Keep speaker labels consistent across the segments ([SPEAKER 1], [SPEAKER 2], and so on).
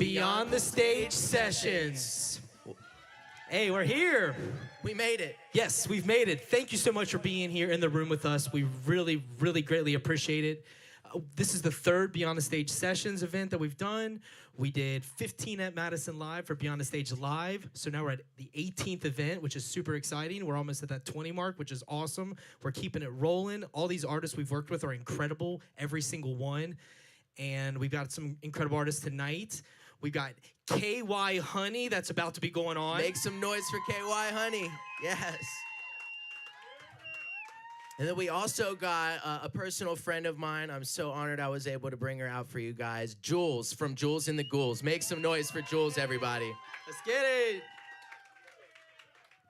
[SPEAKER 1] Beyond the Stage Sessions. Hey, we're here.
[SPEAKER 2] We made it.
[SPEAKER 1] Yes, we've made it. Thank you so much for being here in the room with us. We really, really greatly appreciate it. This is the third Beyond the Stage Sessions event that we've done. We did 15 at Madison Live for Beyond the Stage Live. So now we're at the 18th event, which is super exciting. We're almost at that 20 mark, which is awesome. We're keeping it rolling. All these artists we've worked with are incredible, every single one. And we've got some incredible artists tonight. We've got KY Honey that's about to be going on.
[SPEAKER 2] Make some noise for KY Honey. Yes. And then we also got a personal friend of mine. I'm so honored I was able to bring her out for you guys. Juls from Juls and the Ghouls. Make some noise for Juls, everybody.
[SPEAKER 1] Let's get it.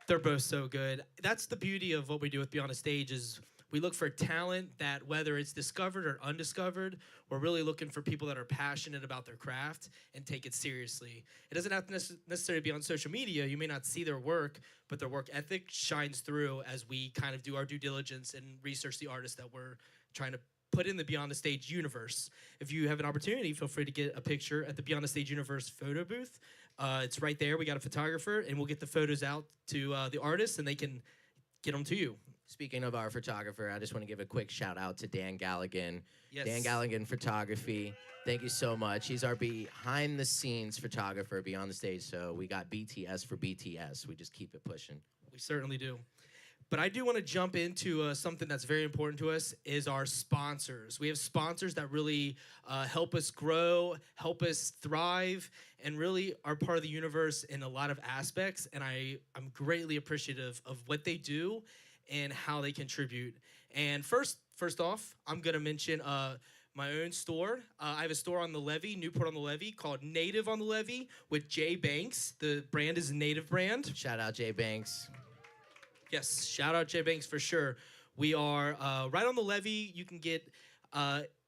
[SPEAKER 1] They're both so good. That's the beauty of what we do with Beyond the Stage is we look for talent that whether it's discovered or undiscovered, we're really looking for people that are passionate about their craft and take it seriously. It doesn't have to necessarily be on social media. You may not see their work, but their work ethic shines through as we kind of do our due diligence and research the artists that we're trying to put in the Beyond the Stage universe. If you have an opportunity, feel free to get a picture at the Beyond the Stage universe photo booth. It's right there. We got a photographer, and we'll get the photos out to the artists, and they can get them to you.
[SPEAKER 2] Speaking of our photographer, I just want to give a quick shout out to Dan Galligan.
[SPEAKER 1] Yes.
[SPEAKER 2] Dan Galligan Photography. Thank you so much. He's our behind the scenes photographer Beyond the Stage. So we got BTS for BTS. We just keep it pushing.
[SPEAKER 1] We certainly do. But I do want to jump into something that's very important to us is our sponsors. We have sponsors that really help us grow, help us thrive, and really are part of the universe in a lot of aspects. And I'm greatly appreciative of what they do and how they contribute. And first off, I'm going to mention my own store. I have a store on the Levee, Newport on the Levee, called Native on the Levee with Jay Banks. The brand is a Native brand.
[SPEAKER 2] Shout out Jay Banks.
[SPEAKER 1] Yes, shout out Jay Banks for sure. We are right on the Levee. You can get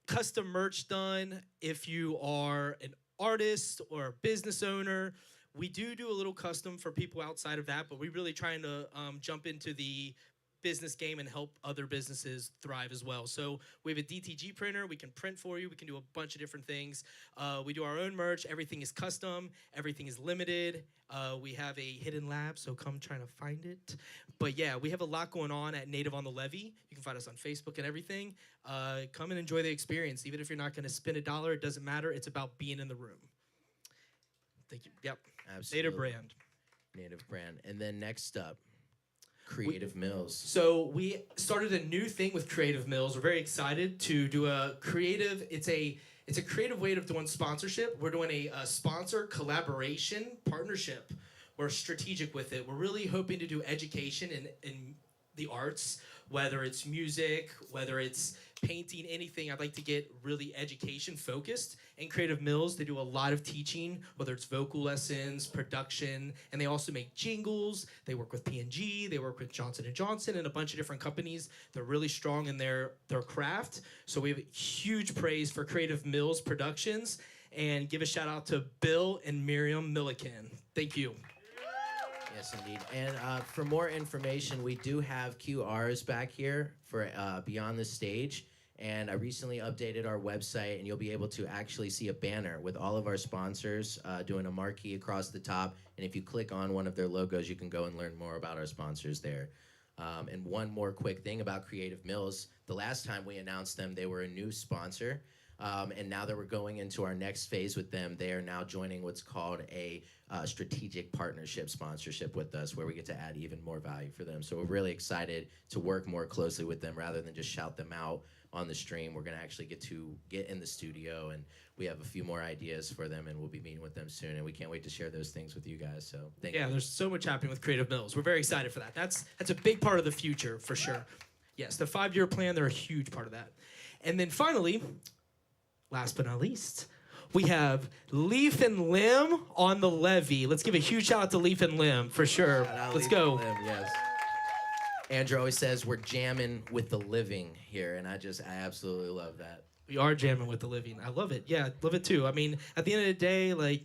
[SPEAKER 1] custom merch done if you are an artist or a business owner. We do a little custom for people outside of that, but we're really trying to jump into the business game and help other businesses thrive as well. So we have a DTG printer. We can print for you. We can do a bunch of different things. We do our own merch. Everything is custom. Everything is limited. We have a hidden lab, so come try to find it. But yeah, we have a lot going on at Native on the Levee. You can find us on Facebook and everything. Come and enjoy the experience. Even if you're not going to spend $1, it doesn't matter. It's about being in the room. Thank you. Yep.
[SPEAKER 2] Absolutely.
[SPEAKER 1] Native brand.
[SPEAKER 2] Native brand. And then next up, Creative Mills.
[SPEAKER 1] So we started a new thing with Creative Mills. We're very excited to do a creative. It's a creative way of doing sponsorship. We're doing a sponsor collaboration partnership. We're strategic with it. We're really hoping to do education in the arts, whether it's music, whether it's painting, anything. I'd like to get really education focused. In Creative Mills, they do a lot of teaching, whether it's vocal lessons, production, and they also make jingles. They work with P&G, they work with Johnson & Johnson and a bunch of different companies. They're really strong in their craft. So we have huge praise for Creative Mills Productions, and give a shout out to Bill and Miriam Milliken. Thank you.
[SPEAKER 2] Yes, indeed. And for more information, we do have QRs back here for Beyond the Stage. And I recently updated our website, and you'll be able to actually see a banner with all of our sponsors doing a marquee across the top. And if you click on one of their logos, you can go and learn more about our sponsors there. And one more quick thing about Creative Mills. The last time we announced them, they were a new sponsor. And now that we're going into our next phase with them, they are now joining what's called a strategic partnership sponsorship with us, where we get to add even more value for them. So we're really excited to work more closely with them rather than just shout them out on the stream. We're going to actually get in the studio, and we have a few more ideas for them, and we'll be meeting with them soon, and we can't wait to share those things with you guys. So thank you.
[SPEAKER 1] Yeah, there's so much happening with Creative Mills. We're very excited for that. That's a big part of the future for sure. Yes, the 5-year plan, they're a huge part of that. And then finally, last but not least, we have Leaf and Limb on the Levee. Let's give a huge shout out to Leaf and Limb for sure. Let's go.
[SPEAKER 2] Limb, yes. Andrew always says we're jamming with the living here, and I absolutely love that.
[SPEAKER 1] We are jamming with the living. I love it. Yeah, love it too. I mean, at the end of the day, like,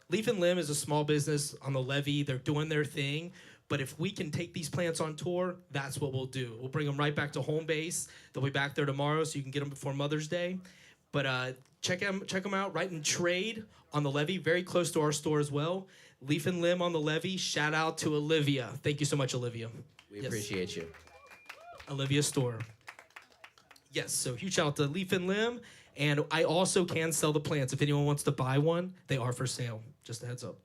[SPEAKER 1] Leaf and Limb is a small business on the Levee. They're doing their thing. But if we can take these plants on tour, that's what we'll do. We'll bring them right back to home base. They'll be back there tomorrow, so you can get them before Mother's Day. But check them out. Right in Trade on the Levee, very close to our store as well. Leaf and Limb on the Levee. Shout out to Olivia. Thank you so much, Olivia.
[SPEAKER 2] We appreciate you.
[SPEAKER 1] Olivia store. Yes, so huge shout out to Leaf and Limb. And I also can sell the plants. If anyone wants to buy one, they are for sale. Just a heads up.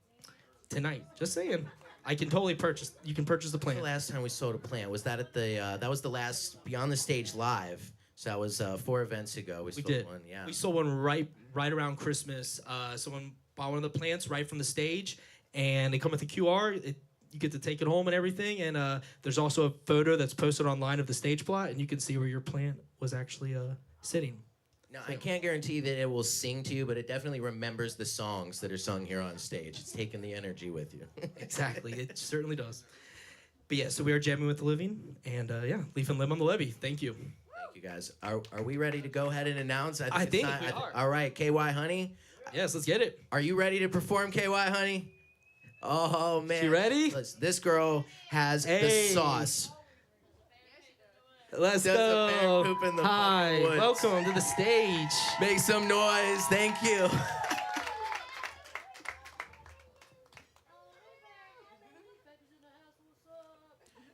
[SPEAKER 1] Tonight, just saying. I can totally purchase. You can purchase the plant.
[SPEAKER 2] The last time we sold a plant was that at the that was the last Beyond the Stage live. So that was 4 events ago. We sold one. Yeah.
[SPEAKER 1] We sold one right around Christmas. Someone bought one of the plants right from the stage, and they come with a QR. You get to take it home and everything. And there's also a photo that's posted online of the stage plot, and you can see where your plant was actually sitting.
[SPEAKER 2] Now, I can't guarantee that it will sing to you, but it definitely remembers the songs that are sung here on stage. It's taking the energy with you.
[SPEAKER 1] Exactly. It certainly does. But yeah, so we are jamming with the living, and yeah, Leaf and Limb on the Levee. Thank you.
[SPEAKER 2] Thank you, guys. Are we ready to go ahead and announce?
[SPEAKER 1] I think we are.
[SPEAKER 2] All right, KY Honey.
[SPEAKER 1] Yes, let's get it.
[SPEAKER 2] Are you ready to perform, KY Honey? Oh, man.
[SPEAKER 1] You ready?
[SPEAKER 2] This girl has the sauce.
[SPEAKER 1] Let's
[SPEAKER 2] Does a bear
[SPEAKER 1] go.
[SPEAKER 2] poop in the
[SPEAKER 1] Hi,
[SPEAKER 2] fucking woods?
[SPEAKER 1] welcome to the stage.
[SPEAKER 2] Make some noise. Thank you.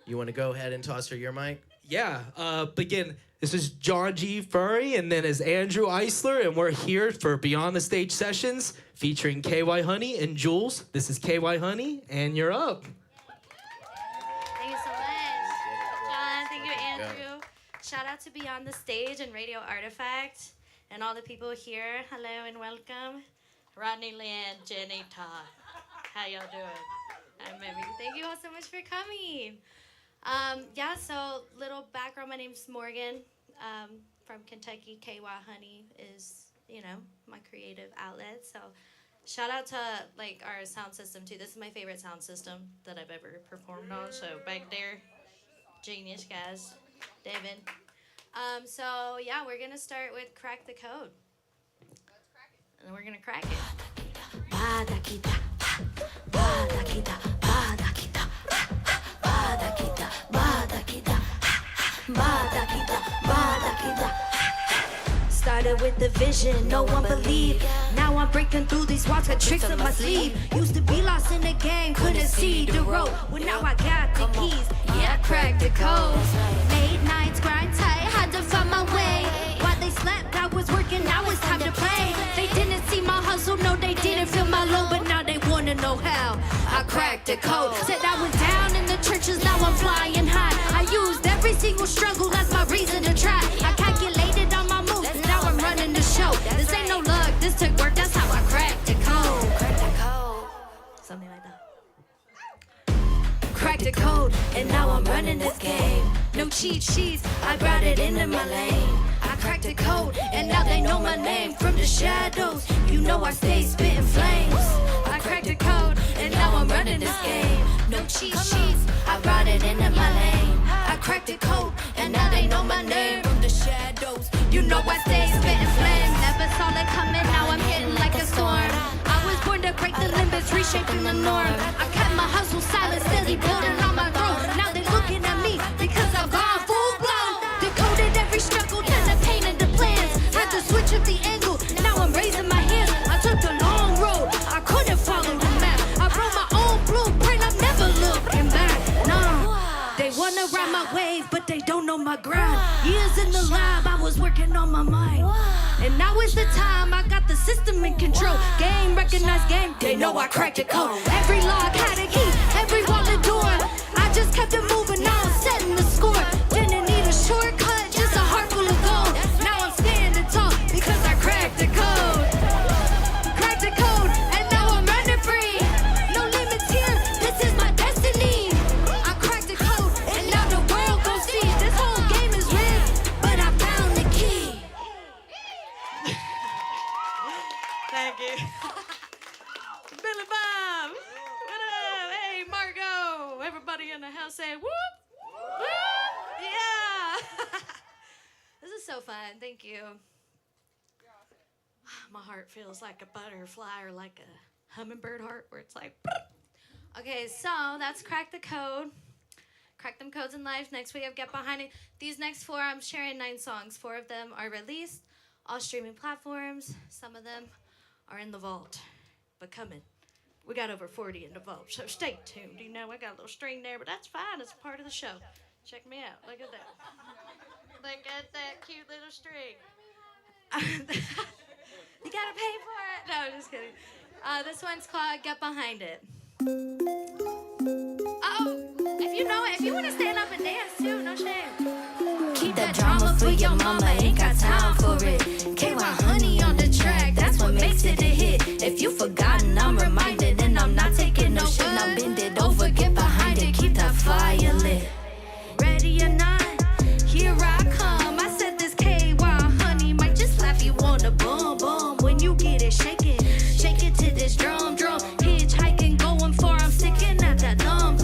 [SPEAKER 2] You want to go ahead and toss her your mic?
[SPEAKER 1] Yeah, begin. This is John G. Furry, and then is Andrew Eisler, and we're here for Beyond the Stage sessions featuring KY Honey and Juls. This is KY Honey, and you're up.
[SPEAKER 3] Thank you so much, John. Thank you, Andrew. Shout out to Beyond the Stage and Radio Artifact and all the people here. Hello and welcome. Rodney Lynn, Jenny Todd. How y'all doing? I'm Emmy. Thank you all so much for coming. Yeah, so little background. My name's Morgan from Kentucky. KY Honey is, my creative outlet. So shout out to like our sound system too. This is my favorite sound system that I've ever performed on. So back there, genius guys, Devin. So yeah, we're gonna start with Crack the Code. Let's crack it. And we're gonna crack it. Started with the vision, no one believed. Now I'm breaking through these walls, got tricks up my sleeve. Used to be lost in the game, couldn't see the road. Well, now I got the keys, yeah, I cracked the code. Late nights, grind tight, had to find my way. While they slept, I was working, now it's time to play. They didn't see my hustle, no, they didn't feel my load, but now they wanna know how I cracked the code. Said I was down in the trenches, now I'm flying high. I used every single struggle as my reason to try. I calculated on my moves, now I'm running the show. This ain't no luck, this took work, that's how I cracked the code. Crack the code. Something like that. Cracked the code, and now I'm running this game. No cheat sheets, I brought it into my lane. I cracked the code, and now they know my name. From the shadows, you know I stay spitting flames. I cracked the code, and now I'm running this game. No cheat sheets, I brought it into my lane. I cracked the code, and now they know my name. From the shadows, you know I stay spitting flames. Never saw it coming, now I'm hitting like a storm. I was born to break the limits, reshaping the norm. I kept my hustle silent, steady building on my throne. Now they looking at me because I've gone full blown. Decoded every struggle, then I painted the plans. Had to switch up the angle, now I'm raising my hands. I took the long road, I couldn't follow the map. I wrote my own blueprint, I'm never looking back. No, they wanna ride my wave, but they don't know my grind. Years in the lab, I was working on my mind. And now is the time, I got the system in control. Game, recognized game, they know I cracked the code. Every lock had a key, every wall a door. I just kept it moving, now I'm setting the score. Didn't need a shortcut, just a heart full of gold. Now I'm standing tall, because I cracked the code. Cracked the code, and now I'm running free. No limits here, this is my destiny. I cracked the code, and now the world gon' see. This whole game is rigged, but I found the key. Thank you. Billy Bob. What up? Hey, Margo. Everybody in the house say whoop. Whoop. Yeah. This is so fun. Thank you. My heart feels like a butterfly or like a hummingbird heart where it's like. Okay, so that's Crack the Code. Crack them codes in life. Next we have Get Behind It. These next 4, I'm sharing 9 songs. 4 of them are released. all streaming platforms. Some of them are in the vault, but coming. We got over 40 in the vault, so stay tuned. You know, I got a little string there, but that's fine. It's part of the show. Check me out. Look at that. Look at that cute little string. You gotta pay for it. No, I'm just kidding. This one's called Get Behind It. Oh, if you know it, if you want to stand up and dance too, no shame. Keep that drama for your mama, ain't got time for it. KY honey on the track, that's what makes it a hit. If you forgotten, I'm reminded, and I'm not taking no shit. Now bend it over, get behind it, keep that fire lit. Ready or not, here I come. I said this KY honey might just slap you on the bum bum. When you get it, shake it to this drum drum. Hitchhiking, going far, I'm sticking at that thumb.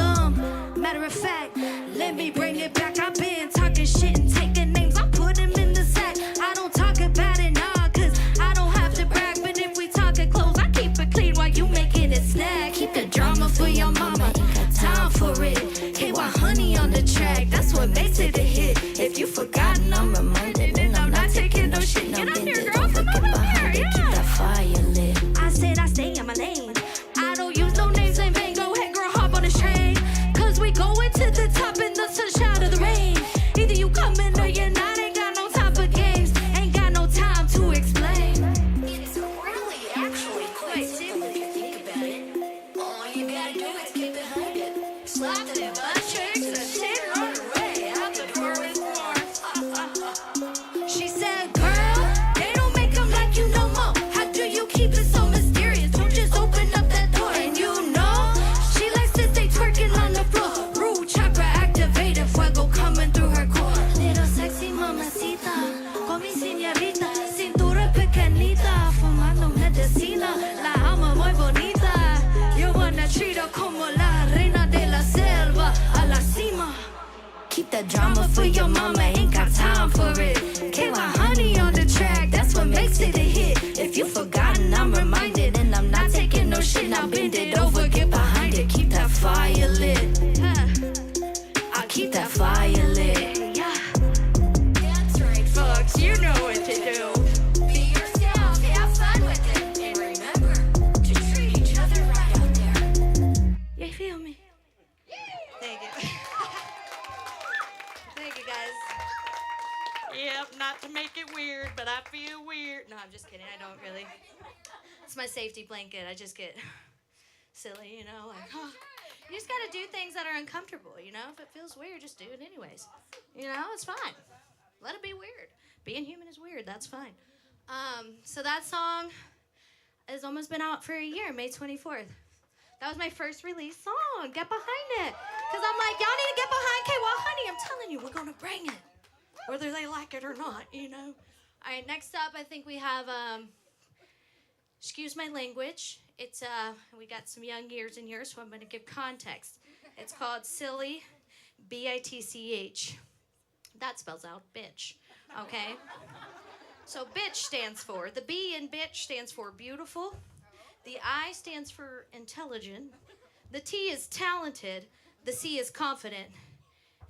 [SPEAKER 3] Matter of fact, let me bring it back. I've been talking shit and taking names, I put them in the sack. I don't talk about it now, cause I don't have to brag. But if we talking clothes, I keep it clean while you making it snack. Keep the drama for your mama, ain't got time for it. KY honey on the track, that's what makes it a hit. If you forgotten, I'm reminded, and I'm not taking no shit. Get up here, girl, come on up here, yeah. Keep that fire lit. I said I stay in my lane. I don't use no names in vain. Go ahead, girl, hop on this train. Cause we going to the top in the sunshine of the rain. Either you coming or you're not. Ain't got no time for games. Ain't got no time to explain. It's really actually quite simple if you think about it. All you gotta do is get behind it. Slap the butt cheeks and take it on the way out the door is more. She said, girl, they don't make them like you no more. How do you keep it so mysterious? Don't just open up that door. And you know, she likes to stay twerking on the floor. Root chakra activated, fuego coming through her core. Little sexy mamacita, con mi señorita, cintura pequeñita, fumando medicina. La amo muy bonita. You wanna treat her como la reina de la selva, a la cima. Keep that drama for your mama, ain't got time for it. KY honey on the track, that's what makes it a hit. If you forgotten, I'm reminded, and I'm not taking no shit. Now bend it over, get behind it, keep that fire lit. I'll keep that fire lit. Yeah. That's right, folks, you know what to do. Be yourself, have fun with it, and remember to treat each other right out there. You feel me? Thank you. Thank you, guys. Yep, not to make it weird, but I feel weird. No, I'm just kidding. I don't really. It's my safety blanket. I just get silly, you know. Like, oh, you just gotta do things that are uncomfortable, you know. If it feels weird, just do it anyways. You know, it's fine. Let it be weird. Being human is weird. That's fine. So that song has almost been out for a year, May 24th. That was my first release song. Get behind it. Because I'm like, y'all need to get behind KY honey. I'm telling you, we're going to bring it. Whether they like it or not, you know. All right, next up, I think we have, excuse my language. It's, we got some young ears in here, so I'm going to give context. It's called Silly, B-I-T-C-H. That spells out bitch, okay? So bitch stands for, the B in bitch stands for beautiful. The I stands for intelligent. The T is talented. The C is confident.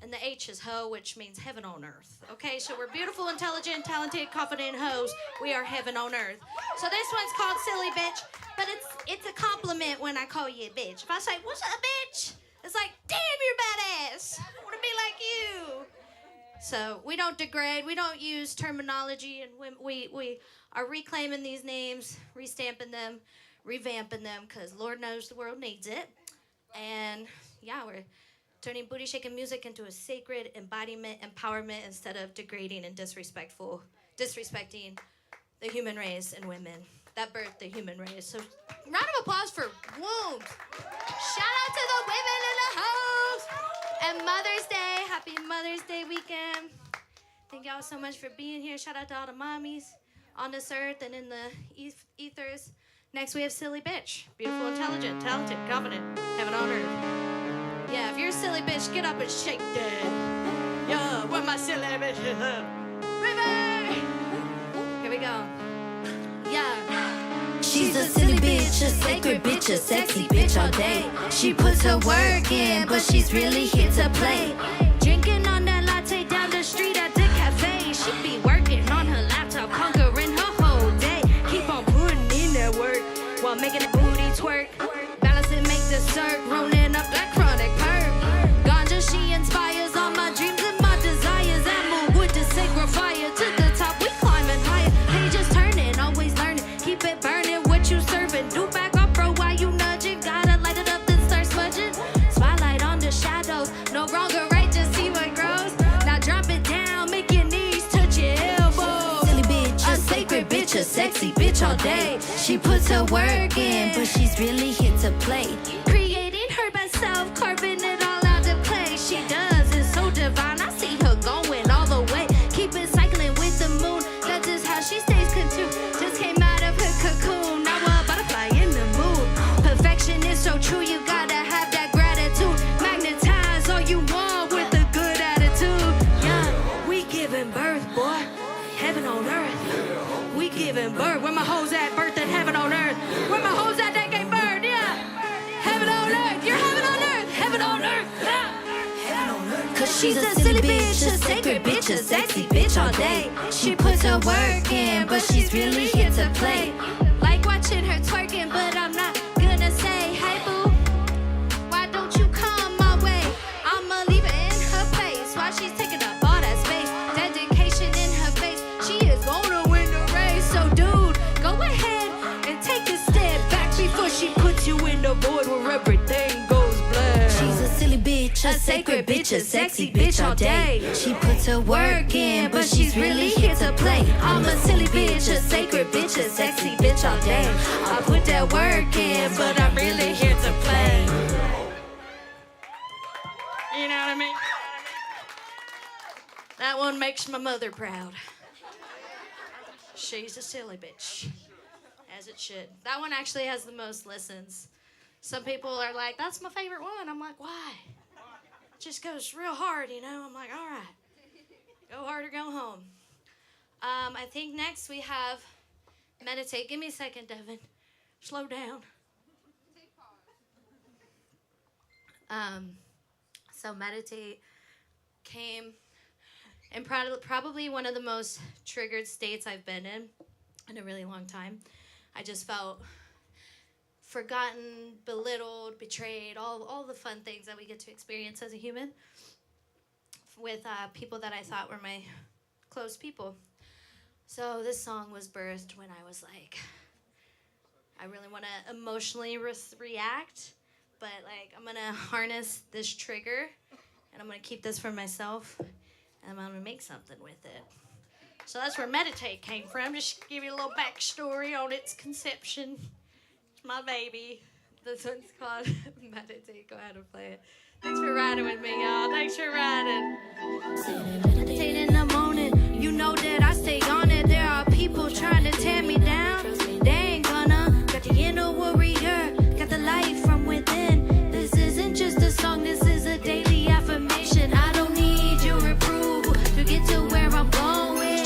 [SPEAKER 3] And the H is hoe, which means heaven on earth. Okay, so we're beautiful, intelligent, talented, confident hoes. We are heaven on earth. So this one's called Silly Bitch, but it's a compliment when I call you a bitch. If I say, what's up, bitch? It's like, damn, you're badass. I want to be like you. So we don't degrade. We don't use terminology, and we are reclaiming these names, restamping them, revamping them, because Lord knows the world needs it. And yeah, we're turning booty shaking music into a sacred embodiment, empowerment, instead of degrading and disrespecting the human race and women that birthed the human race. So round of applause for wombs. Shout out to the women in the house. And Mother's Day, happy Mother's Day weekend. Thank y'all so much for being here. Shout out to all the mommies on this earth and in the ethers. Next, we have Silly Bitch. Beautiful, intelligent, talented, confident, heaven on earth. Yeah, if you're a silly bitch, get up and shake that. Yeah, where my silly bitches up? River! Here we go. Yeah.
[SPEAKER 4] She's a silly bitch, a sacred bitch, a sexy bitch all day. She puts her work in, but she's really here to play. Drinking on that latte down the street at the cafe. She be working on her laptop, conquering
[SPEAKER 3] berserk, rolling up that chronic perk. Ganja, she inspires all my dreams and my desires. I move with the sacred fire to the top, we climbing higher. Pages turning, always learning, keep it burning. What you serving? Do back up, bro, why you nudging? Gotta light it up, then start smudging. Spotlight on the shadows, no wrong or right, just see what grows. Now drop it down, make your knees touch your elbows.
[SPEAKER 4] Silly bitch, a sacred bitch, a sexy bitch all day. She puts her work in, but she's really here to play.
[SPEAKER 3] Creating her best self, carving it all out to play. She does, it's so divine. I see her going all the way. Keep it cycling with the moon. That's just how she stays contuned. Just came out of her cocoon. Now a butterfly in the mood. Perfection is so true. You gotta have that gratitude. Magnetize all you want with a good attitude. Yeah, we giving birth, boy. Heaven on earth. We giving birth. Where my hoes at? Birth and heaven on earth. Where my hoes at? They gave birth. Yeah. Heaven on earth. You're heaven on earth. Heaven on earth. Yeah.
[SPEAKER 4] Cause she's a silly bitch, a sacred bitch, a sexy bitch all day. She puts her work in, but she's really here to play.
[SPEAKER 3] Like watching her twerking, but I'm not gonna say, hey boo, why don't you come my way? I'ma leave her in her place while she's taking up all that space. Dedication in her face, she is gonna win the race. So dude, go ahead and take a step back before she puts you in the void where everything goes black.
[SPEAKER 4] She's a silly bitch, a sacred bitch, a sexy bitch all day. She puts her work in, but she's really here to play. I'm a silly bitch, a sacred bitch, a sexy bitch all day. I put that work in, but I'm really here to play.
[SPEAKER 3] You know what I mean? That one makes my mother proud. She's a silly bitch. As it should. That one actually has the most listens. Some people are like, that's my favorite one. I'm like, why? It just goes real hard, you know? I'm like, all right. Go hard or go home. I think next we have meditate. Give me a second, Devin. Slow down. So meditate came in probably one of the most triggered states I've been in a really long time. I just felt forgotten, belittled, betrayed, all the fun things that we get to experience as a human with people that I thought were my close people. So this song was birthed when I was like, I really want to emotionally react, but like I'm going to harness this trigger and I'm going to keep this for myself and I'm going to make something with it. So that's where meditate came from. Just to give you a little backstory on its conception. It's my baby. This one's called Meditate. Go ahead and play it. Thanks for riding with me, y'all. Thanks for riding.
[SPEAKER 4] Meditate in the morning, you know that I stay on it. There are people trying to tear me down. They ain't gonna. Got the inner warrior, got the light from within. This isn't just a song, this is a daily affirmation. I don't need your approval to get to where I'm going.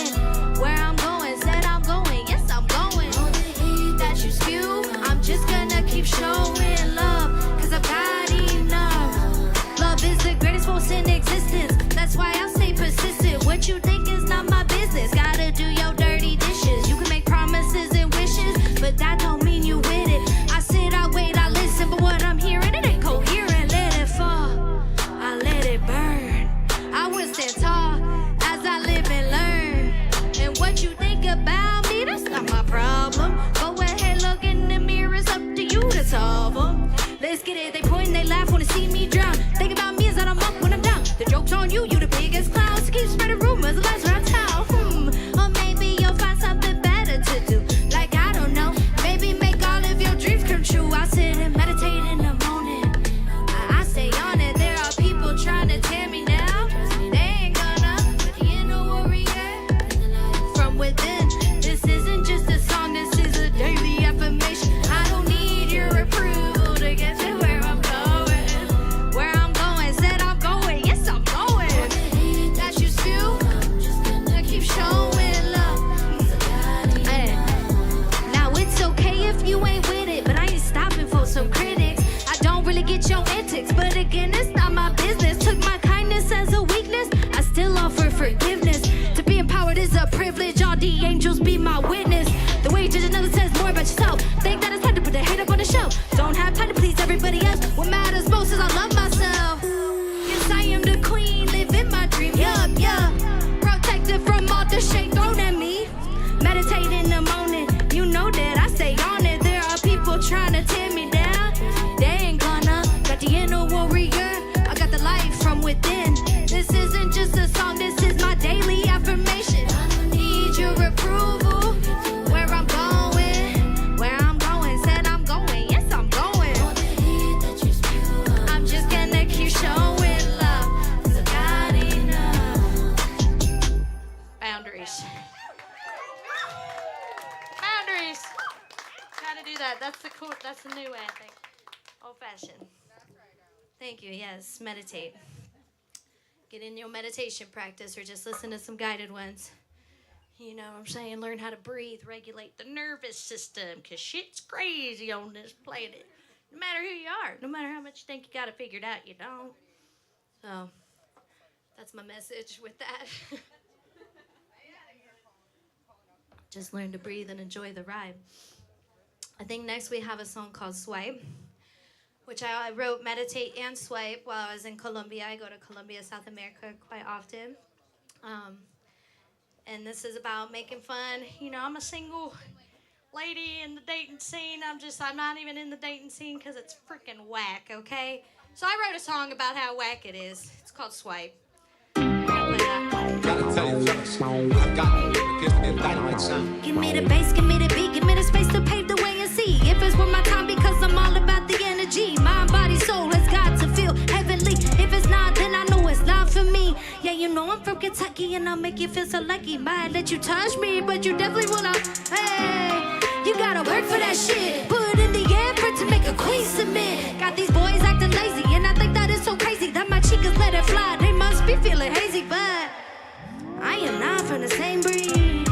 [SPEAKER 4] Where I'm going, said I'm going, yes I'm going. All the hate that you spew, I'm just gonna keep showing love, cause I've got enough. Love is the greatest force in existence, that's why I stay persistent. What you think is not my business, gotta do your dirty dishes. You can make promises and wishes, but that don't mean you with it. I sit, I wait, I listen, but what I'm hearing, it ain't coherent. Let it fall, I let it burn. I will stand tall as I live and learn. And what you think about me, that's not my problem. Go ahead, look in the mirror, it's up to you to solve them. Let's get it, they point and they laugh when they see me drown. Think about me as that I'm up when I'm down. The joke's on you, you the biggest clown. So keep spreading rumors, the lies around town. Or maybe you'll find something better to do. Like, I don't know, maybe make all of your dreams come true. I sit and meditate in the morning. I stay on it, there are people trying to tear me down. They ain't gonna, but the inner warrior from within. This isn't just a song, this is a daily affirmation. I don't need your approval to get to where I'm going. Where I'm going, said I'm going, yes I'm going. That you still, I keep showing love. Hey. Now it's okay if you ain't with it, but I ain't stopping for some critics. I don't really get your antics, but again, it's not my business. Took my kindness as a weakness, I still offer forgiveness. To be empowered is a privilege, all the angels be my witness. The way you judge another says more about yourself. Think that it's time to put the hate up on the shelf. Don't have time to please everybody else. Thank you. Yes, meditate. Get in your meditation practice or just listen to some guided ones. You know what I'm saying? Learn how to breathe, regulate the nervous system, because shit's crazy on this planet. No matter who you are, no matter how much you think you got it figured out, you don't. So, that's my message with that. Just learn to breathe and enjoy the ride. I think next we have a song called Swipe, which I wrote Meditate and Swipe while I was in Colombia. I go to Colombia, South America quite often. And this is about making fun. You know, I'm a single lady in the dating scene. I'm not even in the dating scene because it's freaking whack, okay? So I wrote a song about how whack it is. It's called Swipe.
[SPEAKER 5] Gotta tell you, fellas, I've got the dynamite sound.
[SPEAKER 3] Give me the bass, give me the beat, give me the space to pave the way and see if it's worth my time, because I'm all about the energy. Mind, body, soul has got to feel heavenly. If it's not, then I know it's not for me. Yeah, you know I'm from Kentucky and I'll make you feel so lucky. Might let you touch me, but you definitely will not. Hey, you gotta work for that shit. Put in the effort to make a queen submit. Got these boys acting lazy and I think that is so crazy that my chicas let it fly. They must be feeling hazy, but I am not from the same breed,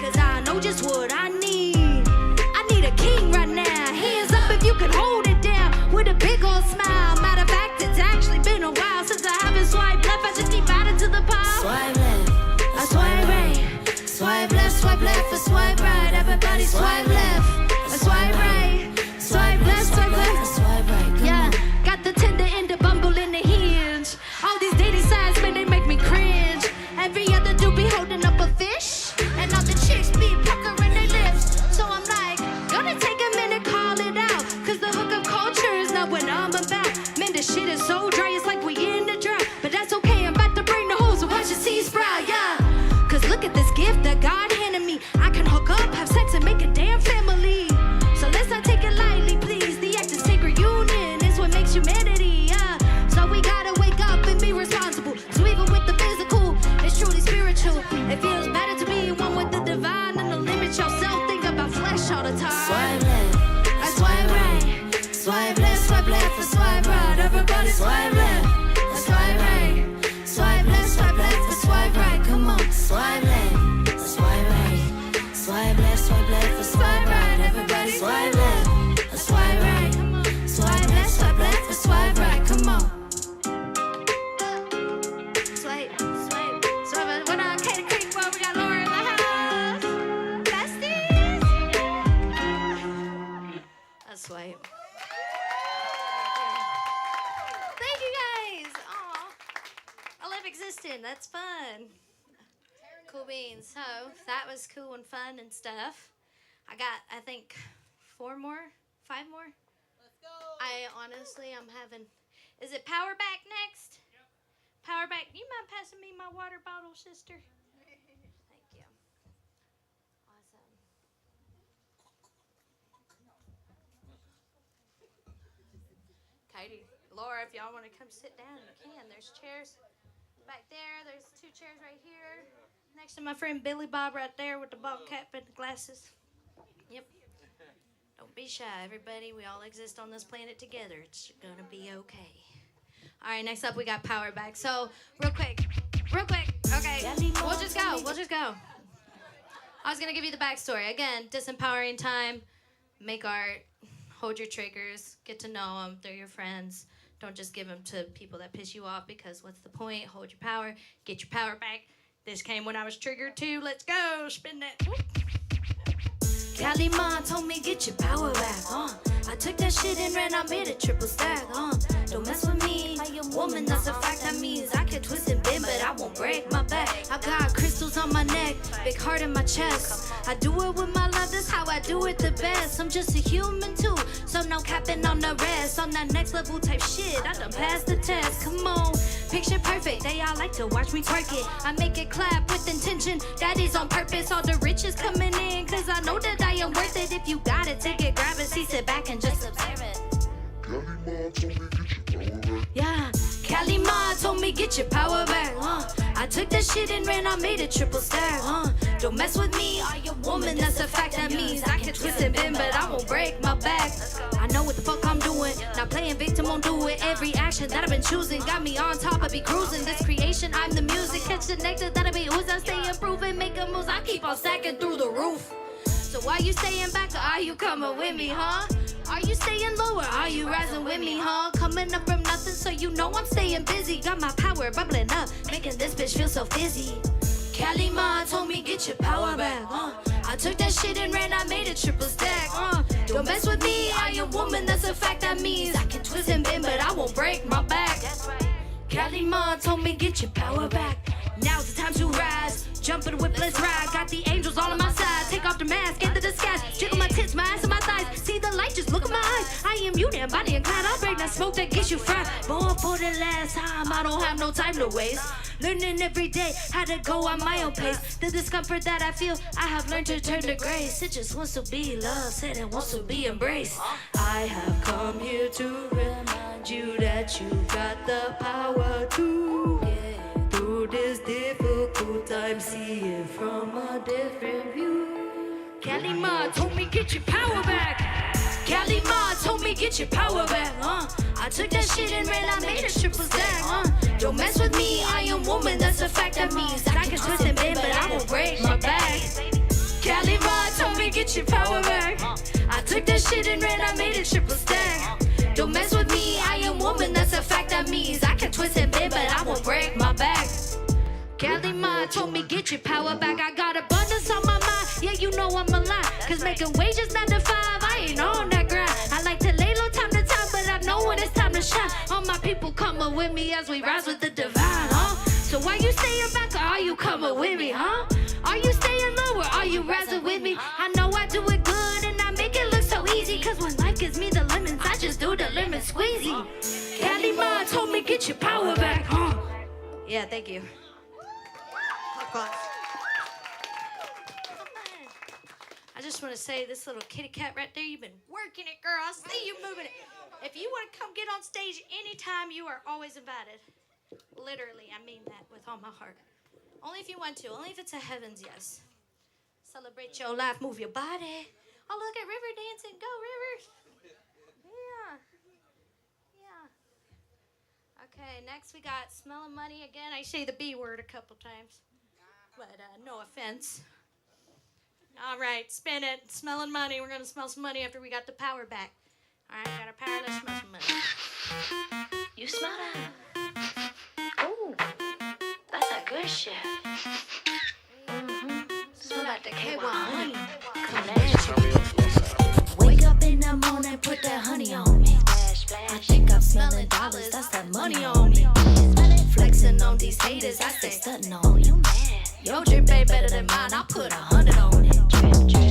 [SPEAKER 3] cause I know just what I need. I need a king right now. Hands up if you can hold it down with a big old smile. Matter of fact, it's actually been a while since I haven't swiped left. I just keep adding to the pile. Swipe left, I swipe right. Swipe left, or swipe right. Everybody swipe left, I swipe right. Swipe left, I swipe right. Yeah, got the tender and the bumble in the hinge. All these dating sites, man, they make me cringe. Every other dude be holding up a fish, and all the chicks be puckering their lips. So I'm like, gonna take a minute, call it out, cause the hookup culture is not what I'm about. Man, this shit is so dry, it's like we in the drought. But that's okay, I'm about to bring the hose and watch the seeds sprout, yeah. Cause look at this gift that God handed me. I can hook up, have sex, and make a damn family. So let's not take it lightly, please. The act of sacred union is what makes humanity, yeah. So we gotta wake up and be responsible. So even with the physical, it's truly spiritual. It feels better to be one with the divine and to limit yourself. Think about flesh all the time. Swipe left, I swipe right. Swipe left, I swipe right. Everybody swipe left, I swipe right. Swipe left, I swipe right. Come on, swipe left, I swipe right. Swipe left, I swipe right. Everybody swipe left, I swipe right. Swipe left, I swipe right. Come on. Swipe. What up, Katy Creek, boy? We got Laura in the house. Besties. A swipe. Thank you guys. Aw. I love existing. That's fun. Cool beans. So that was cool and fun and stuff. I got, I think, 5 more. Let's go. I'm having. Is it Power Back next? Power Back. You mind passing me my water bottle, sister? Thank you. Awesome. Katie, Laura, if y'all want to come sit down, you can. There's chairs back there. There's 2 chairs right here. Next to my friend Billy Bob right there with the bald cap and the glasses. Yep. Don't be shy, everybody. We all exist on this planet together. It's gonna be okay. All right, next up we got Power Back. So, real quick. Okay, we'll just go. I was gonna give you the backstory. Again, disempowering time. Make art. Hold your triggers. Get to know them. They're your friends. Don't just give them to people that piss you off, because what's the point? Hold your power. Get your power back. This came when I was triggered too. Let's go. Spin that. Cali Mom told me get your power back, I took that shit and ran, I made a triple stack, Don't mess with me, woman, that's a fact. That means I can twist and bend, but I won't break my back. I got crystals on my neck, big heart in my chest. I do it with my love, that's how I do it the best. I'm just a human too, so no capping on the rest. On that next level type shit, I done passed the test. Come on, picture perfect, they all like to watch me twerk it. I make it clap with intention, that is on purpose. All the riches coming in, cause I know that I am worth it. If you got it, take it, grab it, see, sit back and just observe it. Yeah, Cali Ma told me get your power back, I took that shit and ran, I made a triple stack, Don't mess with me, all your
[SPEAKER 4] woman, that's a fact. That means I can twist and bend, but I won't break my back. I know what the fuck I'm doing. Not playing victim, won't do it. Every action that I've been choosing got me on top. I be cruising. This creation, I'm the music. Catch the nectar that I be oozing. I stay improving, making moves. I keep on stacking through the roof. So why you staying back or are you coming with me, huh? Are you staying low or are you rising with me, huh? Coming up from nothing, so you know I'm staying busy. Got my power bubbling up, making this bitch feel so fizzy. Kalima told me get your power back, I took that shit and ran, I made a triple stack, Don't mess with me, I am woman, that's a fact. That means I can twist and bend, but I won't break my back. Kalima told me get your power back. Now's the time to rise. Jump in the whip, let's ride. Got the angels all on my side. Take off the mask, get the disguise. Jiggle my tits, my ass, and my thighs. See the light, just look at my eyes. I am you, damn body inclined. I'll break that smoke that gets you fried. Born for the last time, I don't have no time to waste. Learning every day how to go on my own pace. The discomfort that I feel, I have learned to turn to grace. It just wants to be loved, said it wants to be embraced. I have come here to remind you that you got the power to get through this difficult time. See it from a different view. Kalima told me get your power back. Kalima told me get your power back. I took that shit and ran, I made a triple stack. Don't mess with me, I am woman, that's a fact. That means that I can twist and bend, but I won't break my back. Kalima told me get your power back. I took that shit and ran, I made a triple stack. Don't mess with me, I am woman, that's a fact. That means I can twist and bend, but I won't break my back. Kalima told me get your power back. I got abundance on my mind, yeah, you know I'm alive. Cause making wages 9 to 5, I ain't on that grind. I like to lay low time to time, but I know when it's time to shine. All my people coming with me as we rise with the divine, So why you staying back or are you coming with me, huh? Are you staying low or are you rising with me? I know I do it good and I make it look so easy. Cause when life gives me the lemons, I just do the lemon squeezy. Kalima told me get your power back, Yeah, thank you. I just want to say, this little kitty cat right there, you've been working it, girl. I see you moving it. If you want to come get on stage anytime, you are always invited. Literally, I mean that with all my heart. Only if you want to. Only if it's a heavens yes. Celebrate your life, move your body. Oh, look at River dancing. Go, River. Yeah. Yeah. Okay, next we got smelling money again. I say the B word a couple times. But no offense. All right, spin it. Smelling money. We're going to smell some money after we got the power back. All right, got our power. Let's smell some money. You smell that? Oh, that's that good shit. Smell like the K1 honey. Wake up in the morning, put that honey on me. I think I'm smelling dollars. That's that money on me. Flexing on these haters. I stay stunting on you. Your drip ain't better than mine, I'll put 100 on it.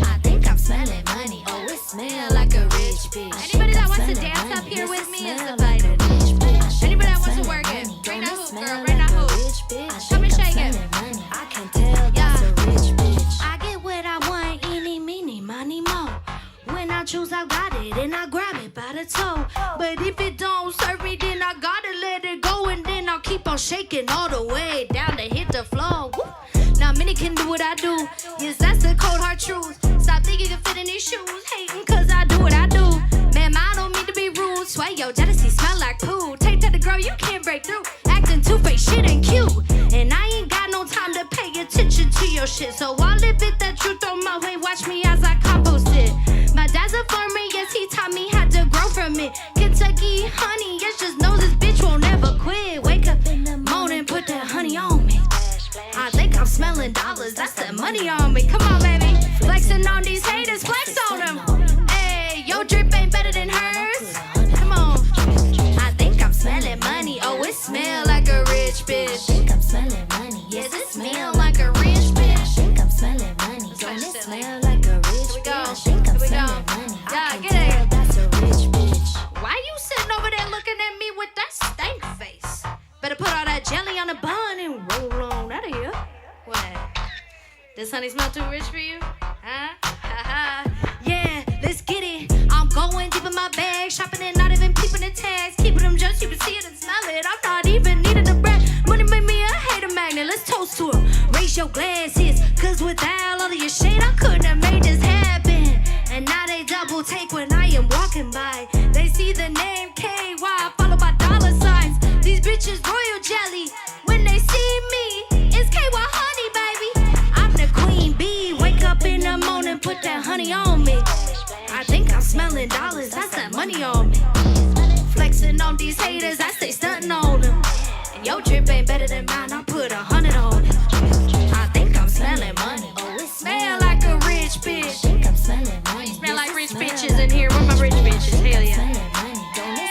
[SPEAKER 4] I think I'm smelling money, oh, it smell like a rich bitch. Anybody that wants to dance up here with me is invited. Anybody that wants to work it, bring that hoop, girl, bring that hoop. Come and shake it. I can tell that's a rich bitch. I get what I want, eeny, meeny, money, mo. When I choose, I got it, and I grab it by the toe. But if it don't serve me, then I gotta let it go. And then I'll keep on shaking all the way down to hit the floor. Woo. Now many can do what I do. Yes, that's the cold hard truth. Stop thinking you can fit in these shoes. Hating cause I do what I do. Man, I don't mean to be rude. Sway your jealousy smell like poo. Take that to girl, you can't break through. Acting two-faced shit ain't cute. And I ain't got no time to pay attention to your shit. So I'll live it that you throw my way. Watch me as I compost it. My dad's a farmer, yes, he taught me how to grow from it. Kentucky honey, yes, just knows this bitch won't ever quit. Wake up in the morning, put that honey on me. I think I'm smelling dollars, that's that money on me. Come on, baby. Flexing on these haters, flex on them. Hey, your drip ain't better than hers. Come on. I think I'm smelling money, oh, it smell like a rich bitch. I think I'm smelling money, yes, it smell like a rich bitch. I think I'm smelling money, don't it smell like a rich bitch. I think I'm smelling money, I can tell that's a rich bitch. Why you sitting over there looking at me with that stank face? Better put all that jelly on the bun and roll on out of here. What? Does honey smell too rich for you? Huh? Yeah, let's get it. I'm going deep in my bag, shopping and not even peeping the tags. Keeping them just, you can see it and smell it. I'm not even needing a brag. Money made me a hater magnet. Let's toast to it. Raise your glasses, cause without all of your shit, hate, I couldn't have made this happen. And now they double take when I am walking by. They see the name KY followed by dollar signs. These bitches royal jelly. When they see me, it's KY honey, baby. I'm the queen bee. Wake up in the morning, put that honey on me. I think I'm smelling dollars, that's that money on me. Flexing on these haters, I stay stunting on them. And your drip ain't better than mine, I put 100 on it. I think I'm smelling money. Oh, it smell like a rich bitch. I think I'm smelling money. Smell like rich bitches in here. Where my rich bitches? Hell yeah.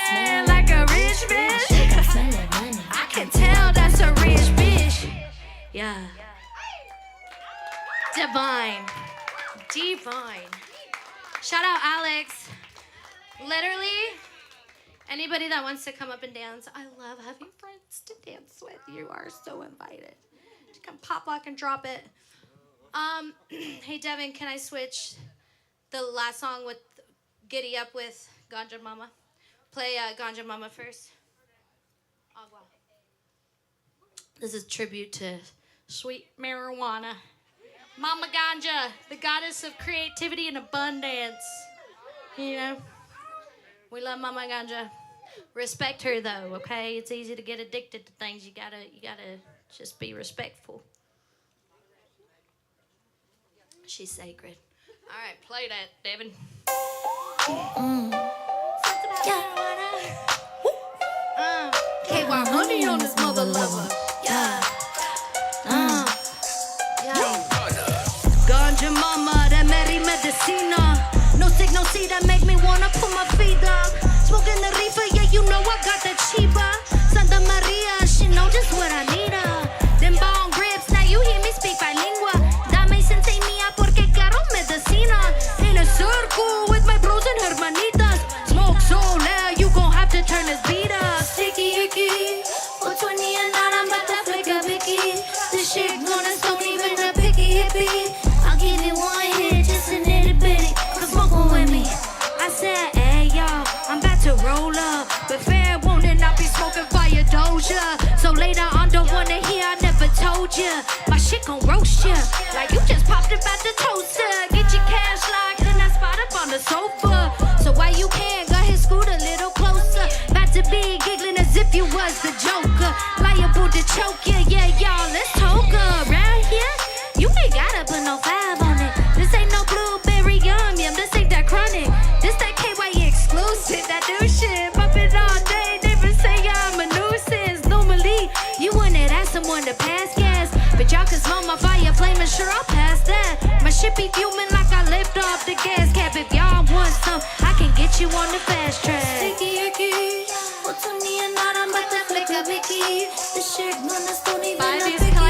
[SPEAKER 4] Smell like a rich bitch. I can tell that's a rich bitch. Yeah. Divine. Divine. Shout out Alex. Literally, anybody that wants to come up and dance, I love having friends to dance with. You are so invited. Just come pop, lock, and drop it. Hey Devin, can I switch the last song with Giddy Up with Ganja Mama? Play Ganja Mama first. Oh, wow. This is tribute to sweet marijuana. Mama Ganja, the goddess of creativity and abundance. You know, we love Mama Ganja. Respect her though, okay? It's easy to get addicted to things. You gotta just be respectful. She's sacred. All right, play that, Devin. KY honey on this mother lover. Yeah. Ganja mama, that Mary Medicina. No sick, no see that make me wanna put my feet up. Smoking the reefer, yeah, you know I got the chiba. Santa Maria, she know just what I need her. Them bone grips, now you hear me speak bilingua. Dame sensei mia porque quiero medicina. In a circle with my bros and hermanitas. Smoke so loud, you gon' have to turn this beat up. Sticky icky, 420 and not I'm about to flick a Vicky. This shit gonna stone even a picky hippie. Give me one hit, just an itty bitty. Come smoking with me. I said, hey y'all, I'm about to roll up. But fair warning, I'll be smoking fire doja. So later on, don't wanna hear I never told ya. My shit gon' roast ya. Like you just popped about the toaster. Get your cash locked and I spot up on the sofa. So why you can't go ahead, scoot a little closer. About to be giggling as if you was the Joker. Liable to choke ya, yeah y'all, let's talk around here. You ain't gotta put no vibe on it. This ain't no blueberry yum yum. This ain't that chronic. This that KY exclusive. That new shit. Pop it all day. Never say I'm a nuisance. Normally, you wouldn't ask someone to pass gas. But y'all can smell my fire flame and sure I'll pass that. My shit be fuming like I lift off the gas cap. If y'all want some, I can get you on the fast track. Sticky icky. What's on me and not I'm about to flick a Vicky. This shit gonna stone even a picky.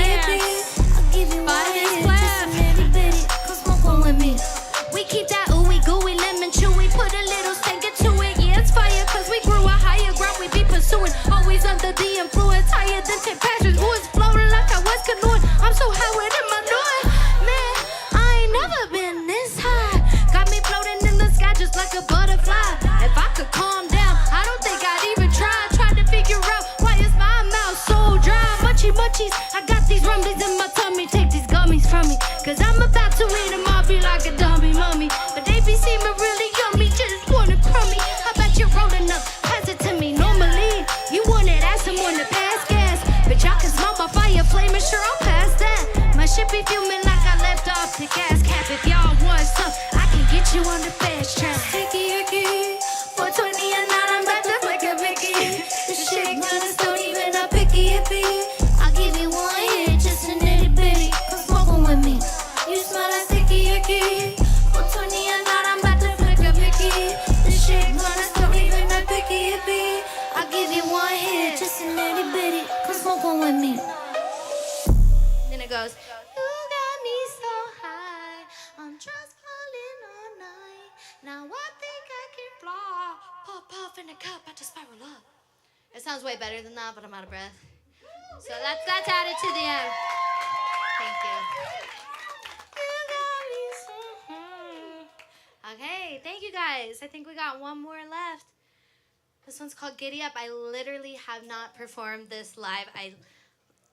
[SPEAKER 4] We keep that ooey gooey lemon chewy. Put a little stank into it. Yeah, it's fire cause we grew a higher ground we be pursuing. Always under the influence, higher than 10 passions. Ooh, it's floating like I was canoeing. I'm so high with it, my doing. Man, I ain't never been this high. Got me floating in the sky just like a butterfly. If I could calm down, I don't think I'd even try. Trying to figure out why is my mouth so dry. Munchie munchies, I got these rumblies in my tummy. Take these gummies from me, cause I'm about to eat them all, be like a dummy mummy. But they be seeming really yummy, just wanna crummy. I bet you're rolling up, pass it to me. Normally, you wouldn't ask someone to pass gas. But y'all can smell my fire flame and sure I'll pass that. My shit be fuming like I left off the gas cap. If y'all want some, I can get you on the fast track. Sticky icky, 420 and now I'm about to flick a Vicky. This shit gonna stone even a picky hippie. I'll give you one hit, just an itty bitty. Come smoking with me. You smell like sticky icky. 420 and now I'm about to flick a Vicky. This shit gonna stone even a picky hippie. I'll give you one hit, just an itty bitty. Come smoking with me. Then it goes, you got me so high. I'm just falling all night. Now I think I can fly. Pop, puff in a cup, I just spiral up. It sounds way better than that, but I'm out of breath. So that's added to the end. Thank you. You got me so high. Okay, thank you guys. I think we got one more left. This one's called Giddy Up. I literally have not performed this live.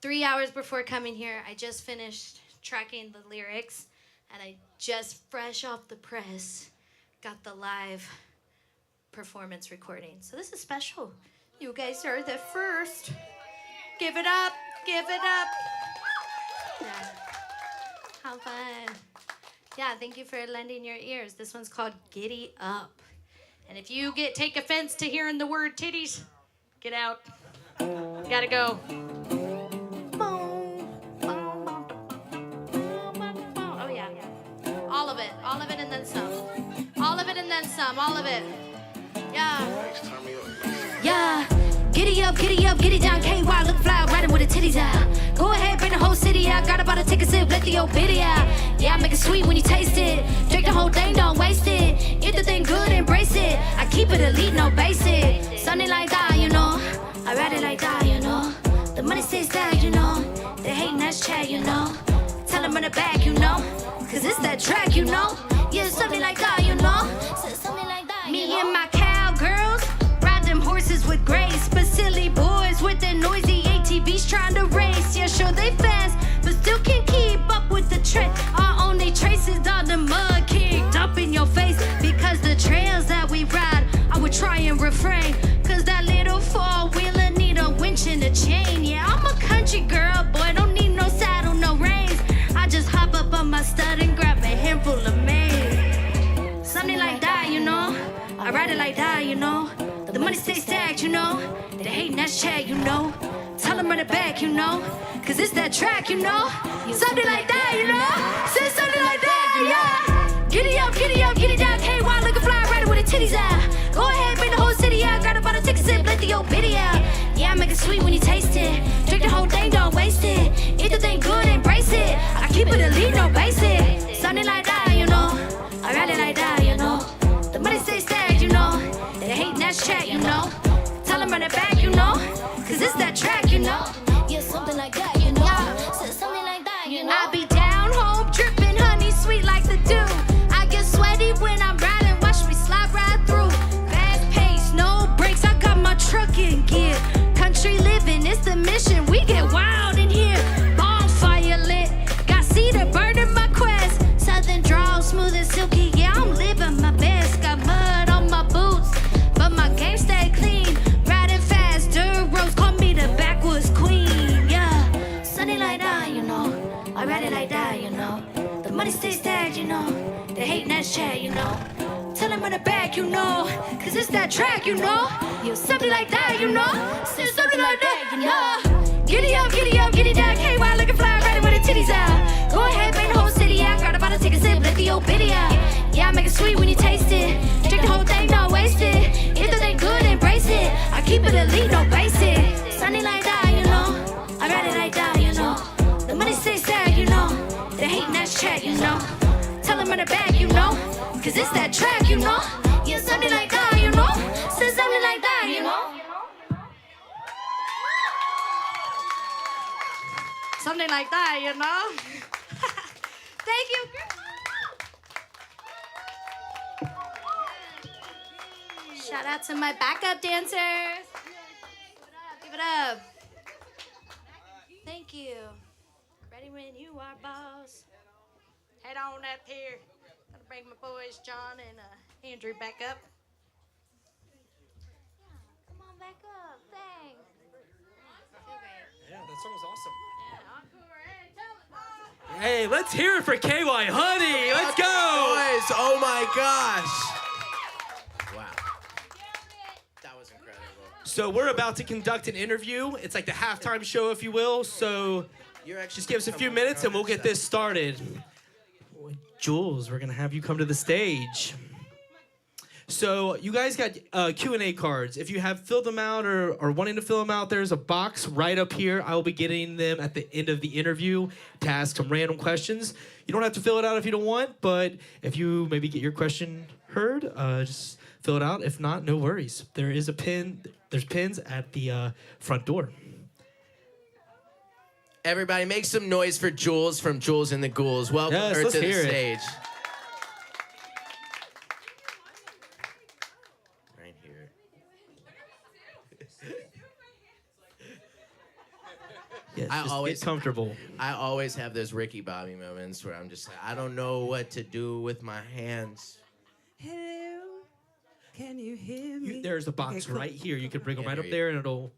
[SPEAKER 4] 3 hours before coming here, I just finished tracking the lyrics. And I just fresh off the press got the live performance recording. So this is special. You guys are the first. Give it up. Give it up. Yeah. How fun. Yeah, thank you for lending your ears. This one's called Giddy Up. And if you take offense to hearing the word titties, get out. Gotta go. Oh, yeah. All of it and then some. All of it and then some. All of it. Yeah. Yeah. Giddy up, giddy down. KY look fly, riding with the titties out. Go ahead, bring the whole city out. Got about to take a sip, let the old bitty out. Yeah, I make it sweet when you taste it. Drink the whole thing, don't waste it. If the thing good, embrace it. I keep it elite, no basic. Something like that, you know. I ride it like that, you know. The money stays there, you know. They hating that's chat, you know. Tell them on the back, you know. Cause it's that track, you know. Yeah, something like that, you know. Something like that, me and my cowgirls ride them horses with grace. But silly boys with their noisy ATVs trying to race. Yeah, sure they fast, but still can't keep up with the trend. Our only traces are the mud kicked up in your face. Because the trails that we ride, I would try and refrain. Cause that little four-wheeler need a winch and a chain. Yeah, I'm a country girl, boy, don't need no saddle, no reins. I just hop up on my stud and grab a handful of mane. Something like that, you know. I ride it like that, you know. The money stays stacked, you know. They hating that's chat, you know. Tell them run it back, you know. Cause it's that track, you know. Something like that, you know. Say something like that, yeah. Giddy up, giddy down. KY looking fly, riding with the titties out. Go ahead, bring the whole city out. Got about to take a sip, let the old bitty out. Yeah, I make it sweet when you taste it. Drink the whole thing, don't waste it. If the thing good, embrace it. I keep it elite, no basic. Something like that, you know. I ride it like that, you know. The money stays stacked, you know. They hating that's chat, you know. Tell them run it back, you know. Cause it's that track, you know. Yeah, something like that, you know. Yeah. Something like that, you know. I be down home, dripping honey sweet like the dew. I get sweaty when I'm riding, watch me slide right through. Fast pace, no brakes, I got my truck in gear. Country living, it's the mission, we get wild in here. Bonfire lit, got cedar burning my quest. Southern drawl, smooth and silky, yeah, I'm living my best. Got mud on my boots, but my game stay clean. Riding fast, dirt roads, call me the backwoods queen, yeah. Something like that, you know. I ride it like that, you know. The money stays stacked, you know. They hating that chat, you know. Tell them on the back, you know. Cause it's that track, you know. Yeah, something like that, you know. Say something like that, you know. Giddy up, giddy down. KY looking fly, riding with the titties out. Go ahead, bring the whole city out. Got about to take a sip, let the old bitty out. Yeah, I make it sweet when you taste it. Drink the whole thing, don't waste it. If the thing good, embrace it. I keep it elite, no basic. Something like that, you know. I ride it like that, you know. The money stays there, you know. They hating that's chat, you know. Tell them on the back, you know. Cause it's that track, you know. Yeah, something like that, you know. Say something like that, you know. Something like that, you know. Thank you. Shout out to my backup dancers. Give it up. Thank you. Ready when you are, boss. Head on up here. Gonna bring my boys John and Andrew back up. Yeah, come on back up. Thanks.
[SPEAKER 1] Yeah, that song was awesome.
[SPEAKER 4] Yeah, encore. Hey, tell them.
[SPEAKER 1] Hey, let's hear it for KY Honey. Let's go.
[SPEAKER 2] Boys, oh my gosh. Wow. That was incredible.
[SPEAKER 1] So we're about to conduct an interview. It's like the halftime show, if you will. So
[SPEAKER 2] You're actually
[SPEAKER 1] just give us a few minutes and we'll get this started. Juls, we're gonna have you come to the stage. So you guys got Q&A cards. If you have filled them out or wanting to fill them out, there's a box right up here. I will be getting them at the end of the interview to ask some random questions. You don't have to fill it out if you don't want, but if you maybe get your question heard, just fill it out. If not, no worries. There is a pin. There's pins at the front door.
[SPEAKER 2] Everybody, make some noise for Juls from Juls and the Ghouls. Welcome
[SPEAKER 1] Yes,
[SPEAKER 2] her
[SPEAKER 1] let's
[SPEAKER 2] to the
[SPEAKER 1] hear it.
[SPEAKER 2] stage. Right here.
[SPEAKER 1] Yes,
[SPEAKER 2] I
[SPEAKER 1] just
[SPEAKER 2] always
[SPEAKER 1] get comfortable.
[SPEAKER 2] I always have those Ricky Bobby moments where I'm just like, I don't know what to do with my hands.
[SPEAKER 6] Hello, can you hear me?
[SPEAKER 1] There's a box
[SPEAKER 6] Okay, cool.
[SPEAKER 1] right here. You can bring them
[SPEAKER 2] Yeah,
[SPEAKER 1] right
[SPEAKER 2] there
[SPEAKER 1] up
[SPEAKER 2] you-
[SPEAKER 1] there, and we'll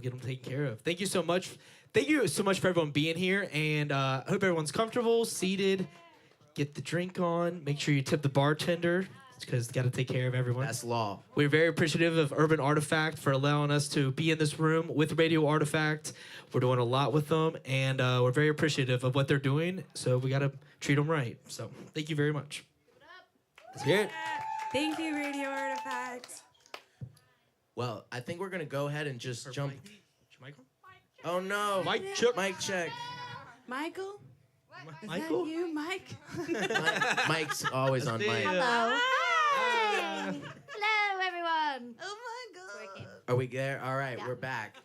[SPEAKER 1] get them taken care of. Thank you so much. Thank you so much for everyone being here, and I hope everyone's comfortable, seated. Get the drink on. Make sure you tip the bartender because got to take care of everyone.
[SPEAKER 2] That's law.
[SPEAKER 1] We're very appreciative of Urban Artifact for allowing us to be in this room with Radio Artifact. We're doing a lot with them, and we're very appreciative of what they're doing. So we got to treat them right. So thank you very much. Let's hear it.
[SPEAKER 6] Thank you, Radio Artifact.
[SPEAKER 2] Well, I think we're gonna go ahead and just jump.
[SPEAKER 1] Michael?
[SPEAKER 2] Oh no,
[SPEAKER 1] Mic check.
[SPEAKER 2] Mic check.
[SPEAKER 6] Michael? Is
[SPEAKER 1] Michael?
[SPEAKER 6] that you, Mike?
[SPEAKER 2] Mike's always on mic.
[SPEAKER 3] Hello. Hello, everyone.
[SPEAKER 6] Oh my God.
[SPEAKER 2] Are we there? All right,
[SPEAKER 3] Yeah.
[SPEAKER 2] we're back.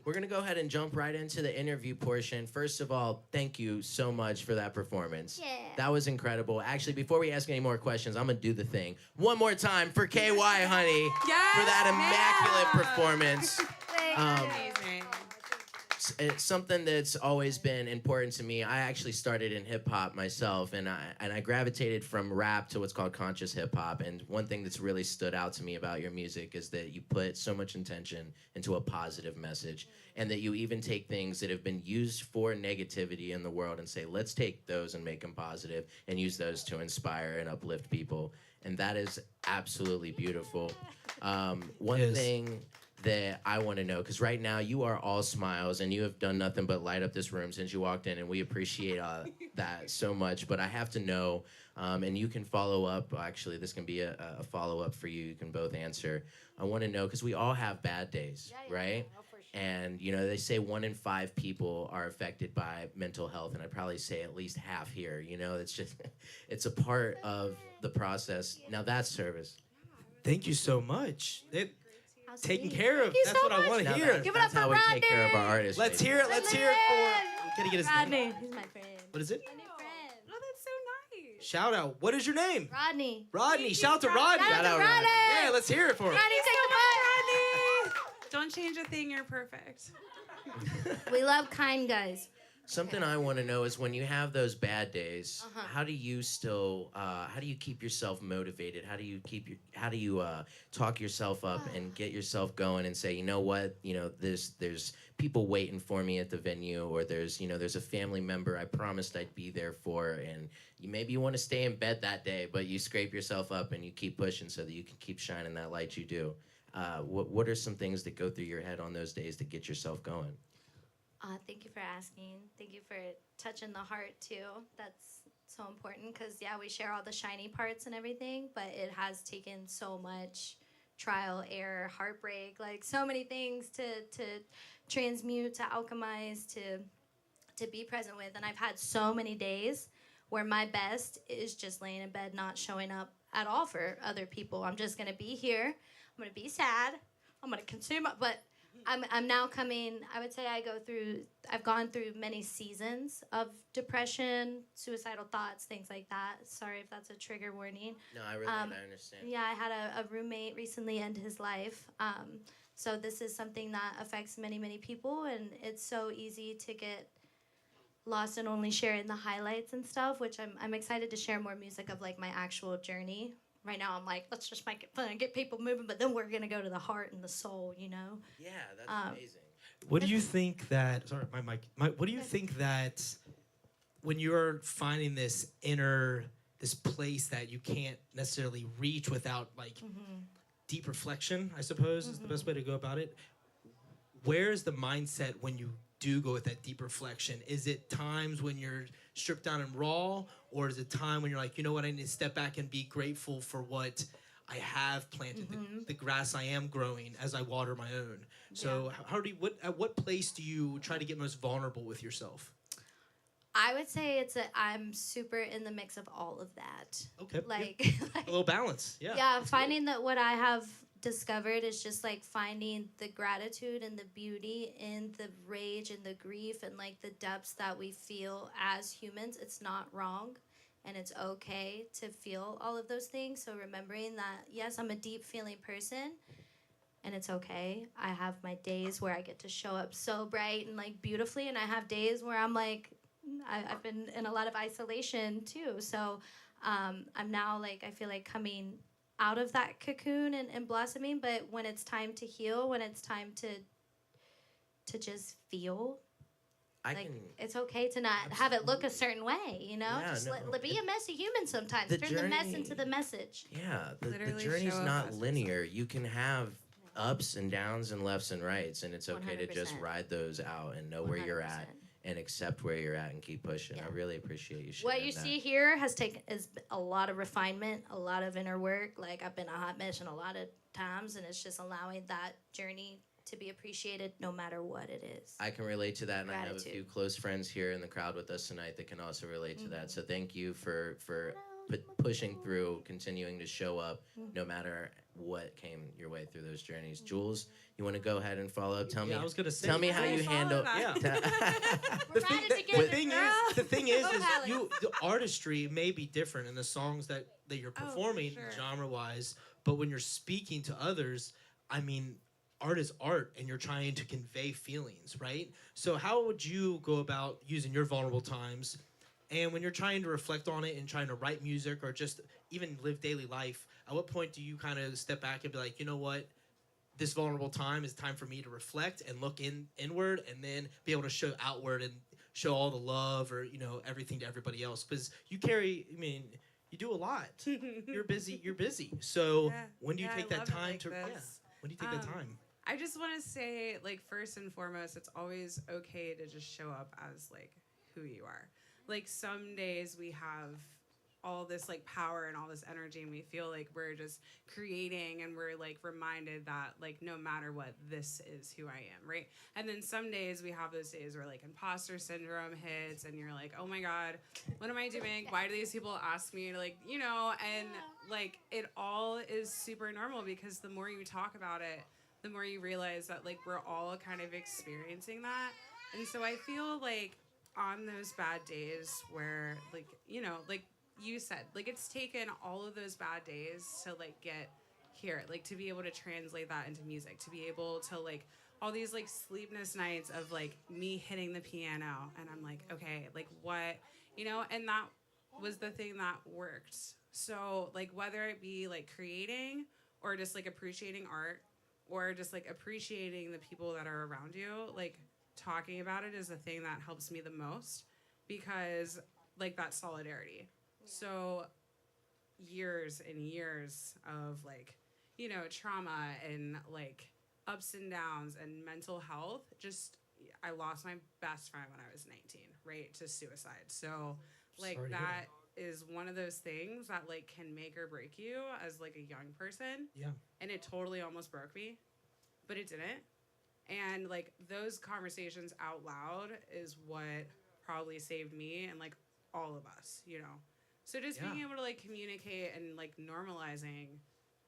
[SPEAKER 2] We're gonna go ahead and jump right into the interview portion. First of all, thank you so much for that performance.
[SPEAKER 3] Yeah.
[SPEAKER 2] That was incredible. Actually, before we ask any more questions, I'm gonna do the thing one more time for KY, honey,
[SPEAKER 6] Yes,
[SPEAKER 2] for that immaculate
[SPEAKER 6] ma'am.
[SPEAKER 2] performance. Um,
[SPEAKER 6] Amazing.
[SPEAKER 2] It's something that's always been important to me. I actually started in hip hop myself, and I gravitated from rap to what's called conscious hip hop. And one thing that's really stood out to me about your music is that you put so much intention into a positive message, and that you even take things that have been used for negativity in the world and say, let's take those and make them positive and use those to inspire and uplift people. And that is absolutely beautiful. One
[SPEAKER 1] Yes.
[SPEAKER 2] thing that I want to know, because right now you are all smiles and you have done nothing but light up this room since you walked in, and we appreciate that so much. But I have to know, and you can follow up. Actually, this can be a follow-up for you. You can both answer. I want to know, because we all have bad days, right?
[SPEAKER 3] Oh, for sure.
[SPEAKER 2] And, you know, they say 1 in 5 people are affected by mental health, and I'd probably say at least half here. You know, it's just, it's a part of the process. Now that's service.
[SPEAKER 1] Thank you so much.
[SPEAKER 3] How
[SPEAKER 1] Taken
[SPEAKER 3] sweet.
[SPEAKER 1] care of.
[SPEAKER 3] Thank you
[SPEAKER 1] That's
[SPEAKER 3] so
[SPEAKER 1] what I
[SPEAKER 3] much.
[SPEAKER 1] want to
[SPEAKER 2] Now
[SPEAKER 1] hear.
[SPEAKER 2] that's,
[SPEAKER 3] Give it up
[SPEAKER 2] that's how
[SPEAKER 3] for
[SPEAKER 2] we take care of our
[SPEAKER 3] Rodney.
[SPEAKER 2] artists.
[SPEAKER 1] Let's
[SPEAKER 2] baby.
[SPEAKER 1] hear it. Let's hear it for. Can I get his name?
[SPEAKER 3] Rodney. He's my friend.
[SPEAKER 1] What is it?
[SPEAKER 3] My new friend.
[SPEAKER 6] Oh, that's so nice.
[SPEAKER 1] Shout out. What is your name?
[SPEAKER 3] Rodney.
[SPEAKER 1] Rodney. Shout out to Rodney.
[SPEAKER 3] Shout out to Rodney.
[SPEAKER 1] Yeah, let's hear it for him.
[SPEAKER 3] Rodney, take the mic.
[SPEAKER 6] Don't change a thing, you're perfect.
[SPEAKER 3] We love kind guys.
[SPEAKER 2] Something I want to know is when you have those bad days,
[SPEAKER 3] Uh-huh.
[SPEAKER 2] how do you still, how do you keep yourself motivated? How do you talk yourself up and get yourself going and say, you know what, you know, there's people waiting for me at the venue, or there's a family member I promised I'd be there for, and maybe you want to stay in bed that day, but you scrape yourself up and you keep pushing so that you can keep shining that light you do. What are some things that go through your head on those days to get yourself going?
[SPEAKER 3] Thank you for asking. Thank you for touching the heart too. That's so important because we share all the shiny parts and everything, but it has taken so much trial, error, heartbreak, like so many things to transmute, to alchemize, to be present with. And I've had so many days where my best is just laying in bed, not showing up at all for other people. I'm just gonna be here. I'm gonna be sad. I'm gonna consume, but I'm now coming. I would say I've gone through many seasons of depression, suicidal thoughts, things like that. Sorry if that's a trigger warning.
[SPEAKER 2] No, I really I understand.
[SPEAKER 3] Yeah, I had a roommate recently end his life. So this is something that affects many, many people, and it's so easy to get lost in only sharing the highlights and stuff, which I'm excited to share more music of like my actual journey. Right now I'm like, let's just make it fun and get people moving, but then we're gonna go to the heart and the soul, you know?
[SPEAKER 2] Yeah, that's amazing.
[SPEAKER 1] What do you think that? Sorry, my mic. What do you think that when you're finding this place that you can't necessarily reach without like deep reflection? I suppose is the best way to go about it. Where is the mindset when you do go with that deep reflection? Is it times when you're stripped down and raw, or is it time when you're like, you know what, I need to step back and be grateful for what I have planted, the grass I am growing as I water my own? So at what place do you try to get most vulnerable with yourself?
[SPEAKER 3] I would say I'm super in the mix of all of that.
[SPEAKER 1] Okay.
[SPEAKER 3] Like,
[SPEAKER 1] A little balance. Yeah.
[SPEAKER 3] yeah, finding that what I have discovered is just like finding the gratitude and the beauty in the rage and the grief and like the depths that we feel as humans. It's not wrong and it's okay to feel all of those things. So remembering that, yes, I'm a deep feeling person
[SPEAKER 4] and it's okay. I have my days where I get to show up so bright and like beautifully, and I have days where I'm like, I've been in a lot of isolation too. So I'm now like, I feel like coming out of that cocoon and blossoming. But when it's time to heal, when it's time to just feel, it's okay to not have it look a certain way, you know?
[SPEAKER 2] Yeah,
[SPEAKER 4] just
[SPEAKER 2] no,
[SPEAKER 4] be a messy human sometimes.
[SPEAKER 2] the
[SPEAKER 4] Turn the mess
[SPEAKER 2] journey-
[SPEAKER 4] into the message.
[SPEAKER 2] Yeah, the
[SPEAKER 6] Literally
[SPEAKER 2] journey's
[SPEAKER 6] show up
[SPEAKER 2] not
[SPEAKER 6] as
[SPEAKER 2] linear. You can have ups and downs and lefts and rights, and it's okay to just
[SPEAKER 4] 100%.
[SPEAKER 2] ride those out and know where you're at
[SPEAKER 4] 100%.
[SPEAKER 2] and accept where you're at and keep pushing.
[SPEAKER 4] Yeah.
[SPEAKER 2] I really appreciate you sharing
[SPEAKER 4] What you
[SPEAKER 2] that.
[SPEAKER 4] see here is a lot of refinement, a lot of inner work. Like, I've been a hot mess in a lot of times, and it's just allowing that journey to be appreciated no matter what it is.
[SPEAKER 2] I can relate to that, and I have a
[SPEAKER 4] Gratitude.
[SPEAKER 2] few close friends here in the crowd with us tonight that can also relate to that. So thank you for pushing through, continuing to show up, no matter what came your way through those journeys. Jules, you want to go ahead and follow up? Tell me.
[SPEAKER 1] I was gonna say.
[SPEAKER 2] Tell me how you handle.
[SPEAKER 1] Yeah.
[SPEAKER 4] We're riding together,
[SPEAKER 1] The thing is,
[SPEAKER 4] Go
[SPEAKER 1] the artistry may be different in the songs that you're performing,
[SPEAKER 6] sure.
[SPEAKER 1] genre-wise, but when you're speaking to others, I mean, art is art, and you're trying to convey feelings, right? So how would you go about using your vulnerable times, and when you're trying to reflect on it and trying to write music or just even live daily life, at what point do you kind of step back and be like, you know what? This vulnerable time is time for me to reflect and look inward, and then be able to show outward and show all the love or, you know, everything to everybody else. Because you do a lot. You're busy. So
[SPEAKER 6] Yeah.
[SPEAKER 1] when do you
[SPEAKER 6] Yeah,
[SPEAKER 1] take
[SPEAKER 6] I
[SPEAKER 1] that
[SPEAKER 6] love it
[SPEAKER 1] time
[SPEAKER 6] like
[SPEAKER 1] to
[SPEAKER 6] this.
[SPEAKER 1] when do you take that time?
[SPEAKER 6] I just want to say, like, first and foremost, it's always okay to just show up as, like, who you are. Like, some days we have all this, like, power and all this energy, and we feel like we're just creating, and we're, like, reminded that, like, no matter what, this is who I am, right? And then some days we have those days where, like, imposter syndrome hits, and you're like, oh my God, what am I doing? Why do these people ask me to, like, you know, and, like, it all is super normal, because the more you talk about it, the more you realize that, like, we're all kind of experiencing that. And so I feel like on those bad days where, like, you know, like you said, like, it's taken all of those bad days to, like, get here, like, to be able to translate that into music, to be able to, like, all these, like, sleepless nights of, like, me hitting the piano, and I'm like, okay, like, what, you know, and that was the thing that worked. So, like, whether it be, like, creating or just, like, appreciating art, or just, like, appreciating the people that are around you, like, talking about it is the thing that helps me the most, because, like, that solidarity. So years and years of, like, you know, trauma and, like, ups and downs and mental health, just, I lost my best friend when I was 19, right, to suicide. So, like,
[SPEAKER 1] Sorry to hear
[SPEAKER 6] that is one of those things that, like, can make or break you as, like, a young person.
[SPEAKER 1] Yeah.
[SPEAKER 6] And it totally almost broke me, but it didn't. And, like, those conversations out loud is what probably saved me and, like, all of us, you know. So just being able to, like, communicate and, like, normalizing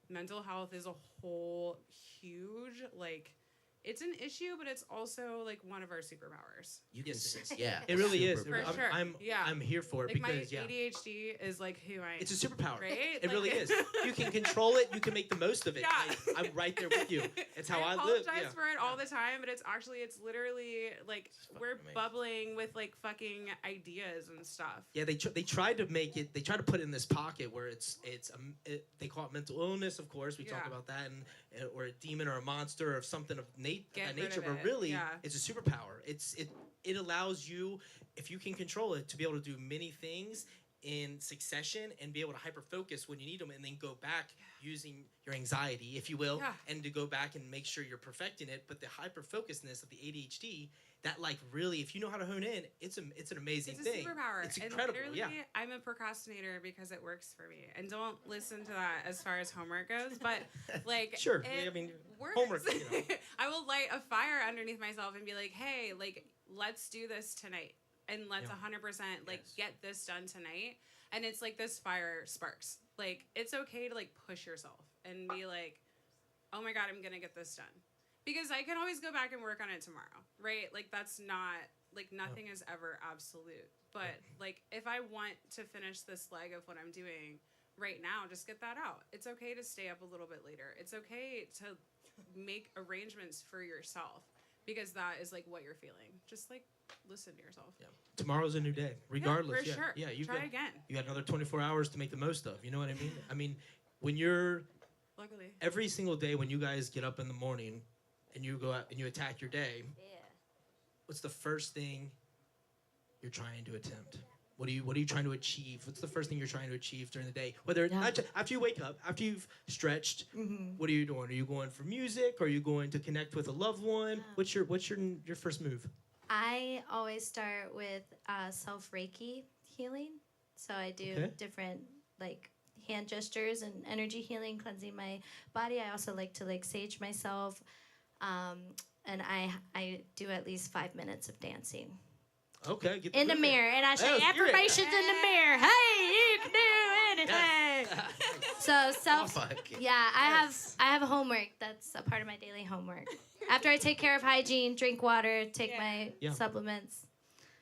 [SPEAKER 6] mental health is a whole huge, like, it's an issue, but it's also, like, one of our superpowers.
[SPEAKER 2] You can,
[SPEAKER 1] Yes, it is.
[SPEAKER 2] yeah,
[SPEAKER 1] It really is.
[SPEAKER 2] superpower.
[SPEAKER 6] For sure.
[SPEAKER 1] I'm here for it
[SPEAKER 6] Like, my
[SPEAKER 1] because
[SPEAKER 6] ADHD is, like, who I am.
[SPEAKER 1] it's a superpower.
[SPEAKER 6] Right?
[SPEAKER 1] It
[SPEAKER 6] Like-
[SPEAKER 1] really is. You can control it. You can make the most of it.
[SPEAKER 6] Yeah.
[SPEAKER 1] I'm right there with you. It's how I live.
[SPEAKER 6] apologize
[SPEAKER 1] Yeah.
[SPEAKER 6] for it all the time, but it's literally, like, we're
[SPEAKER 2] amazing.
[SPEAKER 6] bubbling with, like, fucking ideas and stuff.
[SPEAKER 1] Yeah, they tried to make it. They tried to put it in this pocket where they call it mental illness. Of course, we talk
[SPEAKER 6] Yeah.
[SPEAKER 1] about that, and or a demon or a monster or something of
[SPEAKER 6] Get
[SPEAKER 1] that
[SPEAKER 6] rid
[SPEAKER 1] nature.
[SPEAKER 6] of
[SPEAKER 1] But
[SPEAKER 6] it,
[SPEAKER 1] really,
[SPEAKER 6] yeah.
[SPEAKER 1] it's a superpower. It allows you, if you can control it, to be able to do many things in succession and be able to hyper focus when you need them, and then go back using your anxiety, if you will,
[SPEAKER 6] Yeah.
[SPEAKER 1] and to go back and make sure you're perfecting it. But the hyper focusedness of the ADHD, that, like, really, if you know how to hone in, it's an amazing
[SPEAKER 6] It's a
[SPEAKER 1] thing.
[SPEAKER 6] superpower.
[SPEAKER 1] It's
[SPEAKER 6] And
[SPEAKER 1] incredible.
[SPEAKER 6] literally,
[SPEAKER 1] Yeah.
[SPEAKER 6] I'm a procrastinator because it works for me. And don't listen to that as far as homework goes, but, like,
[SPEAKER 1] Sure.
[SPEAKER 6] it
[SPEAKER 1] I mean,
[SPEAKER 6] works.
[SPEAKER 1] homework, you know.
[SPEAKER 6] I will light a fire underneath myself and be like, hey, like, let's do this tonight. And let's
[SPEAKER 1] Yeah.
[SPEAKER 6] 100%, like,
[SPEAKER 2] Yes.
[SPEAKER 6] get this done tonight. And it's like this fire sparks. Like, it's okay to, like, push yourself and be like, oh my God, I'm going to get this done. Because I can always go back and work on it tomorrow, right? Like, that's not, like, nothing is ever absolute. But, like, if I want to finish this leg of what I'm doing right now, just get that out. It's okay to stay up a little bit later. It's okay to make arrangements for yourself because that is like what you're feeling. Just like listen to yourself.
[SPEAKER 1] Yeah. Tomorrow's a new day, regardless.
[SPEAKER 6] For sure.
[SPEAKER 1] Yeah, you
[SPEAKER 6] try again.
[SPEAKER 1] You got another 24 hours to make the most of. You know what I mean? I mean, when you're
[SPEAKER 6] Luckily.
[SPEAKER 1] every single day when you guys get up in the morning and you go out and you attack your day, what's the first thing you're trying to attempt? What are you trying to achieve? What's the first thing you're trying to achieve during the day? Whether not just, after you wake up, after you've stretched, what are you doing? Are you going for music? Are you going to connect with a loved one? What's your first move?
[SPEAKER 4] I always start with self Reiki healing. So I do different like hand gestures and energy healing, cleansing my body. I also like to like sage myself, and I do at least 5 minutes of dancing.
[SPEAKER 1] Okay. Get
[SPEAKER 4] In the mirror, and I say affirmations in the mirror. Hey, you can do anything. So self, I have homework. That's a part of my daily homework. After I take care of hygiene, drink water, take my supplements.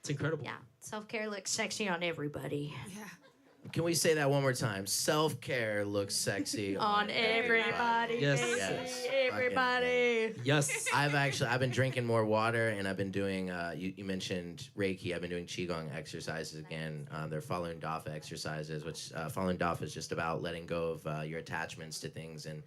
[SPEAKER 1] It's incredible.
[SPEAKER 4] Yeah, self-care looks sexy on everybody.
[SPEAKER 6] Yeah.
[SPEAKER 2] Can we say that one more time? Self-care looks sexy
[SPEAKER 4] On everybody.
[SPEAKER 1] Yes.
[SPEAKER 4] baby,
[SPEAKER 2] Yes.
[SPEAKER 4] everybody.
[SPEAKER 1] Yes.
[SPEAKER 2] I've been drinking more water, and I've been doing. You mentioned Reiki. I've been doing qigong exercises again. They're Falun Dafa exercises, which Falun Dafa is just about letting go of your attachments to things and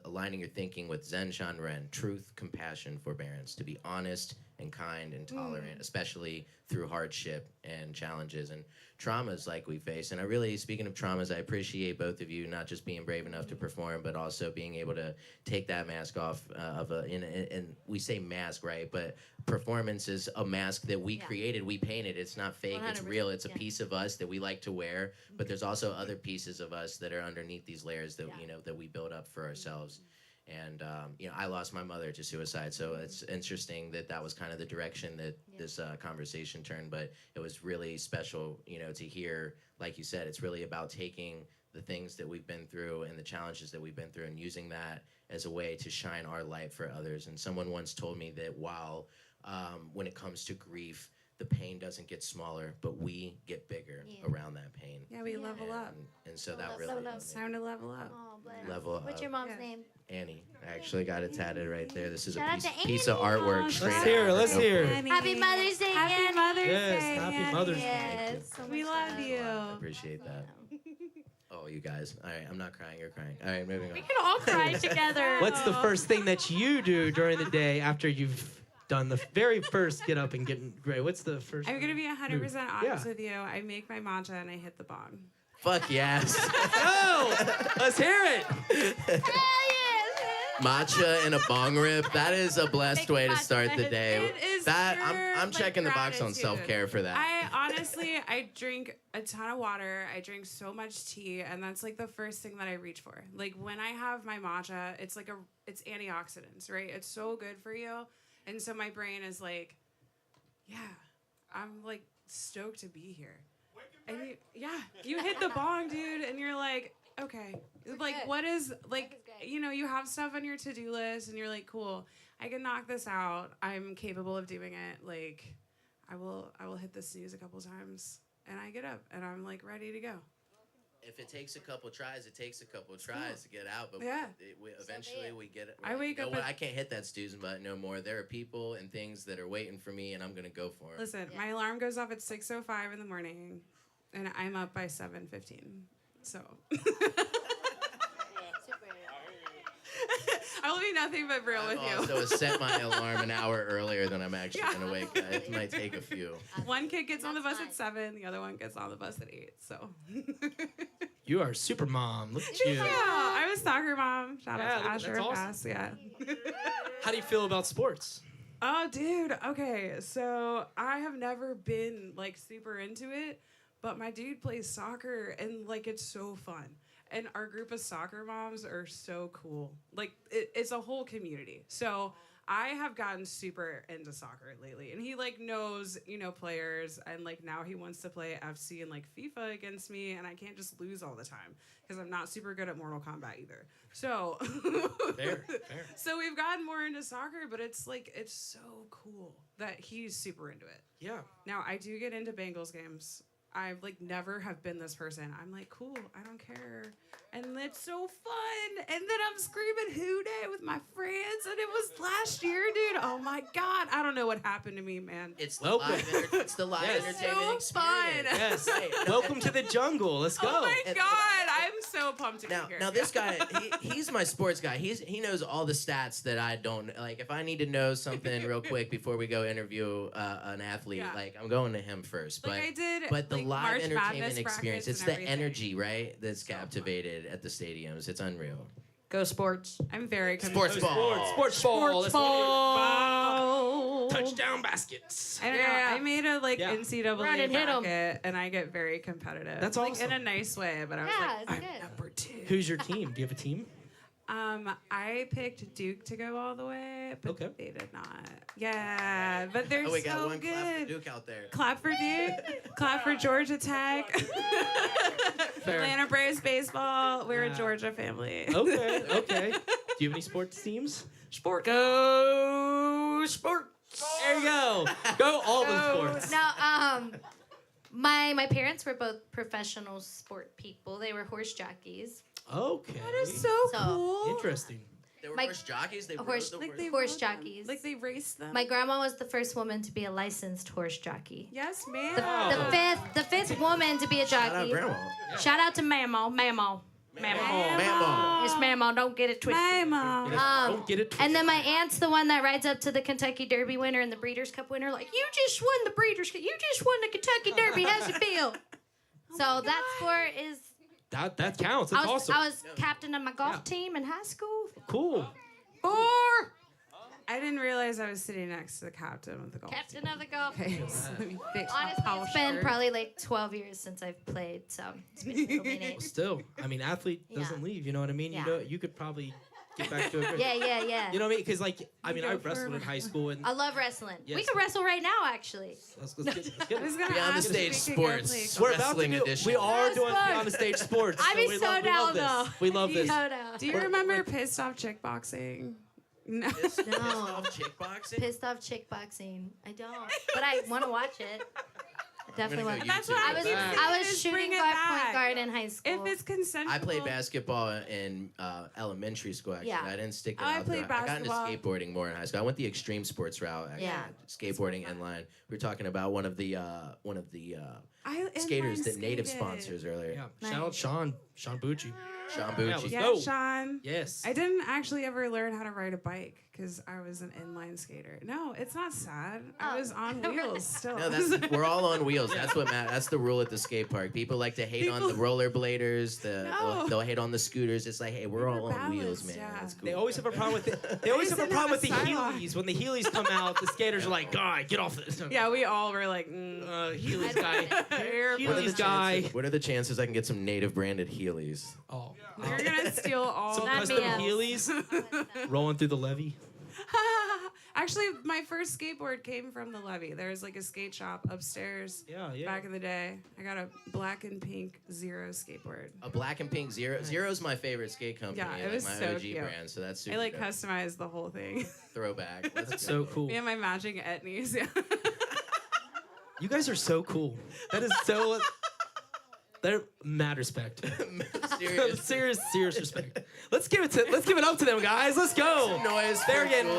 [SPEAKER 2] aligning your thinking with Zen Shanren, truth, compassion, forbearance, to be honest and kind and tolerant, especially through hardship and challenges and traumas like we face. And I really, speaking of traumas, I appreciate both of you not just being brave enough to perform, but also being able to take that mask off and we say mask, right? But performance is a mask that we created, we painted. It's not fake, it's real. It's a piece of us that we like to wear, but there's also other pieces of us that are underneath these layers that, that we build up for ourselves. And, I lost my mother to suicide, so it's interesting that was kind of the direction that this conversation turned, but it was really special, to hear, like you said, it's really about taking the things that we've been through and the challenges that we've been through and using that as a way to shine our light for others. And someone once told me that while when it comes to grief, the pain doesn't get smaller, but we get bigger around that pain.
[SPEAKER 6] Yeah, we level up.
[SPEAKER 2] And so that really
[SPEAKER 6] It's time to level up.
[SPEAKER 4] Oh, bless.
[SPEAKER 2] level up.
[SPEAKER 4] What's your mom's name?
[SPEAKER 2] Annie. I actually got it tatted right there. This is
[SPEAKER 4] Shout
[SPEAKER 2] a
[SPEAKER 4] out to
[SPEAKER 2] piece of
[SPEAKER 4] Annie.
[SPEAKER 2] artwork.
[SPEAKER 6] Aw,
[SPEAKER 2] straight
[SPEAKER 1] Let's
[SPEAKER 2] out
[SPEAKER 1] hear
[SPEAKER 2] of
[SPEAKER 1] it.
[SPEAKER 2] the
[SPEAKER 1] Let's hear it.
[SPEAKER 2] notebook.
[SPEAKER 4] Happy Mother's Day,
[SPEAKER 6] Happy
[SPEAKER 4] Annie.
[SPEAKER 6] Mother's
[SPEAKER 1] Yes,
[SPEAKER 6] Day.
[SPEAKER 1] happy
[SPEAKER 6] Annie.
[SPEAKER 1] Mother's Day.
[SPEAKER 4] Yes, so
[SPEAKER 6] We
[SPEAKER 4] much
[SPEAKER 6] love
[SPEAKER 4] love.
[SPEAKER 6] you.
[SPEAKER 2] I appreciate that. Oh, you guys. All right, I'm not crying. You're crying. All right, moving on.
[SPEAKER 4] We can all cry together.
[SPEAKER 1] What's the first thing that you do during the day after you've done the very first get up and getting great? What's the first?
[SPEAKER 6] I'm gonna be 100% honest
[SPEAKER 1] Yeah.
[SPEAKER 6] with you. I make my matcha and I hit the bong.
[SPEAKER 2] Fuck yes.
[SPEAKER 1] Oh, let's hear it.
[SPEAKER 4] Hell yes.
[SPEAKER 2] Matcha and a bong rip. That is a blessed way to start the day.
[SPEAKER 6] It is
[SPEAKER 2] That
[SPEAKER 6] pure,
[SPEAKER 2] I'm checking the box on
[SPEAKER 6] gratitude.
[SPEAKER 2] self-care for that.
[SPEAKER 6] I drink a ton of water. I drink so much tea, and that's like the first thing that I reach for. Like when I have my matcha, it's antioxidants, right? It's so good for you. And so my brain is like, yeah, I'm like stoked to be here. And you hit the bong, dude, and you're like, okay, like
[SPEAKER 4] good.
[SPEAKER 6] what is like,
[SPEAKER 4] is great.
[SPEAKER 6] you have stuff on your to-do list, and you're like, cool, I can knock this out. I'm capable of doing it. Like, I will hit the snooze a couple times, and I get up, and I'm like ready to go.
[SPEAKER 2] If it takes a couple tries, it takes a couple tries to get out. But
[SPEAKER 6] Yeah.
[SPEAKER 2] eventually we get it.
[SPEAKER 6] I wake
[SPEAKER 2] you know
[SPEAKER 6] up
[SPEAKER 2] what?
[SPEAKER 6] at-
[SPEAKER 2] I can't hit that snooze button no more. There are people and things that are waiting for me, and I'm gonna go for it.
[SPEAKER 6] Listen, my alarm goes off at 6:05 in the morning, and I'm up by 7:15. So I will be nothing but real with
[SPEAKER 2] I
[SPEAKER 6] you.
[SPEAKER 2] also set my alarm an hour earlier than I'm actually gonna wake. It might take a few.
[SPEAKER 6] One kid gets on the
[SPEAKER 4] That's
[SPEAKER 6] bus at 7, the other one gets on the bus at 8. So
[SPEAKER 1] You are super mom. Look at you.
[SPEAKER 6] yeah, I was soccer mom. Shout
[SPEAKER 1] Yeah,
[SPEAKER 6] out to
[SPEAKER 1] that's
[SPEAKER 6] Asher
[SPEAKER 1] awesome.
[SPEAKER 6] Pass. Yeah.
[SPEAKER 1] How do you feel about sports?
[SPEAKER 6] Oh, dude. Okay, so I have never been like super into it, but my dude plays soccer and like it's so fun. And our group of soccer moms are so cool. Like it's a whole community. So I have gotten super into soccer lately, and he like knows players, and like now he wants to play FC and like FIFA against me, and I can't just lose all the time because I'm not super good at Mortal Kombat either. So
[SPEAKER 1] Fair.
[SPEAKER 6] so we've gotten more into soccer, but it's so cool that he's super into it.
[SPEAKER 1] Yeah.
[SPEAKER 6] Now I do get into Bengals games I've like never have been this person. I'm like, cool, I don't care. And it's so fun. And then I'm screaming "Who Day" with my friends. And it was last year, dude. Oh my God. I don't know what happened to me, man.
[SPEAKER 2] It's the
[SPEAKER 1] Welcome.
[SPEAKER 2] it's the live
[SPEAKER 1] Yes.
[SPEAKER 2] entertainment
[SPEAKER 6] So fun.
[SPEAKER 2] experience.
[SPEAKER 1] Yes. Welcome to the jungle. Let's go.
[SPEAKER 6] Oh my God. I'm so pumped to be
[SPEAKER 2] Now,
[SPEAKER 6] here.
[SPEAKER 2] now this guy, he's my sports guy. He knows all the stats that I don't. Like, if I need to know something real quick before we go interview an athlete,
[SPEAKER 6] Yeah.
[SPEAKER 2] like I'm going to him first.
[SPEAKER 6] Like
[SPEAKER 2] but
[SPEAKER 6] I did,
[SPEAKER 2] but the
[SPEAKER 6] like,
[SPEAKER 2] live
[SPEAKER 6] March
[SPEAKER 2] entertainment
[SPEAKER 6] Madness
[SPEAKER 2] experience,
[SPEAKER 6] brackets
[SPEAKER 2] it's
[SPEAKER 6] and
[SPEAKER 2] the
[SPEAKER 6] everything.
[SPEAKER 2] energy, right? That's captivated at the stadiums. It's unreal.
[SPEAKER 6] Go sports. I'm very
[SPEAKER 2] Sports
[SPEAKER 6] committed.
[SPEAKER 2] ball.
[SPEAKER 1] Sports ball. Let's
[SPEAKER 6] ball.
[SPEAKER 1] touchdown baskets.
[SPEAKER 6] I don't know. I made a
[SPEAKER 1] Yeah.
[SPEAKER 6] NCAA
[SPEAKER 4] Run and hit 'em.
[SPEAKER 6] bracket, and I get very competitive.
[SPEAKER 1] That's
[SPEAKER 6] like,
[SPEAKER 1] awesome.
[SPEAKER 6] in a nice way, but I was
[SPEAKER 4] Yeah,
[SPEAKER 6] like,
[SPEAKER 4] it's
[SPEAKER 6] I'm
[SPEAKER 4] good.
[SPEAKER 6] number 2.
[SPEAKER 1] Who's your team? Do you have a team?
[SPEAKER 6] I picked Duke to go all the way, but
[SPEAKER 1] Okay.
[SPEAKER 6] they did not. Yeah, but they're
[SPEAKER 2] Oh, we got
[SPEAKER 6] so
[SPEAKER 2] one
[SPEAKER 6] good.
[SPEAKER 2] clap for Duke out there.
[SPEAKER 6] Clap for Duke. Clap for Georgia Tech.
[SPEAKER 1] Fair.
[SPEAKER 6] Atlanta Braves baseball. We're
[SPEAKER 1] Yeah.
[SPEAKER 6] a Georgia family.
[SPEAKER 1] Okay. Okay. Do you have any sports teams?
[SPEAKER 6] Sport.
[SPEAKER 1] Go sports. There you go. Go all the sports.
[SPEAKER 4] No, my parents were both professional sport people. They were horse jockeys.
[SPEAKER 1] Okay.
[SPEAKER 6] That is so
[SPEAKER 4] So-
[SPEAKER 6] cool.
[SPEAKER 1] Interesting.
[SPEAKER 2] They were
[SPEAKER 4] My-
[SPEAKER 2] horse jockeys. They
[SPEAKER 4] horse-
[SPEAKER 2] rode the
[SPEAKER 6] Like
[SPEAKER 2] horse.
[SPEAKER 6] they
[SPEAKER 4] Horse
[SPEAKER 6] rode them.
[SPEAKER 4] jockeys.
[SPEAKER 6] Like they raced them.
[SPEAKER 4] My grandma was the first woman to be a licensed horse jockey.
[SPEAKER 6] Yes, ma'am.
[SPEAKER 4] The fifth woman to be a
[SPEAKER 2] Shout out
[SPEAKER 4] jockey.
[SPEAKER 2] grandma.
[SPEAKER 4] Shout out to Mamo.
[SPEAKER 2] Mammo.
[SPEAKER 4] It's Mamo. Don't get it twisted.
[SPEAKER 6] Mama.
[SPEAKER 1] Don't get it.
[SPEAKER 4] And then my aunt's the one that rides up to the Kentucky Derby winner and the Breeders' Cup winner. Like, you just won the Breeders' Cup. You just won the Kentucky Derby. How's it feel? So that sport is.
[SPEAKER 1] That counts. That's awesome.
[SPEAKER 4] I was captain of my golf team in high school.
[SPEAKER 1] Cool.
[SPEAKER 6] I didn't realize I was sitting next to the captain of the golf
[SPEAKER 4] Captain of the golf
[SPEAKER 6] team.
[SPEAKER 4] team.
[SPEAKER 6] Okay, so let me fix my
[SPEAKER 4] Honestly,
[SPEAKER 6] Powell
[SPEAKER 4] it's been
[SPEAKER 6] shirt.
[SPEAKER 4] probably like 12 years since I've played, so it's been a minute.
[SPEAKER 1] Still, I mean, athlete doesn't
[SPEAKER 4] Yeah.
[SPEAKER 1] leave. You know what I mean?
[SPEAKER 4] Yeah.
[SPEAKER 1] You know, you could probably get back to it.
[SPEAKER 4] Yeah.
[SPEAKER 1] You know what I mean? Because like, I mean, I
[SPEAKER 6] go for
[SPEAKER 1] wrestled in
[SPEAKER 6] it.
[SPEAKER 1] high school, and
[SPEAKER 4] I love wrestling. We
[SPEAKER 1] Yes.
[SPEAKER 4] can wrestle right now, actually.
[SPEAKER 1] let's get
[SPEAKER 6] I was gonna
[SPEAKER 2] Beyond the
[SPEAKER 6] ask if
[SPEAKER 2] stage
[SPEAKER 6] we could go
[SPEAKER 2] sports.
[SPEAKER 6] play
[SPEAKER 1] we're about to
[SPEAKER 2] Wrestling
[SPEAKER 1] do.
[SPEAKER 2] edition.
[SPEAKER 1] We are
[SPEAKER 4] Yes,
[SPEAKER 1] doing
[SPEAKER 4] fun.
[SPEAKER 1] on the stage sports.
[SPEAKER 4] I'd be
[SPEAKER 1] we
[SPEAKER 4] so
[SPEAKER 1] love, we
[SPEAKER 4] down,
[SPEAKER 1] love
[SPEAKER 4] though.
[SPEAKER 1] this. We love this.
[SPEAKER 4] Yoda.
[SPEAKER 6] Do you remember Pissed Off Chick Boxing? No.
[SPEAKER 2] Pissed
[SPEAKER 4] No.
[SPEAKER 2] off chick boxing.
[SPEAKER 4] Pissed off chick boxing. I don't, but I want to watch it. I definitely
[SPEAKER 2] gonna
[SPEAKER 4] want.
[SPEAKER 2] go
[SPEAKER 6] That's
[SPEAKER 2] YouTube
[SPEAKER 6] what
[SPEAKER 4] I
[SPEAKER 6] I
[SPEAKER 2] it.
[SPEAKER 6] was
[SPEAKER 4] was
[SPEAKER 1] back.
[SPEAKER 4] I was
[SPEAKER 6] Just
[SPEAKER 4] shooting
[SPEAKER 6] bring it
[SPEAKER 4] guard,
[SPEAKER 6] back.
[SPEAKER 4] point guard in high school.
[SPEAKER 6] If it's consensual.
[SPEAKER 2] I played basketball in elementary school. Actually,
[SPEAKER 4] Yeah.
[SPEAKER 2] I didn't stick it
[SPEAKER 6] I
[SPEAKER 2] out.
[SPEAKER 6] played
[SPEAKER 2] I got into
[SPEAKER 6] basketball.
[SPEAKER 2] skateboarding more in high school. I went the extreme sports route. Actually.
[SPEAKER 4] Yeah.
[SPEAKER 2] Skateboarding inline. We were talking about one of the
[SPEAKER 6] I
[SPEAKER 2] skaters
[SPEAKER 6] inline
[SPEAKER 2] that native
[SPEAKER 6] skated.
[SPEAKER 2] sponsors earlier.
[SPEAKER 1] Yeah. Shout out Sean Bucci.
[SPEAKER 2] Sean
[SPEAKER 1] Yeah,
[SPEAKER 2] Bucci.
[SPEAKER 1] let's
[SPEAKER 6] Yeah,
[SPEAKER 1] go.
[SPEAKER 6] Sean.
[SPEAKER 1] Yes.
[SPEAKER 6] I didn't actually ever learn how to ride a bike because I was an inline skater. No, it's not sad. I
[SPEAKER 4] Oh.
[SPEAKER 6] was on wheels still.
[SPEAKER 2] No, we're all on wheels. That's what matters. That's the rule at the skate park. People like to hate on the rollerbladers.
[SPEAKER 6] No.
[SPEAKER 2] They'll hate on the scooters. It's like, hey, we're all on wheels,
[SPEAKER 6] balanced,
[SPEAKER 2] man.
[SPEAKER 6] yeah.
[SPEAKER 2] That's cool.
[SPEAKER 1] They always have a problem with it. They always have a
[SPEAKER 6] didn't
[SPEAKER 1] problem with
[SPEAKER 6] have
[SPEAKER 1] the
[SPEAKER 6] a sidewalk.
[SPEAKER 1] Heelys. When the Heelys come out, the skaters are like, God, get off this.
[SPEAKER 6] Yeah, we all were like,
[SPEAKER 1] Heelys guy.
[SPEAKER 6] Airplane.
[SPEAKER 1] Heelys guy.
[SPEAKER 2] What are the chances I can get some native branded Heelys?
[SPEAKER 1] Oh.
[SPEAKER 6] You're gonna steal all.
[SPEAKER 1] Some
[SPEAKER 4] Not
[SPEAKER 1] custom
[SPEAKER 4] me, Alex.
[SPEAKER 1] Heelys rolling through the levee.
[SPEAKER 6] Actually, my first skateboard came from the levee. There was like a skate shop upstairs.
[SPEAKER 1] Yeah, yeah.
[SPEAKER 6] Back in the day, I got a black and pink Zero skateboard.
[SPEAKER 2] A black and pink Zero. Zero's my favorite skate company.
[SPEAKER 6] Yeah, it
[SPEAKER 2] like
[SPEAKER 6] was
[SPEAKER 2] my
[SPEAKER 6] so
[SPEAKER 2] OG
[SPEAKER 6] cute.
[SPEAKER 2] brand. So that's super
[SPEAKER 6] I like
[SPEAKER 2] dope.
[SPEAKER 6] customized the whole thing.
[SPEAKER 2] Throwback. Let's
[SPEAKER 1] So
[SPEAKER 2] go.
[SPEAKER 1] cool.
[SPEAKER 6] Me and my matching etnies. Yeah.
[SPEAKER 1] You guys are so cool. That is so. They're mad respect.
[SPEAKER 2] Serious.
[SPEAKER 1] serious respect. Let's give it up to them, guys. Let's go.
[SPEAKER 2] Noise.
[SPEAKER 1] They're getting.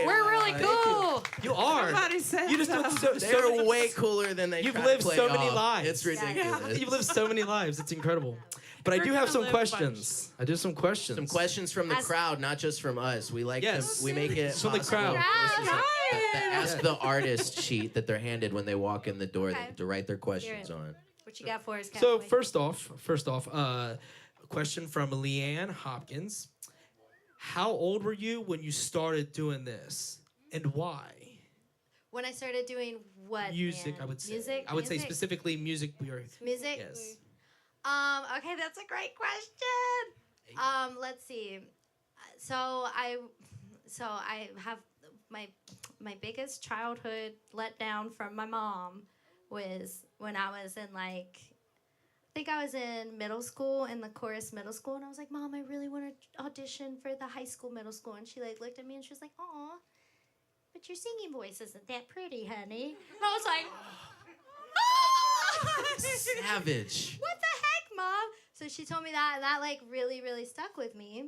[SPEAKER 4] We're really cool.
[SPEAKER 1] You are.
[SPEAKER 6] Somebody said
[SPEAKER 1] You just
[SPEAKER 6] so.
[SPEAKER 1] do so
[SPEAKER 2] They're
[SPEAKER 1] many-
[SPEAKER 2] way cooler than they.
[SPEAKER 1] You've
[SPEAKER 2] try to
[SPEAKER 1] lived
[SPEAKER 2] play
[SPEAKER 1] so many
[SPEAKER 2] off.
[SPEAKER 1] lives.
[SPEAKER 2] It's ridiculous.
[SPEAKER 1] You've lived so many lives. It's incredible. But I
[SPEAKER 6] We're
[SPEAKER 1] do have
[SPEAKER 6] gonna
[SPEAKER 1] some
[SPEAKER 6] live
[SPEAKER 1] questions. I do have some questions.
[SPEAKER 2] Some questions from the
[SPEAKER 4] Ask-
[SPEAKER 2] crowd, not just from us. We like
[SPEAKER 1] Yes.
[SPEAKER 2] to, we make it
[SPEAKER 1] From the
[SPEAKER 2] possible.
[SPEAKER 1] crowd.
[SPEAKER 2] This is a-
[SPEAKER 6] Ryan.
[SPEAKER 2] the Ask the Artist sheet that they're handed when they walk in the door
[SPEAKER 4] Okay.
[SPEAKER 2] to write their questions
[SPEAKER 4] Hear it.
[SPEAKER 2] on.
[SPEAKER 4] What you got for us,
[SPEAKER 1] So
[SPEAKER 4] Cowboy?
[SPEAKER 1] first off, a question from Leanne Hopkins. How old were you when you started doing this, and why?
[SPEAKER 4] When I started doing what?
[SPEAKER 1] Music,
[SPEAKER 4] man?
[SPEAKER 1] I would say.
[SPEAKER 4] Music.
[SPEAKER 1] I would say
[SPEAKER 4] Music?
[SPEAKER 1] specifically music. We are.
[SPEAKER 4] Music.
[SPEAKER 1] Yes.
[SPEAKER 4] Okay, that's a great question. Let's see. So I have my biggest childhood letdown from my mom was when I was in I think I was in middle school, in the chorus middle school, and I was like, Mom, I really want to audition for the high school middle school, and she looked at me and she was like, Aw, but your singing voice isn't that pretty, honey. And I was like,
[SPEAKER 2] Savage.
[SPEAKER 4] What the heck, Mom? So she told me that, and that like really, really stuck with me.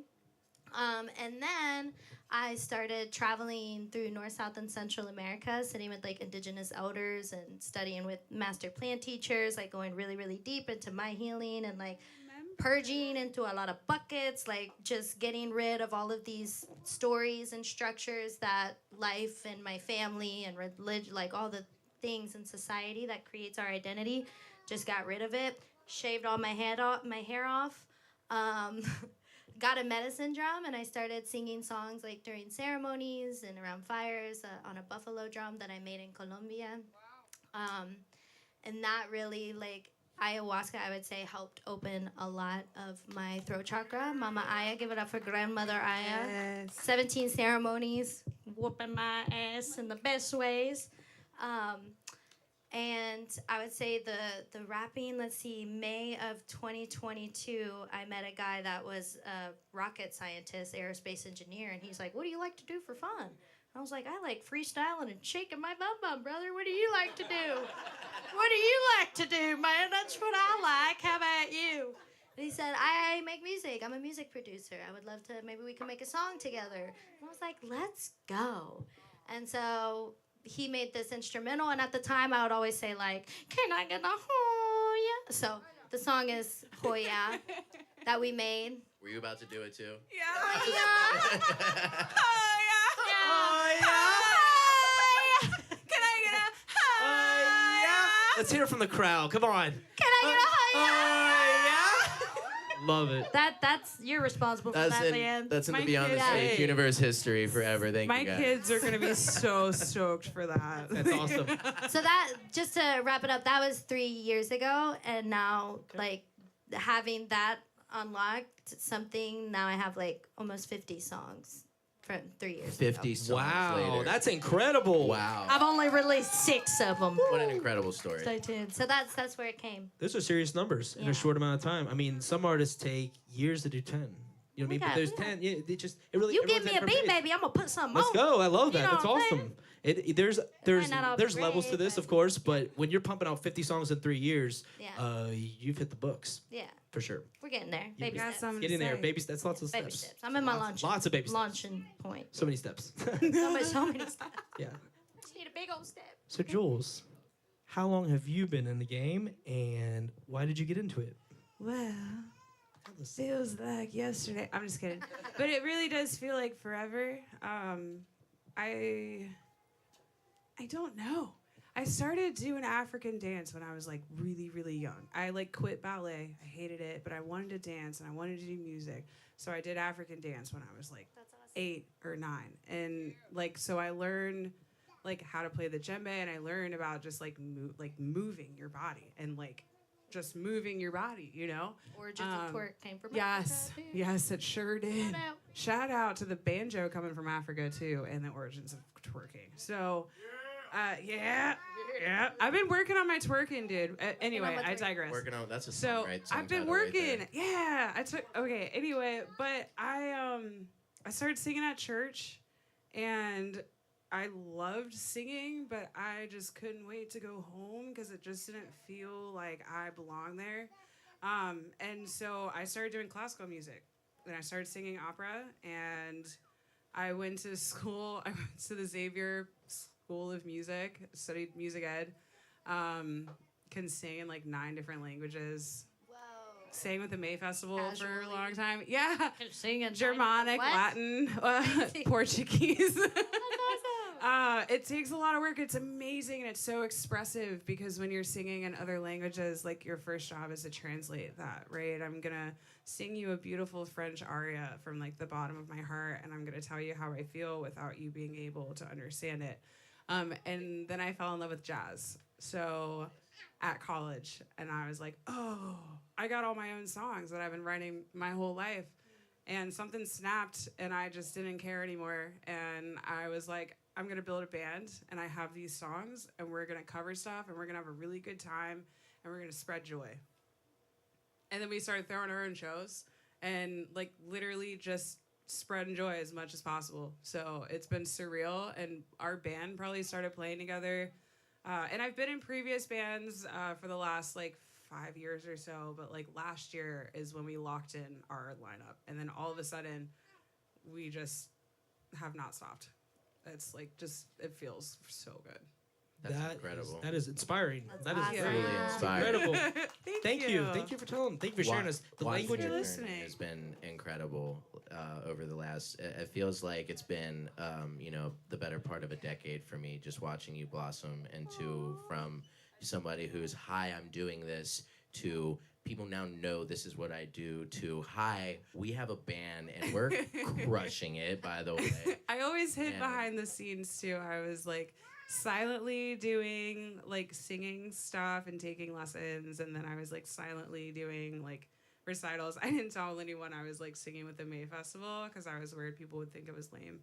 [SPEAKER 4] And then I started traveling through North, South, and Central America, sitting with like indigenous elders and studying with master plant teachers, like going really, really deep into my healing and like purging into a lot of buckets, like just getting rid of all of these stories and structures that life and my family and religion, like all the things in society that creates our identity, just got rid of it. Shaved all my hair off. Got a medicine drum, and I started singing songs like during ceremonies and around fires on a buffalo drum that I made in Colombia. And that really, like, ayahuasca, I would say, helped open a lot of my throat chakra. Mama Aya, give it up for grandmother Aya.
[SPEAKER 6] Yes.
[SPEAKER 4] 17 ceremonies, whooping my ass in the best ways. And I would say the rapping, let's see, May of 2022, I met a guy that was a rocket scientist, aerospace engineer, and he's like, what do you like to do for fun? I was like, I like freestyling and shaking my bum, brother. What do you like to do? What do you like to do, man? That's what I like. How about you? And he said, I make music. I'm a music producer. I would love to, maybe we can make a song together. And I was like, let's go. And so he made this instrumental, and at the time I would always say like, can I get a Hoya? So the song is Hoya that we made.
[SPEAKER 2] Were you about to do it too?
[SPEAKER 6] Yeah.
[SPEAKER 4] Hoya.
[SPEAKER 6] Can I get a
[SPEAKER 1] Let's hear it from the crowd. Come on.
[SPEAKER 4] Can I get a Hoya?
[SPEAKER 1] Love it.
[SPEAKER 4] That's you're responsible for that, man.
[SPEAKER 2] That's in the
[SPEAKER 6] My
[SPEAKER 2] Beyond the
[SPEAKER 6] kids-
[SPEAKER 2] Stage
[SPEAKER 1] Hey.
[SPEAKER 2] universe history forever. Thank
[SPEAKER 6] My
[SPEAKER 2] you, guys.
[SPEAKER 6] kids are gonna be so stoked for that.
[SPEAKER 1] That's awesome.
[SPEAKER 4] So that, just to wrap it up, that was 3 years ago, and now like having that unlocked something, now I have like almost 50 songs from 3 years
[SPEAKER 2] 50
[SPEAKER 4] ago.
[SPEAKER 2] songs
[SPEAKER 1] Wow,
[SPEAKER 2] later.
[SPEAKER 1] that's incredible.
[SPEAKER 2] Wow.
[SPEAKER 4] I've only released 6 of them.
[SPEAKER 2] What an incredible story.
[SPEAKER 4] Stay tuned. So that's where it came.
[SPEAKER 1] Those are serious numbers in
[SPEAKER 4] Yeah.
[SPEAKER 1] a short amount of time. I mean, some artists take years to do 10. You know what I mean? But
[SPEAKER 4] Okay,
[SPEAKER 1] there's
[SPEAKER 4] yeah.
[SPEAKER 1] 10. Yeah, they just it really.
[SPEAKER 4] You give
[SPEAKER 1] everyone's
[SPEAKER 4] me
[SPEAKER 1] at
[SPEAKER 4] a
[SPEAKER 1] different
[SPEAKER 4] beat,
[SPEAKER 1] pace.
[SPEAKER 4] baby, I'm gonna put something
[SPEAKER 1] Let's
[SPEAKER 4] on.
[SPEAKER 1] go. I love that.
[SPEAKER 4] You know
[SPEAKER 1] That's
[SPEAKER 4] what I'm
[SPEAKER 1] awesome. There's
[SPEAKER 4] might not all
[SPEAKER 1] there's
[SPEAKER 4] be
[SPEAKER 1] levels to
[SPEAKER 4] great,
[SPEAKER 1] this,
[SPEAKER 4] but-
[SPEAKER 1] of course, but when you're pumping out 50 songs in 3 years,
[SPEAKER 4] Yeah.
[SPEAKER 1] you've hit the books
[SPEAKER 4] Yeah,
[SPEAKER 1] for sure.
[SPEAKER 4] we're getting there. Baby
[SPEAKER 6] got
[SPEAKER 4] steps.
[SPEAKER 6] some-
[SPEAKER 1] Getting there,
[SPEAKER 6] say.
[SPEAKER 1] baby. That's lots of
[SPEAKER 4] Baby
[SPEAKER 1] steps.
[SPEAKER 4] steps. I'm in my
[SPEAKER 1] Lots of baby steps.
[SPEAKER 4] launching point.
[SPEAKER 1] So many steps.
[SPEAKER 4] So many steps.
[SPEAKER 1] Yeah.
[SPEAKER 4] Just need a big old step.
[SPEAKER 1] So Jules, how long have you been in the game, and why did you get into it?
[SPEAKER 6] Well, feels like yesterday. I'm just kidding, but it really does feel like forever. I don't know. I started doing African dance when I was like really, really young. I like quit ballet. I hated it, but I wanted to dance and I wanted to do music. So I did African dance when I was like 8 or 9. And like, so I learned like how to play the djembe, and I learned about just like moving your body and like just moving your body, you know?
[SPEAKER 4] Origins of twerk came from
[SPEAKER 6] Yes,
[SPEAKER 4] Africa, too.
[SPEAKER 6] yes, it sure did.
[SPEAKER 4] Shout out.
[SPEAKER 6] Shout out to the banjo coming from Africa too, and the origins of twerking. So, yeah. I've been working on my twerking, dude. Anyway,
[SPEAKER 4] my
[SPEAKER 6] I
[SPEAKER 4] twerk.
[SPEAKER 6] digress.
[SPEAKER 2] Working on that's a
[SPEAKER 6] So
[SPEAKER 2] song, right? Song
[SPEAKER 6] I've been
[SPEAKER 2] title right
[SPEAKER 6] working.
[SPEAKER 2] there.
[SPEAKER 6] Yeah, I took. Okay. Anyway, but I started singing at church, and I loved singing, but I just couldn't wait to go home because it just didn't feel like I belonged there. And so I started doing classical music. Then I started singing opera, and I went to school. I went to the Xavier School of Music, studied music ed. Can sing in like 9 different languages.
[SPEAKER 4] Whoa.
[SPEAKER 6] Sang with the May Festival for
[SPEAKER 4] Casually.
[SPEAKER 6] a long time. Yeah.
[SPEAKER 4] Singing
[SPEAKER 6] Germanic,
[SPEAKER 4] what?
[SPEAKER 6] Latin,
[SPEAKER 4] Amazing.
[SPEAKER 6] Portuguese.
[SPEAKER 4] That's awesome.
[SPEAKER 6] It takes a lot of work. It's amazing, and it's so expressive because when you're singing in other languages, like your first job is to translate that, right? I'm gonna sing you a beautiful French aria from like the bottom of my heart, and I'm gonna tell you how I feel without you being able to understand it. And then I fell in love with jazz. So at college, and I was like, oh, I got all my own songs that I've been writing my whole life. And something snapped, and I just didn't care anymore. And I was like, I'm going to build a band, and I have these songs, and we're going to cover stuff, and we're going to have a really good time, and we're going to spread joy. And then we started throwing our own shows, and like literally just spreading joy as much as possible. So it's been surreal, and our band probably started playing together And I've been in previous bands for the last like 5 years or so, but like last year is when we locked in our lineup, and then all of a sudden we just have not stopped. It's like just it feels so good.
[SPEAKER 2] That's incredible.
[SPEAKER 1] That is inspiring. That is
[SPEAKER 2] Truly inspiring.
[SPEAKER 1] incredible. Thank you. Thank you for telling. Thank you for sharing us the
[SPEAKER 2] Watching
[SPEAKER 1] language.
[SPEAKER 2] your
[SPEAKER 6] You're
[SPEAKER 2] journey
[SPEAKER 6] listening.
[SPEAKER 2] has been incredible over the last. It feels like it's been, the better part of a decade for me, just watching you blossom into from somebody who's hi, I'm doing this, to people now know this is what I do, to hi, we have a band and we're crushing it. By the way,
[SPEAKER 6] I always hid
[SPEAKER 2] And-
[SPEAKER 6] behind the scenes too. I was like silently doing like singing stuff and taking lessons, and then I was like silently doing like recitals. I didn't tell anyone I was like singing with the May Festival because I was worried people would think it was lame.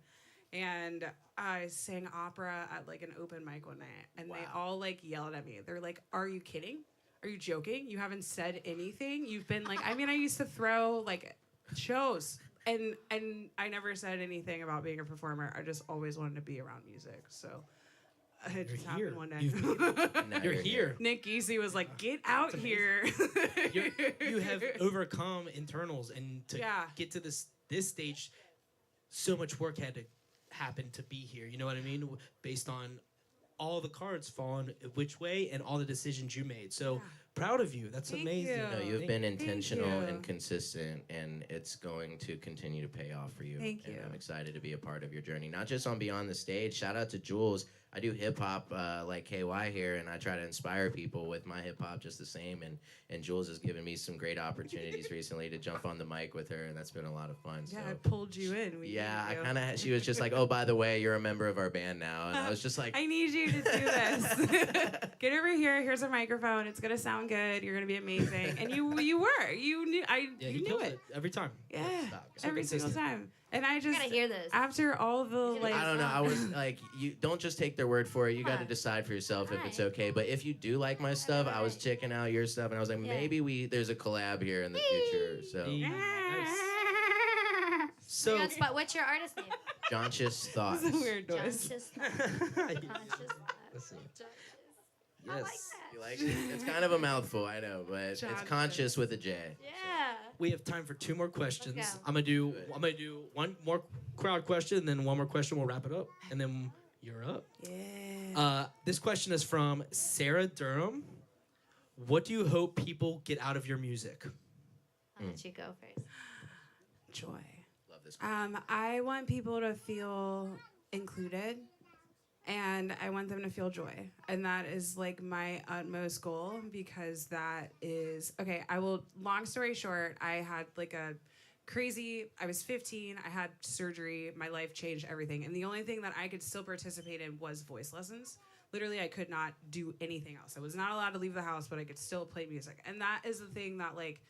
[SPEAKER 6] And I sang opera at like an open mic one night, and they all like yelled at me. They're like, "Are you kidding? Are you joking? You haven't said anything. You've been like, I mean, I used to throw like shows, and I never said anything about being a performer. I just always wanted to be around music. So it just
[SPEAKER 1] here.
[SPEAKER 6] happened one day.
[SPEAKER 2] Now
[SPEAKER 1] You're here.
[SPEAKER 6] Nick Easy was like, "Get out here."
[SPEAKER 1] You have overcome internals, and to
[SPEAKER 6] Yeah.
[SPEAKER 1] get to this stage, so much work had to happen to be here. You know what I mean? Based on all the cards falling which way and all the decisions you made. So proud of you. That's
[SPEAKER 6] Thank
[SPEAKER 1] amazing.
[SPEAKER 6] you.
[SPEAKER 2] No, you've been intentional
[SPEAKER 6] you.
[SPEAKER 2] and consistent, and it's going to continue to pay off for you.
[SPEAKER 6] Thank
[SPEAKER 2] And
[SPEAKER 6] you.
[SPEAKER 2] I'm excited to be a part of your journey, not just on Beyond the Stage. Shout out to Juls. I do hip hop like KY here, and I try to inspire people with my hip hop just the same. And Jules has given me some great opportunities recently to jump on the mic with her, and that's been a lot of fun.
[SPEAKER 6] Yeah,
[SPEAKER 2] so.
[SPEAKER 6] I pulled you in. We
[SPEAKER 2] Yeah, I
[SPEAKER 6] need you.
[SPEAKER 2] kind of. She was just like, "Oh, by the way, you're a member of our band now," and I was just like,
[SPEAKER 6] I need you to do this. Get over here. Here's a microphone. It's gonna sound good. You're gonna be amazing. And you were. You knew.
[SPEAKER 1] Yeah,
[SPEAKER 6] You
[SPEAKER 1] he
[SPEAKER 6] knew
[SPEAKER 1] kills
[SPEAKER 6] it.
[SPEAKER 1] every time.
[SPEAKER 6] Yeah.
[SPEAKER 1] So
[SPEAKER 6] Every single
[SPEAKER 1] consistent.
[SPEAKER 6] time. And I just
[SPEAKER 4] gotta hear this.
[SPEAKER 6] after all the like.
[SPEAKER 2] I don't know. I was like, you don't just take their word for it. You got to decide for yourself if it's
[SPEAKER 4] Alright.
[SPEAKER 2] okay. But if you do like my stuff, I was
[SPEAKER 4] Alright.
[SPEAKER 2] checking out your stuff, and I was like,
[SPEAKER 4] Yeah.
[SPEAKER 2] maybe there's a collab here in the future. So,
[SPEAKER 1] Yeah, nice. So
[SPEAKER 4] Beyond spot. What's your artist name?
[SPEAKER 2] Conscious Thoughts.
[SPEAKER 6] It's a weird noise.
[SPEAKER 4] Conscious.
[SPEAKER 1] Listen.
[SPEAKER 4] I like
[SPEAKER 1] Yes.
[SPEAKER 4] that.
[SPEAKER 2] You like it? It's kind of a mouthful, I know, but it's
[SPEAKER 6] Conscious.
[SPEAKER 2] conscious with a J.
[SPEAKER 4] Yeah.
[SPEAKER 1] We have time for 2 more questions.
[SPEAKER 4] Let's go.
[SPEAKER 1] I'm gonna do one more crowd question, and then one more question. We'll wrap it up, and then you're up.
[SPEAKER 6] Yeah.
[SPEAKER 1] This question is from Sarah Durham. What do you hope people get out of your music?
[SPEAKER 4] I'll let you go first.
[SPEAKER 6] Joy.
[SPEAKER 2] Love this.
[SPEAKER 6] I want people to feel included, and I want them to feel joy. And that is like my utmost goal, because that is okay. Long story short, I had like I was 15, I had surgery, my life changed everything. And the only thing that I could still participate in was voice lessons. Literally, I could not do anything else. I was not allowed to leave the house, but I could still play music. And that is the thing that like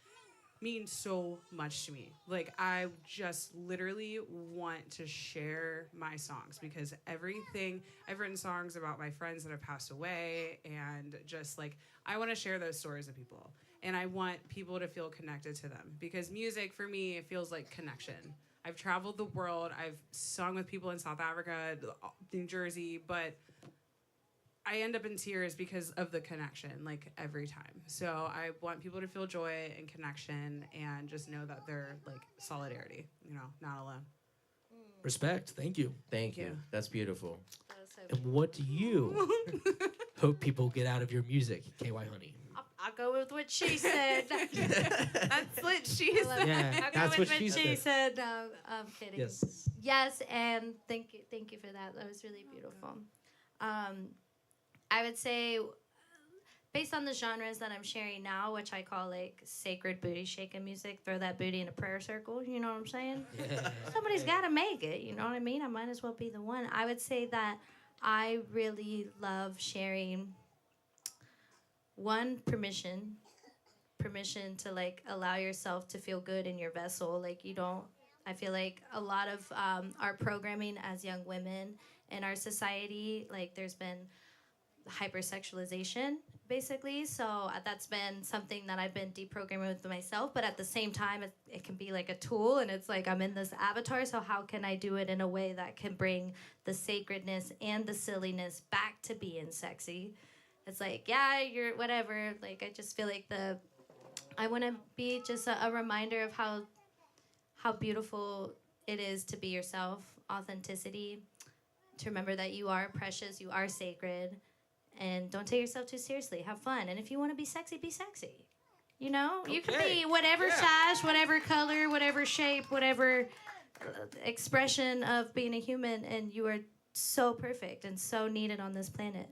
[SPEAKER 6] means so much to me. Like, I just literally want to share my songs, because everything I've written songs about my friends that have passed away, and just like I want to share those stories with people, and I want people to feel connected to them, because music for me, it feels like connection. I've traveled the world, I've sung with people in South Africa, New Jersey, but I end up in tears because of the connection, like every time. So I want people to feel joy and connection, and just know that they're like solidarity, not alone.
[SPEAKER 1] Respect. Thank you.
[SPEAKER 2] Thank you.
[SPEAKER 6] you.
[SPEAKER 2] That's beautiful.
[SPEAKER 4] That was so
[SPEAKER 1] And what do you hope people get out of your music, KY Honey?
[SPEAKER 4] I'll go with what she said.
[SPEAKER 6] That's what she
[SPEAKER 4] I love
[SPEAKER 6] said.
[SPEAKER 4] it.
[SPEAKER 1] Yeah,
[SPEAKER 4] I'll go
[SPEAKER 1] that's
[SPEAKER 4] with
[SPEAKER 1] what she said.
[SPEAKER 4] said. No, I'm kidding.
[SPEAKER 1] Yes.
[SPEAKER 4] Yes, and thank you for that. That was really beautiful. I would say, based on the genres that I'm sharing now, which I call like sacred booty shaking music, throw that booty in a prayer circle, you know what I'm saying?
[SPEAKER 1] Yeah.
[SPEAKER 4] Somebody's got to make it, you know what I mean? I might as well be the one. I would say that I really love sharing permission to like allow yourself to feel good in your vessel. Like I feel like a lot of our programming as young women in our society, like there's been hypersexualization, basically. So that's been something that I've been deprogramming with myself. But at the same time, it can be like a tool, and it's like I'm in this avatar. So how can I do it in a way that can bring the sacredness and the silliness back to being sexy? It's like, yeah, you're whatever. Like, I just feel like I want to be just a reminder of how beautiful it is to be yourself, authenticity, to remember that you are precious, you are sacred, and don't take yourself too seriously. Have fun. And if you want to be sexy, be sexy. You know? You can
[SPEAKER 1] Okay.
[SPEAKER 4] be whatever
[SPEAKER 1] Yeah.
[SPEAKER 4] size, whatever color, whatever shape, whatever expression of being a human, and you are so perfect and so needed on this planet.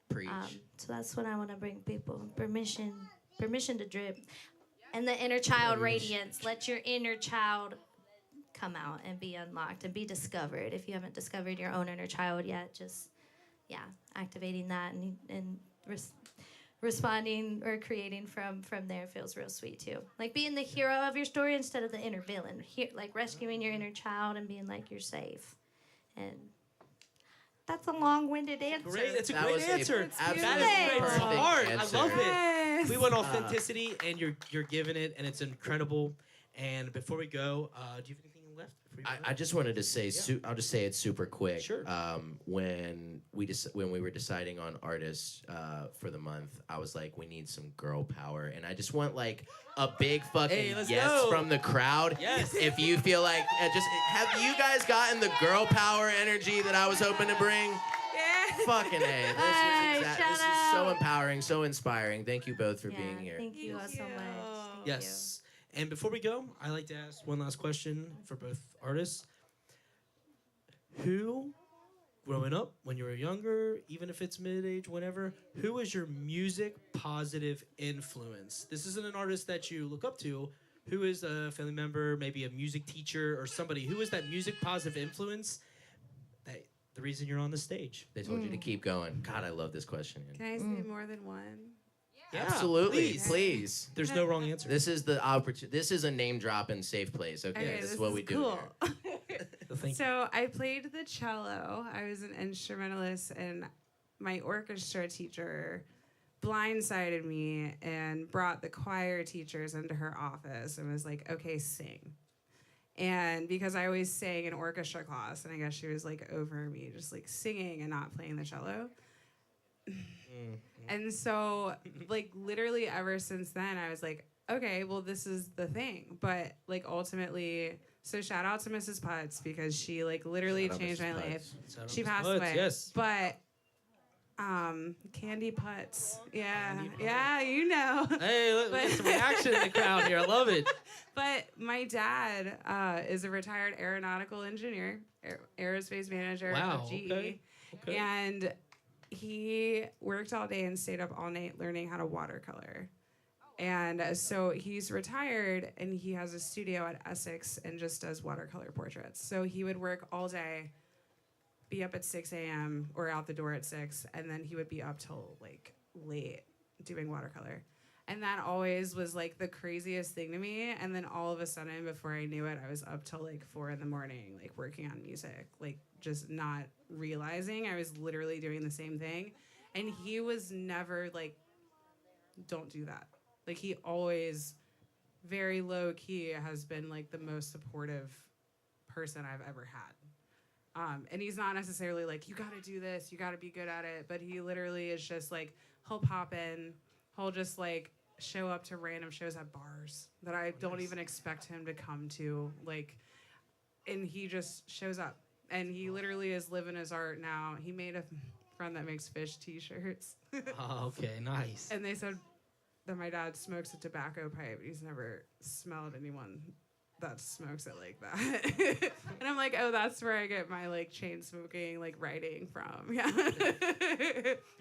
[SPEAKER 2] Preach.
[SPEAKER 4] So that's what I want to bring people. Permission to drip. And the inner child radiance. Let your inner child come out and be unlocked and be discovered. If you haven't discovered your own inner child yet, just, activating that and responding or creating from there feels real sweet too. Like being the hero of your story instead of the inner villain. Like rescuing your inner child and being like, you're safe. And that's a long-winded answer.
[SPEAKER 1] Great, it's a
[SPEAKER 2] That
[SPEAKER 1] great
[SPEAKER 2] was
[SPEAKER 1] answer.
[SPEAKER 2] a
[SPEAKER 1] That is
[SPEAKER 2] absolutely
[SPEAKER 1] great. It's
[SPEAKER 2] perfect
[SPEAKER 1] hard.
[SPEAKER 2] answer.
[SPEAKER 1] I love it.
[SPEAKER 6] Yes.
[SPEAKER 1] We want authenticity, and you're giving it, and it's incredible. And before we go, do you have anything left? Before you
[SPEAKER 2] I just wanted to say, I'll just say it super quick.
[SPEAKER 1] Sure.
[SPEAKER 2] When we were deciding on artists for the month, I was like, we need some girl power, and I just want like a big fucking
[SPEAKER 1] Hey, let's
[SPEAKER 2] yes
[SPEAKER 1] go.
[SPEAKER 2] from the crowd.
[SPEAKER 1] Yes.
[SPEAKER 2] If you feel like, just have you guys gotten the girl power energy that I was hoping to bring?
[SPEAKER 6] Yeah.
[SPEAKER 2] Fucking A.
[SPEAKER 4] Hey,
[SPEAKER 2] This
[SPEAKER 4] shout
[SPEAKER 2] is so
[SPEAKER 4] out.
[SPEAKER 2] empowering, so inspiring. Thank you both for being here.
[SPEAKER 4] Thank you all so much. Thank
[SPEAKER 1] Yes. And before we go, I like to ask one last question for both artists. Who, growing up, when you were younger, even if it's mid-age, whatever, who was your music positive influence? This isn't an artist that you look up to. Who is a family member, maybe a music teacher or somebody? Who is that music positive influence that the reason you're on the stage?
[SPEAKER 2] They told you to keep going. God, I love this question.
[SPEAKER 6] Can I say more than one?
[SPEAKER 1] Yeah,
[SPEAKER 2] Absolutely,
[SPEAKER 1] please.
[SPEAKER 2] please.
[SPEAKER 1] There's no wrong answer.
[SPEAKER 2] This is the opportunity. This is a name drop and safe place. Okay, this is what we do
[SPEAKER 6] cool.
[SPEAKER 2] here.
[SPEAKER 1] Thank you.
[SPEAKER 6] So I played the cello. I was an instrumentalist, and my orchestra teacher blindsided me and brought the choir teachers into her office and was like, okay, sing. And because I always sang in orchestra class, and I guess she was like over me just like singing and not playing the cello. And so like literally ever since then I was like, okay, well this is the thing. But like ultimately, so shout out to Mrs. Putz because she like literally
[SPEAKER 2] Shout out
[SPEAKER 6] changed
[SPEAKER 2] Mrs.
[SPEAKER 6] my
[SPEAKER 2] Putz.
[SPEAKER 6] life.
[SPEAKER 1] Shout out
[SPEAKER 6] She
[SPEAKER 1] Miss
[SPEAKER 6] passed
[SPEAKER 1] Putz,
[SPEAKER 6] away.
[SPEAKER 1] Yes.
[SPEAKER 6] But Candy Putz. Yeah.
[SPEAKER 1] Candy Putz.
[SPEAKER 6] Yeah, you know.
[SPEAKER 1] Hey, look,
[SPEAKER 6] But-
[SPEAKER 1] there's some reaction in the crowd here. I love it.
[SPEAKER 6] But my dad is a retired aeronautical engineer, aerospace manager
[SPEAKER 1] Wow,
[SPEAKER 6] of GE.
[SPEAKER 1] okay. Okay.
[SPEAKER 6] And he worked all day and stayed up all night learning how to watercolor. And so he's retired and he has a studio at Essex and just does watercolor portraits. So he would work all day, be up at 6 a.m. or out the door at 6, and then he would be up till like late doing watercolor. And that always was like the craziest thing to me. And then all of a sudden, before I knew it, I was up till like 4 a.m, like working on music, like just not realizing I was literally doing the same thing. And he was never like, don't do that. Like he always, very low key, has been like the most supportive person I've ever had. And he's not necessarily like, you gotta do this, you gotta be good at it. But he literally is just like, he'll pop in, he'll just like show up to random shows at bars that I don't even expect him to come to. Like, and he just shows up. And he literally is living his art now. He made a friend that makes fish t-shirts.
[SPEAKER 1] Oh, okay, nice.
[SPEAKER 6] And they said that my dad smokes a tobacco pipe. He's never smelled anyone that smokes it like that. And I'm like, oh, that's where I get my like chain smoking, like writing from. Yeah.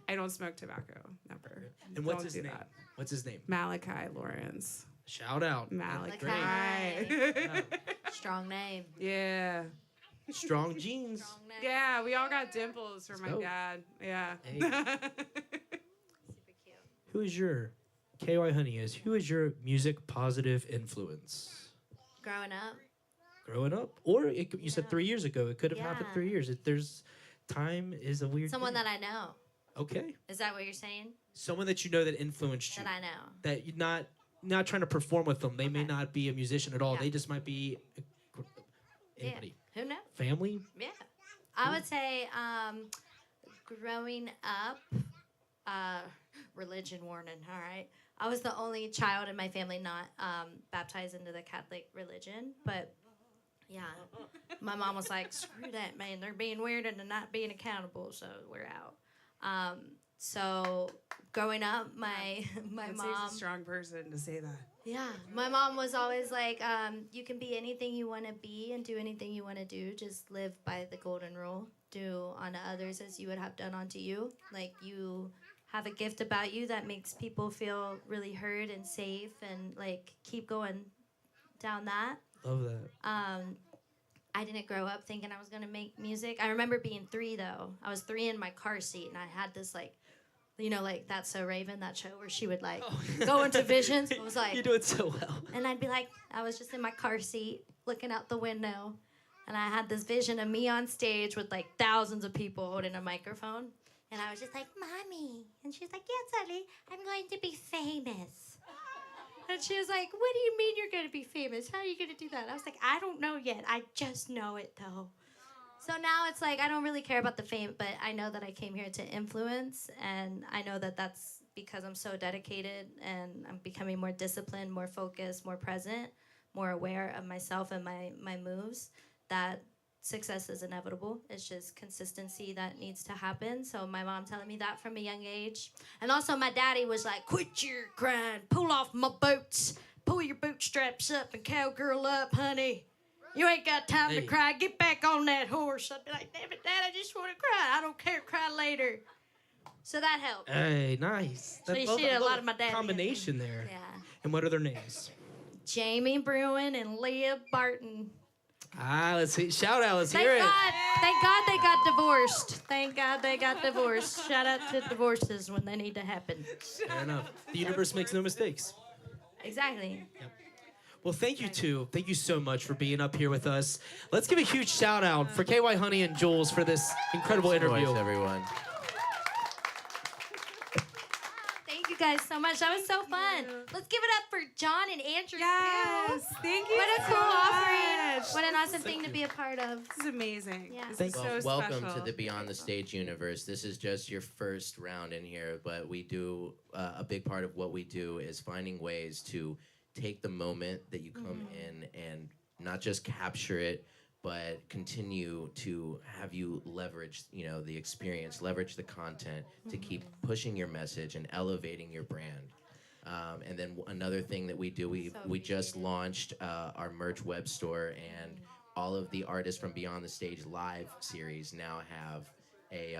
[SPEAKER 6] I don't smoke tobacco. Never.
[SPEAKER 1] And what's
[SPEAKER 6] Don't
[SPEAKER 1] his
[SPEAKER 6] do
[SPEAKER 1] name?
[SPEAKER 6] that.
[SPEAKER 1] What's his name?
[SPEAKER 6] Malachi Lawrence.
[SPEAKER 1] Shout out.
[SPEAKER 6] Malachi.
[SPEAKER 4] Strong name.
[SPEAKER 6] Yeah.
[SPEAKER 1] Strong jeans.
[SPEAKER 4] Strong name.
[SPEAKER 6] Yeah, we all got dimples for my
[SPEAKER 1] go.
[SPEAKER 6] dad. Yeah.
[SPEAKER 1] Hey.
[SPEAKER 4] Super cute.
[SPEAKER 1] Who is your KY Honey is? Who is your music positive influence?
[SPEAKER 4] Growing up.
[SPEAKER 1] Growing up, or you said 3 years ago. It could have happened
[SPEAKER 4] Yeah.
[SPEAKER 1] 3 years. There's time is a weird.
[SPEAKER 4] Someone
[SPEAKER 1] thing.
[SPEAKER 4] that I know.
[SPEAKER 1] Okay.
[SPEAKER 4] Is that what you're saying?
[SPEAKER 1] Someone that you know that influenced you.
[SPEAKER 4] That I know.
[SPEAKER 1] That you're not trying to perform with them. They may
[SPEAKER 4] Okay.
[SPEAKER 1] not be a musician at all.
[SPEAKER 4] Yeah.
[SPEAKER 1] They just might be anybody.
[SPEAKER 4] Yeah. Who knows?
[SPEAKER 1] Family?
[SPEAKER 4] Yeah. I would say growing up, religion warning, all right? I was the only child in my family not baptized into the Catholic religion, but yeah, my mom was like, screw that, man. They're being weird and they're not being accountable, so we're out. So growing up, my
[SPEAKER 6] That
[SPEAKER 4] mom...
[SPEAKER 6] takes a strong person to say that.
[SPEAKER 4] Yeah, my mom was always like, you can be anything you want to be and do anything you want to do. Just live by the golden rule. Do unto others as you would have done unto you. Like, you have a gift about you that makes people feel really heard and safe, and like keep going down that.
[SPEAKER 1] Love that.
[SPEAKER 4] I didn't grow up thinking I was gonna make music. I remember being 3 though. I was 3 in my car seat, and I had this like, you know, like That's So Raven, that show where she would like go into visions. I was like,
[SPEAKER 1] You do it so well.
[SPEAKER 4] and I'd be like, I was just in my car seat looking out the window, and I had this vision of me on stage with like thousands of people holding a microphone. And I was just like, Mommy. And she's like, yeah, Sully, I'm going to be famous. And she was like, what do you mean you're going to be famous? How are you going to do that? I was like, I don't know yet. I just know it, though. So now it's like, I don't really care about the fame, but I know that I came here to influence. And I know that that's because I'm so dedicated, and I'm becoming more disciplined, more focused, more present, more aware of myself and my moves, that success is inevitable. It's just consistency that needs to happen. So my mom telling me that from a young age. And also my daddy was like, quit your crying, pull off my boots, pull your bootstraps up and cowgirl up, honey. You ain't got time to cry. Get back on that horse. I'd be like, damn it, Dad, I just want to cry. I don't care, cry later. So that helped.
[SPEAKER 1] Hey, nice.
[SPEAKER 4] So you see a lot of my daddy.
[SPEAKER 1] Combination there.
[SPEAKER 4] Yeah.
[SPEAKER 1] And what are their names?
[SPEAKER 4] Jamie Bruin and Leah Barton.
[SPEAKER 1] Let's see. Shout out. Let's hear it.
[SPEAKER 4] Thank God they got divorced. Thank God they got divorced. Shout out to divorces when they need to happen.
[SPEAKER 1] Fair enough. The universe makes no mistakes.
[SPEAKER 4] Exactly.
[SPEAKER 1] Well, thank you, too. Thank you so much for being up here with us. Let's give a huge shout out for KY Honey and Juls for this incredible interview.
[SPEAKER 2] Voice, everyone.
[SPEAKER 4] Thank you guys so much. That was so fun. Let's give it up for John and Andrew.
[SPEAKER 6] Yes,
[SPEAKER 4] too.
[SPEAKER 6] thank you.
[SPEAKER 4] What a
[SPEAKER 6] so
[SPEAKER 4] cool
[SPEAKER 6] much.
[SPEAKER 4] offering. What an awesome thing to be a part of.
[SPEAKER 6] This is amazing.
[SPEAKER 4] Yeah.
[SPEAKER 6] This is so
[SPEAKER 2] Welcome
[SPEAKER 6] special.
[SPEAKER 2] to the Beyond the Stage universe. This is just your first round in here, but we do a big part of what we do is finding ways to take the moment that you come in and not just capture it, but continue to have you leverage, you know, the experience, leverage the content to keep pushing your message and elevating your brand. And then another thing that we do, we just launched our merch web store, and all of the artists from Beyond the Stage live series now have a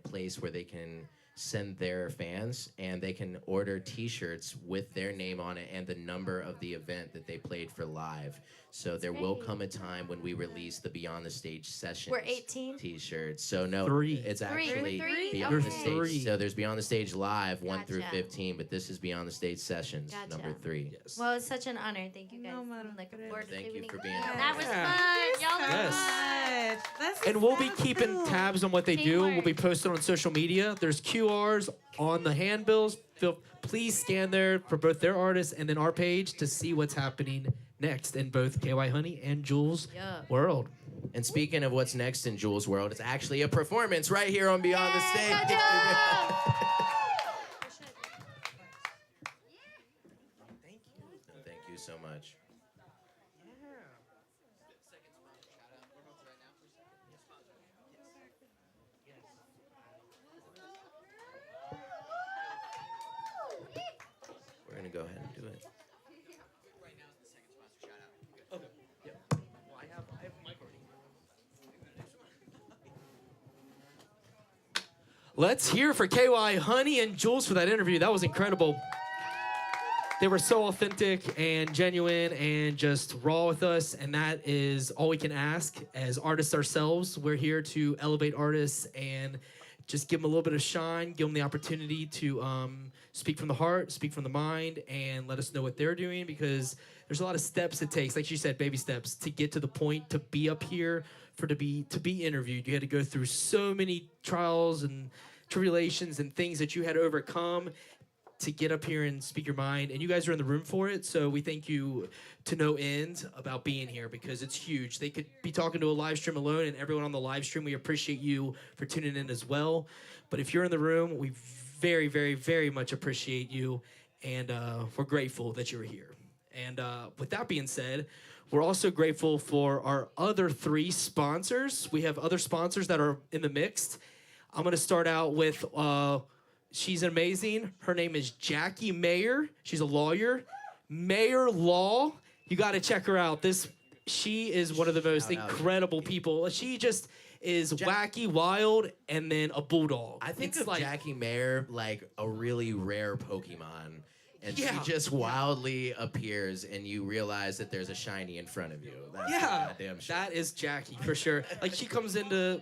[SPEAKER 2] place where they can send their fans, and they can order t-shirts with their name on it and the number of the event that they played for live. So there will come a time when we release the Beyond the Stage sessions.
[SPEAKER 4] We're 18.
[SPEAKER 2] T-shirts. So no,
[SPEAKER 1] 3.
[SPEAKER 2] it's
[SPEAKER 4] Three.
[SPEAKER 2] actually
[SPEAKER 4] Three.
[SPEAKER 2] Beyond the
[SPEAKER 4] Okay.
[SPEAKER 2] Stage.
[SPEAKER 1] 3.
[SPEAKER 2] So there's Beyond the Stage live 1 through
[SPEAKER 4] Gotcha.
[SPEAKER 2] 15, but this is Beyond the Stage sessions
[SPEAKER 4] Gotcha.
[SPEAKER 2] number 3.
[SPEAKER 1] Yes.
[SPEAKER 4] Well, it's such an honor. Thank you guys.
[SPEAKER 6] No matter
[SPEAKER 4] I'm looking
[SPEAKER 6] what it
[SPEAKER 4] forward to
[SPEAKER 2] Thank you
[SPEAKER 4] doing
[SPEAKER 2] for
[SPEAKER 4] it.
[SPEAKER 2] being here.
[SPEAKER 4] That was
[SPEAKER 1] Yeah.
[SPEAKER 4] fun. Y'all
[SPEAKER 1] Yes.
[SPEAKER 4] look
[SPEAKER 6] This
[SPEAKER 1] And
[SPEAKER 6] is
[SPEAKER 1] we'll be
[SPEAKER 6] so
[SPEAKER 1] keeping
[SPEAKER 6] cool.
[SPEAKER 1] tabs on what they do. We'll
[SPEAKER 4] Teamwork.
[SPEAKER 1] be posted on social media. There's QRs on the handbills. Please scan there for both their artists and then our page to see what's happening next in both KY Honey and Juls
[SPEAKER 4] Yeah.
[SPEAKER 1] world.
[SPEAKER 2] And speaking of what's next in Jules' world, it's actually a performance right here on Beyond the Stage.
[SPEAKER 4] Go Jules!
[SPEAKER 2] Thank you so much. We're gonna go ahead and do it.
[SPEAKER 1] Let's hear for KY Honey and Juls for that interview. That was incredible. They were so authentic and genuine and just raw with us, and that is all we can ask as artists ourselves. We're here to elevate artists and just give them a little bit of shine, give them the opportunity to speak from the heart, speak from the mind, and let us know what they're doing, because there's a lot of steps it takes, like she said, baby steps, to get to the point to be up here, to be interviewed. You had to go through so many trials and tribulations and things that you had to overcome to get up here and speak your mind. And you guys are in the room for it, so we thank you to no end about being here because it's huge. They could be talking to a live stream alone, and everyone on the live stream, we appreciate you for tuning in as well. But if you're in the room, we very, very, very much appreciate you, and we're grateful that you're here. And with that being said, we're also grateful for our other 3 sponsors. We have other sponsors that are in the mix. I'm going to start out with, she's amazing. Her name is Jackie Mayer. She's a lawyer. Mayer Law. You got to check her out. She is one of the most incredible people. She just is wacky, wild, and then a bulldog.
[SPEAKER 2] I think of Jackie Mayer like a really rare Pokemon. And she just wildly appears, and you realize that there's a shiny in front of you. That's goddamn shit.
[SPEAKER 1] That is Jackie for sure. Like she comes into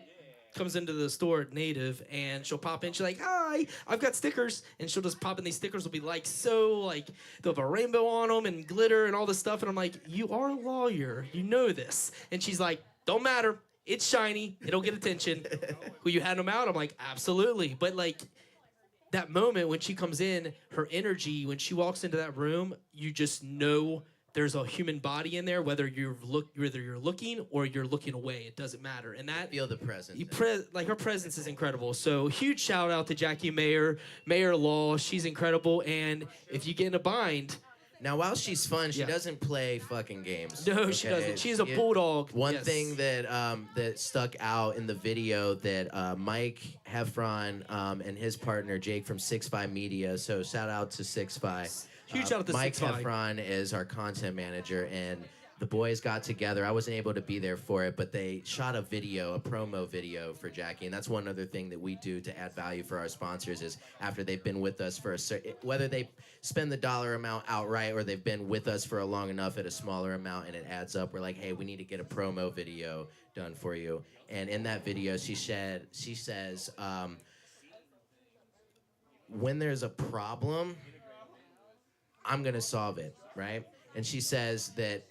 [SPEAKER 1] the store native, and she'll pop in. She's like, "Hi, I've got stickers," and she'll just pop in. These stickers will be like they'll have a rainbow on them and glitter and all this stuff. And I'm like, "You are a lawyer, you know this." And she's like, "Don't matter. It's shiny. It'll get attention." Will you hand them out? I'm like, "Absolutely." But like. That moment when she comes in, her energy, when she walks into that room, you just know there's a human body in there, whether you're looking or you're looking away. It doesn't matter. And that
[SPEAKER 2] feel the presence.
[SPEAKER 1] Like her presence is incredible. So huge shout out to Jackie Mayer, Mayer Law. She's incredible. And if you get in a bind.
[SPEAKER 2] Now, while she's fun, she doesn't play fucking games.
[SPEAKER 1] No, she doesn't. She's a bulldog.
[SPEAKER 2] One thing that that stuck out in the video that Mike Heffron and his partner Jake from 6'5 Media. So shout out to 6'5.
[SPEAKER 1] Huge shout out to
[SPEAKER 2] Mike
[SPEAKER 1] 6'5.
[SPEAKER 2] Heffron is our content manager, and the boys got together. I wasn't able to be there for it, but they shot a promo video for Jackie. And that's one other thing that we do to add value for our sponsors is after they've been with us for whether they spend the dollar amount outright or they've been with us for a long enough at a smaller amount and it adds up, we're like, hey, we need to get a promo video done for you. And in that video, she says, when there's a problem, I'm going to solve it, right? And she says that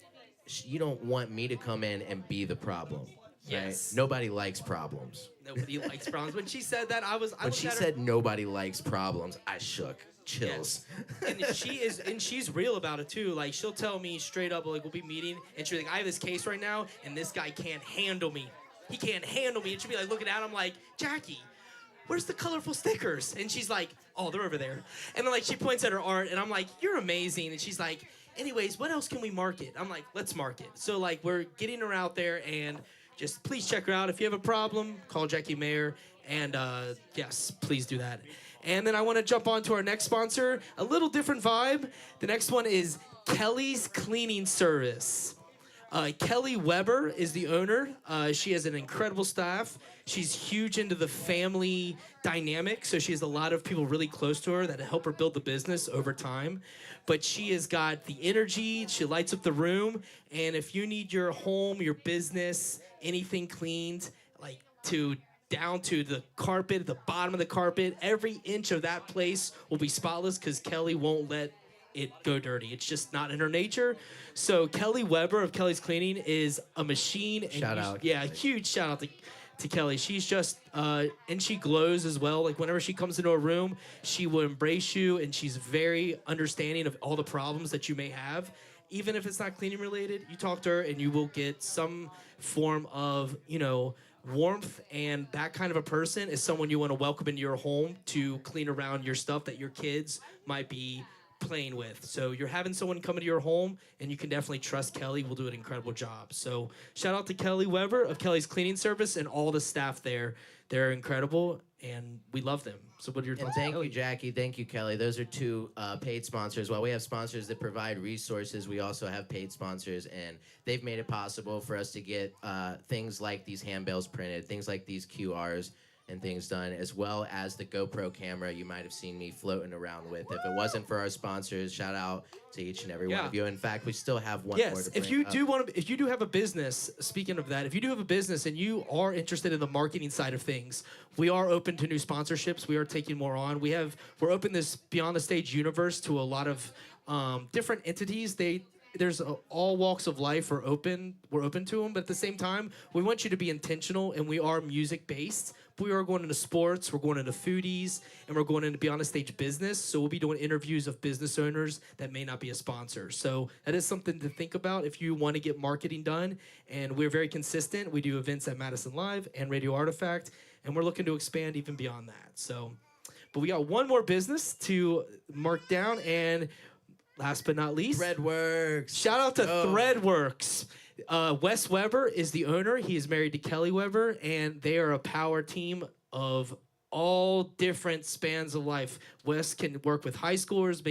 [SPEAKER 2] you don't want me to come in and be the problem.
[SPEAKER 1] Yes.
[SPEAKER 2] Right? Nobody likes problems.
[SPEAKER 1] Nobody likes problems. When she said that,
[SPEAKER 2] when she said nobody likes problems, I shook. Chills.
[SPEAKER 1] Yes. And she's real about it too. Like she'll tell me straight up, like we'll be meeting, and she'll be like, I have this case right now, and this guy can't handle me. He can't handle me. And she'll be like looking at him like, Jackie, where's the colorful stickers? And she's like, oh, they're over there. And then like she points at her art, and I'm like, you're amazing. And she's like, anyways, what else can we market? I'm like, let's market. So like we're getting her out there, and just please check her out. If you have a problem, call Jackie Mayer, and yes, please do that. And then I want to jump on to our next sponsor, a little different vibe. The next one is Kelly's Cleaning Service. Kelly Weber is the owner. She has an incredible staff. She's huge into the family dynamic, so she has a lot of people really close to her that help her build the business over time. But she has got the energy. She lights up the room. And if you need your home, your business, anything cleaned, like down to the carpet, the bottom of the carpet, every inch of that place will be spotless because Kelly won't let it go dirty. It's just not in her nature. So Kelly Weber of Kelly's Cleaning is a machine. And
[SPEAKER 2] shout out.
[SPEAKER 1] Yeah, huge shout out to Kelly. She's just, and she glows as well. Like whenever she comes into a room, she will embrace you, and she's very understanding of all the problems that you may have. Even if it's not cleaning related, you talk to her and you will get some form of, warmth, and that kind of a person is someone you want to welcome into your home to clean around your stuff that your kids might be playing with. So you're having someone come into your home, and you can definitely trust Kelly will do an incredible job. So shout out to Kelly Weber of Kelly's Cleaning Service and all the staff there. They're incredible, and we love them. So what are your thoughts?
[SPEAKER 2] And thank you, Jackie. Thank you, Kelly. Those are 2 paid sponsors. While we have sponsors that provide resources, we also have paid sponsors, and they've made it possible for us to get things like these handbells printed, things like these QRs and things done, as well as the GoPro camera you might have seen me floating around with. If it wasn't for our sponsors, shout out to each and every one of you. In fact, we still have one more to bring
[SPEAKER 1] if you do have a business, speaking of that, if you do have a business and you are interested in the marketing side of things, we are open to new sponsorships. We are taking more on. We're open this Beyond the Stage universe to a lot of different entities. There's all walks of life are open. We're open to them, but at the same time, we want you to be intentional, and we are music based. we are going into sports, we're going into foodies, and we're going into beyond the stage business. So we'll be doing interviews of business owners that may not be a sponsor. So that is something to think about if you want to get marketing done. And we're very consistent. We do events at Madison Live and Radio Artifact, and we're looking to expand even beyond that. So, but we got one more business to mark down, and last but not least,
[SPEAKER 2] Threadworks.
[SPEAKER 1] shout out to Threadworks. Wes Weber is the owner. He is married to Kelly Weber, and they are a power team of all different spans of life. Wes can work with high schoolers,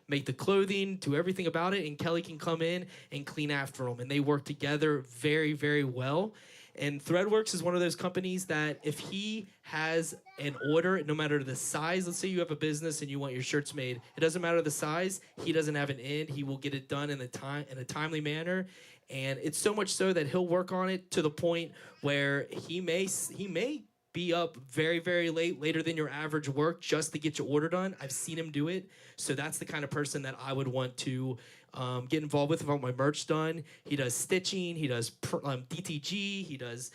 [SPEAKER 1] make the clothing, do everything about it, and Kelly can come in and clean after them. And they work together very, very well. And Threadworks is one of those companies that if he has an order, no matter the size, let's say you have a business and you want your shirts made, it doesn't matter the size, he doesn't have an end. He will get it done in a timely manner. And it's so much so that he'll work on it to the point where he may be up very, very late, later than your average work, just to get your order done. I've seen him do it. So that's the kind of person that I would want to get involved with if I want my merch done. He does stitching. He does DTG. He does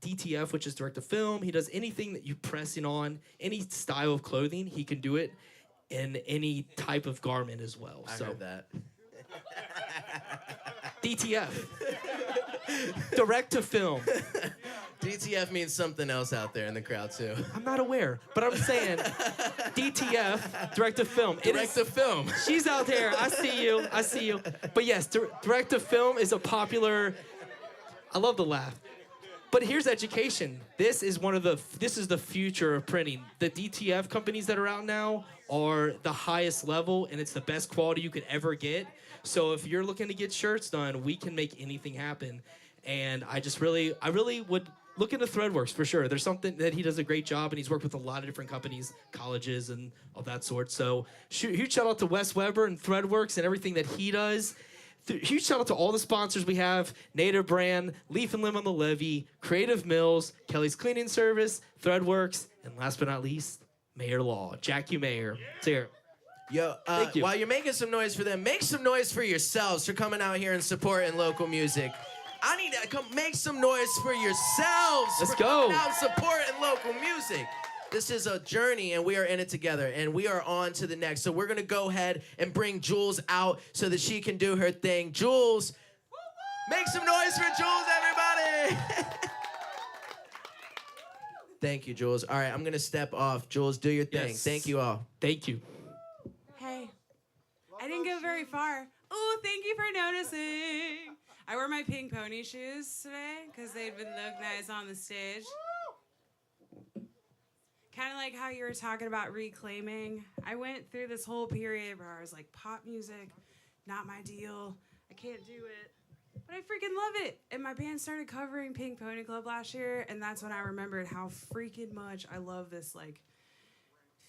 [SPEAKER 1] DTF, which is direct to film. He does anything that you pressing on, any style of clothing, he can do it in any type of garment as well.
[SPEAKER 2] I heard that.
[SPEAKER 1] DTF. Direct to film.
[SPEAKER 2] DTF means something else out there in the crowd too.
[SPEAKER 1] I'm not aware, but I'm saying DTF, direct to film.
[SPEAKER 2] Direct to film.
[SPEAKER 1] She's out there. I see you. But yes, direct to film is a popular. I love the laugh. But here's education. This is the future of printing. The DTF companies that are out now are the highest level, and it's the best quality you could ever get. So if you're looking to get shirts done, we can make anything happen. And I really would look into Threadworks for sure. There's something that he does a great job, and he's worked with a lot of different companies, colleges, and all that sort. So huge shout out to Wes Weber and Threadworks and everything that he does. Huge shout out to all the sponsors we have: Native Brand, Leaf and Limb on the Levee, Creative Mills, Kelly's Cleaning Service, Threadworks, and last but not least, Mayor Law. Jack, you Mayor. It's here.
[SPEAKER 2] Yo,
[SPEAKER 1] Thank you.
[SPEAKER 2] While you're making some noise for them, make some noise for yourselves for coming out here and supporting local music. I need to come make some noise for yourselves.
[SPEAKER 1] Let's
[SPEAKER 2] for
[SPEAKER 1] go.
[SPEAKER 2] coming out and supporting local music. This is a journey, and we are in it together, and we are on to the next. So we're going to go ahead and bring Juls out so that she can do her thing. Juls, make some noise for Juls, everybody. Thank you, Juls. All right, I'm going to step off. Juls, do your thing.
[SPEAKER 1] Yes.
[SPEAKER 2] Thank you all.
[SPEAKER 1] Thank you.
[SPEAKER 6] Hey, I didn't go very far. Oh, thank you for noticing. I wore my pink pony shoes today because they'd look nice on the stage. Kind of like how you were talking about reclaiming. I went through this whole period where I was like, pop music, not my deal. I can't do it. But I freaking love it. And my band started covering Pink Pony Club last year, and that's when I remembered how freaking much I love this, like,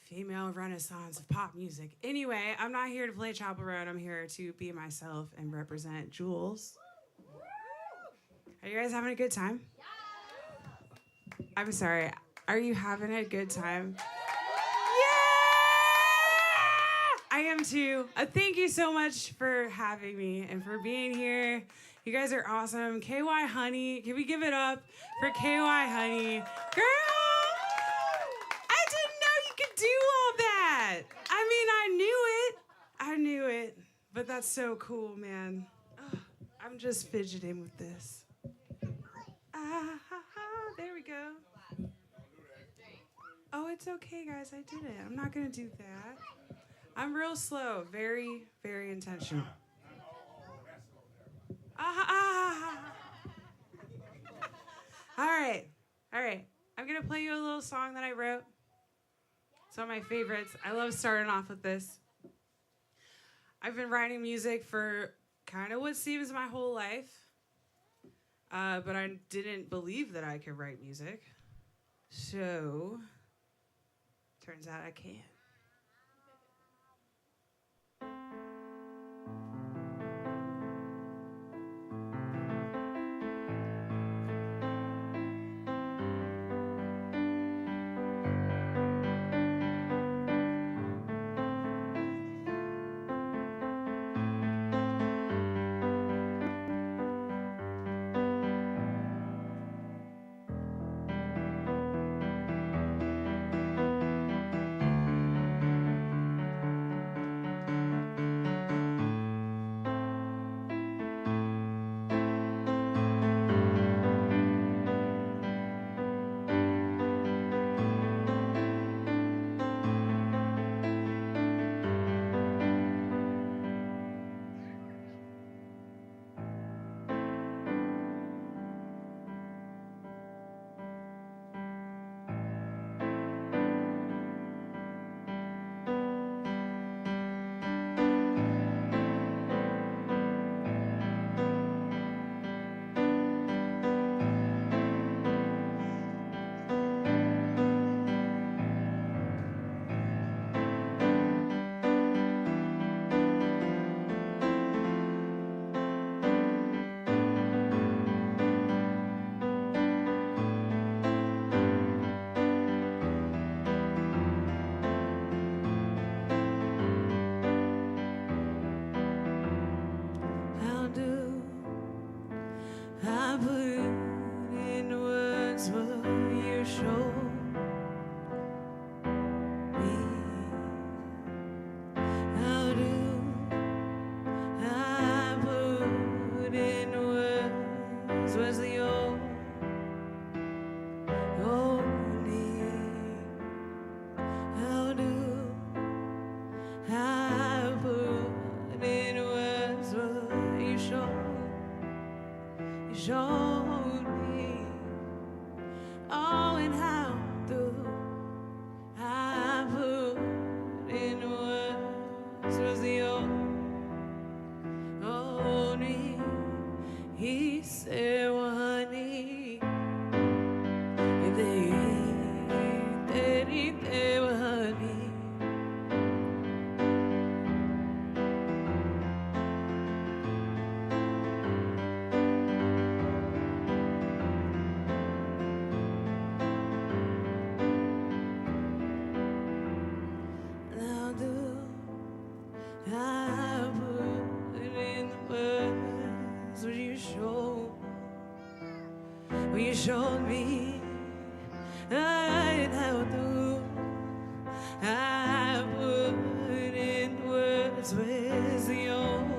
[SPEAKER 6] female renaissance of pop music. Anyway, I'm not here to play Chapel Road. I'm here to be myself and represent Juls. Are you guys having a good time? I'm sorry. Are you having a good time? Yeah! I am too. Thank you so much for having me and for being here. You guys are awesome. KY Honey. Can we give it up for KY Honey? Girl! I didn't know you could do all that. I mean, I knew it. But that's so cool, man. Ugh, I'm just fidgeting with this. There we go. Oh, it's okay, guys. I did it. I'm not going to do that. I'm real slow. Very, very intentional. All right. I'm going to play you a little song that I wrote. It's one of my favorites. I love starting off with this. I've been writing music for kind of what seems my whole life. But I didn't believe that I could write music. So, turns out I can.
[SPEAKER 7] showed me how to. I put in words, where's the old,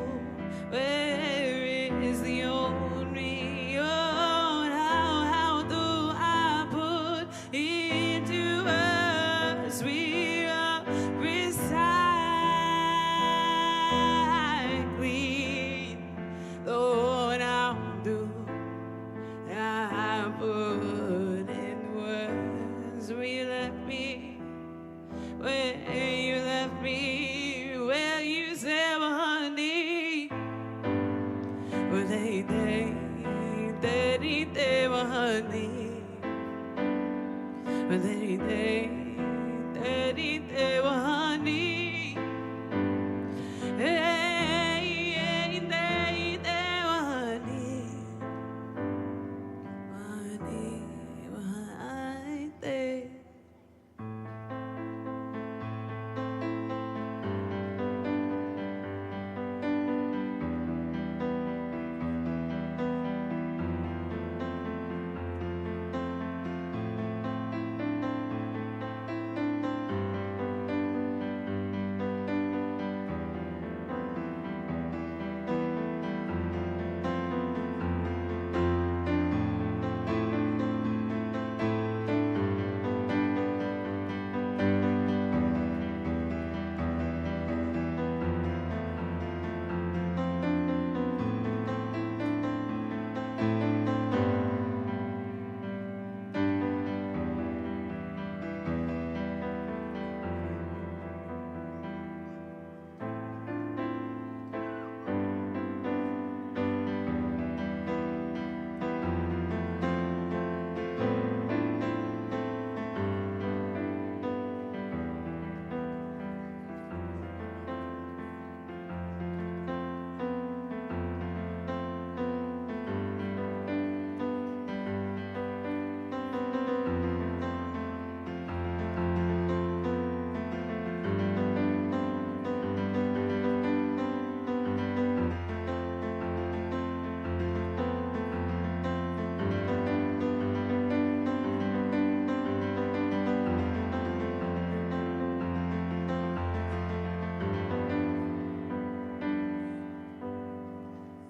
[SPEAKER 7] where is the old me? Oh, how do I put into words? We are recycling. Lord, how do I put in words? We left me where you left me, where you said, well, honey, well, they, well, honey, well, they, well, honey, hey, they, well, honey, well, they.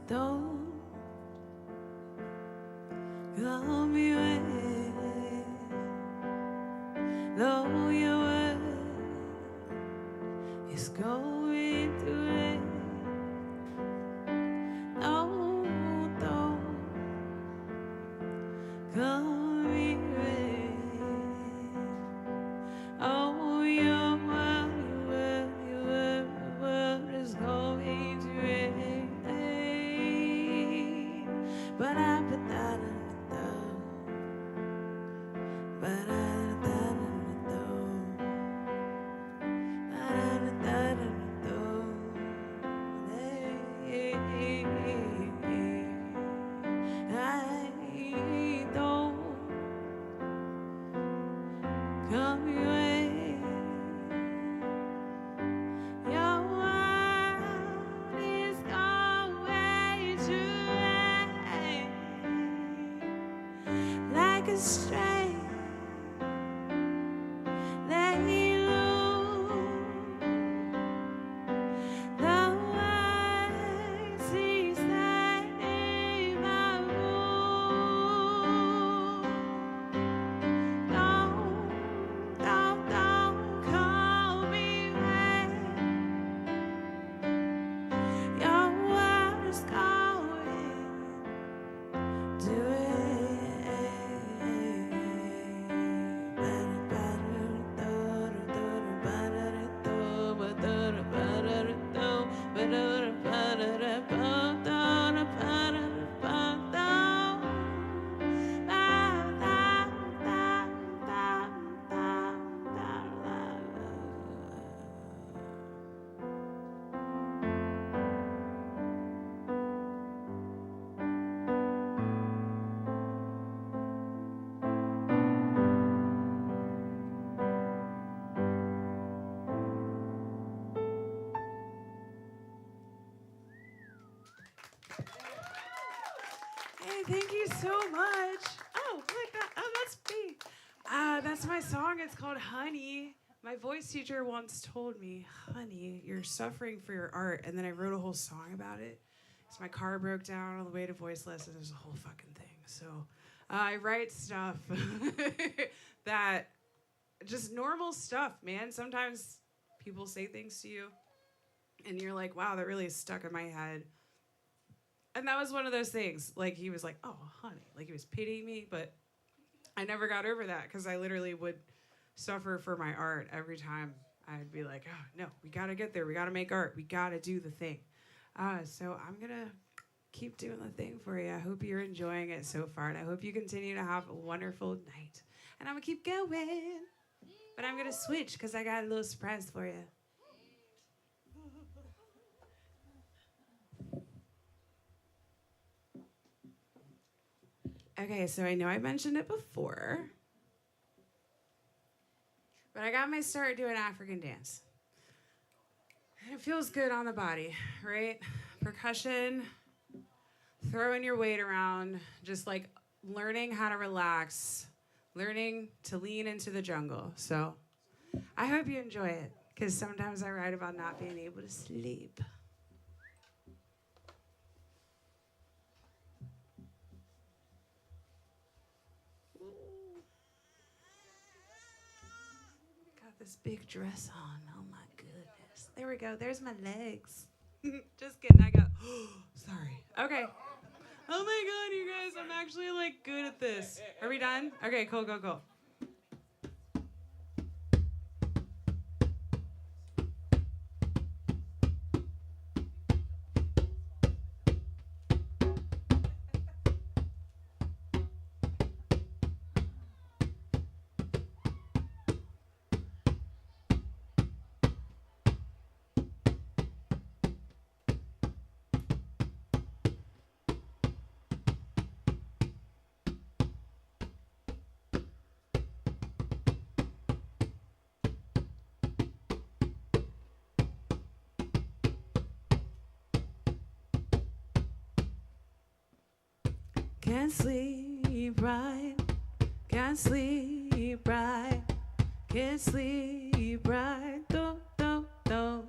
[SPEAKER 7] Don't call me when know your word is going to end. No, don't call me when oh, your word is going to end. But I put that in the dough. But I put that in the dough. But I put that in the dough. I don't come your way. Your word is going to like a stray, let me loose. The words he said in my room. Don't call me when your word is going to it. Hey, thank you so much. Oh,
[SPEAKER 6] That's my song. It's called Honey. My voice teacher once told me, honey, you're suffering for your art. And then I wrote a whole song about it. So my car broke down on the way to voice lessons. It was a whole fucking thing. So I write stuff that just normal stuff, man. Sometimes people say things to you and you're like, wow, that really stuck in my head. And that was one of those things. Like, he was like, oh, honey. Like, he was pitying me, but I never got over that because I literally would suffer for my art every time. I'd be like, oh, no, we got to get there. We got to make art. We got to do the thing. So I'm going to keep doing the thing for you. I hope you're enjoying it so far, and I hope you continue to have a wonderful night. And I'm going to keep going, but I'm going to switch because I got a little surprise for you. Okay, so I know I mentioned it before, but I got my start doing African dance. And it feels good on the body, right? Percussion, throwing your weight around, just like learning how to relax, learning to lean into the jungle. So I hope you enjoy it, because sometimes I write about not being able to sleep. This big dress on. Oh my goodness. There we go. There's my legs. Just kidding. I got. Sorry. Okay. Oh my god, you guys. I'm actually like good at this. Are we done? Okay, cool, cool, cool. Can't sleep right, can't sleep right, can't sleep right, do, do, do.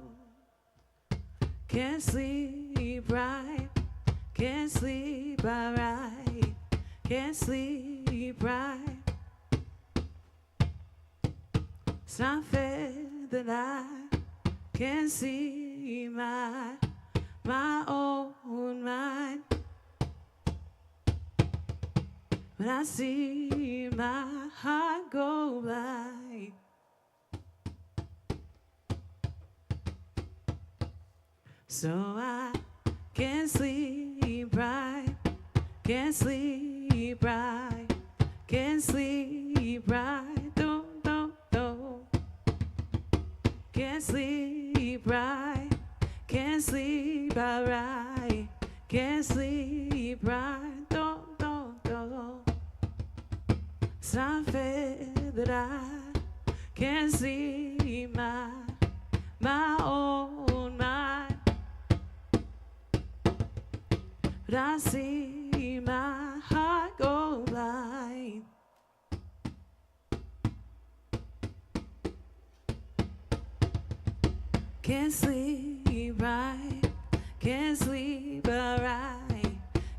[SPEAKER 6] Can't sleep right, can't sleep right, can't sleep right. It's not fair that I can't see my own mind. When I see my heart go blind, so I can't sleep right, can't sleep right, can't sleep right, do, do, do. Can't sleep right, can't sleep right, can't sleep right, do, do, do. It's not fair that I can't see my own mind, but I see my heart go blind. Can't sleep right, can't sleep right,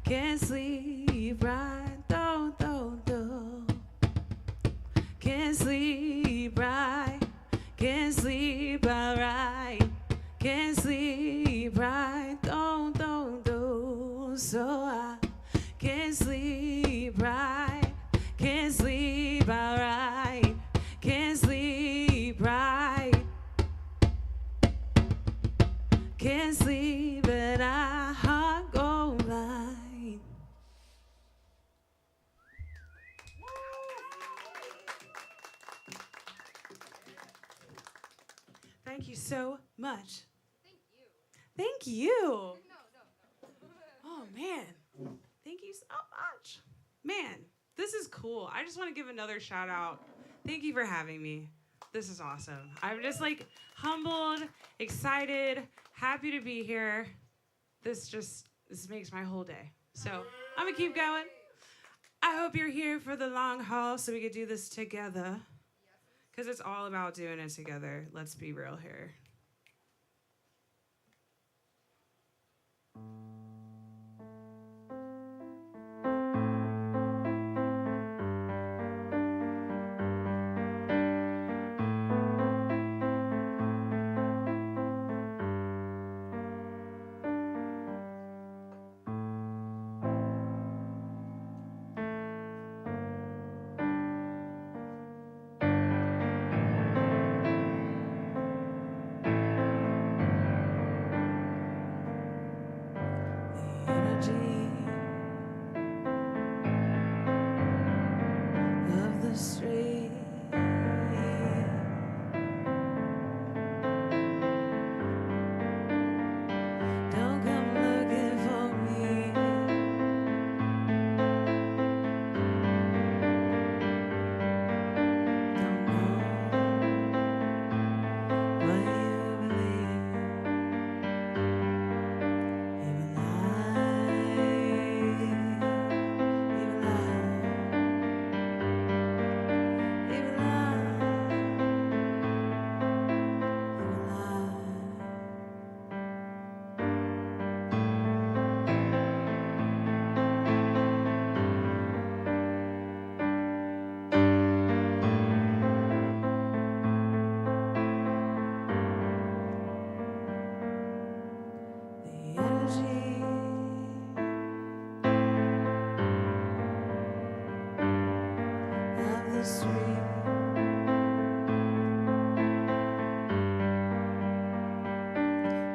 [SPEAKER 6] can't sleep right, do, do, do. Can't sleep right, can't sleep right, can't sleep right, do, do, do. So I can't sleep right, can't sleep right, can't sleep right. Can't sleep and I heart go blind. Thank you so much. Thank you. Oh man, thank you so much. Man, this is cool. I just want to give another shout out. Thank you for having me. This is awesome. I'm just like humbled, excited, happy to be here. This makes my whole day. So I'm gonna keep going. I hope you're here for the long haul so we could do this together. Because it's all about doing it together. Let's be real here.
[SPEAKER 7] Of the street, don't come looking for me. Don't know what you believe. You lie. The energy of the street.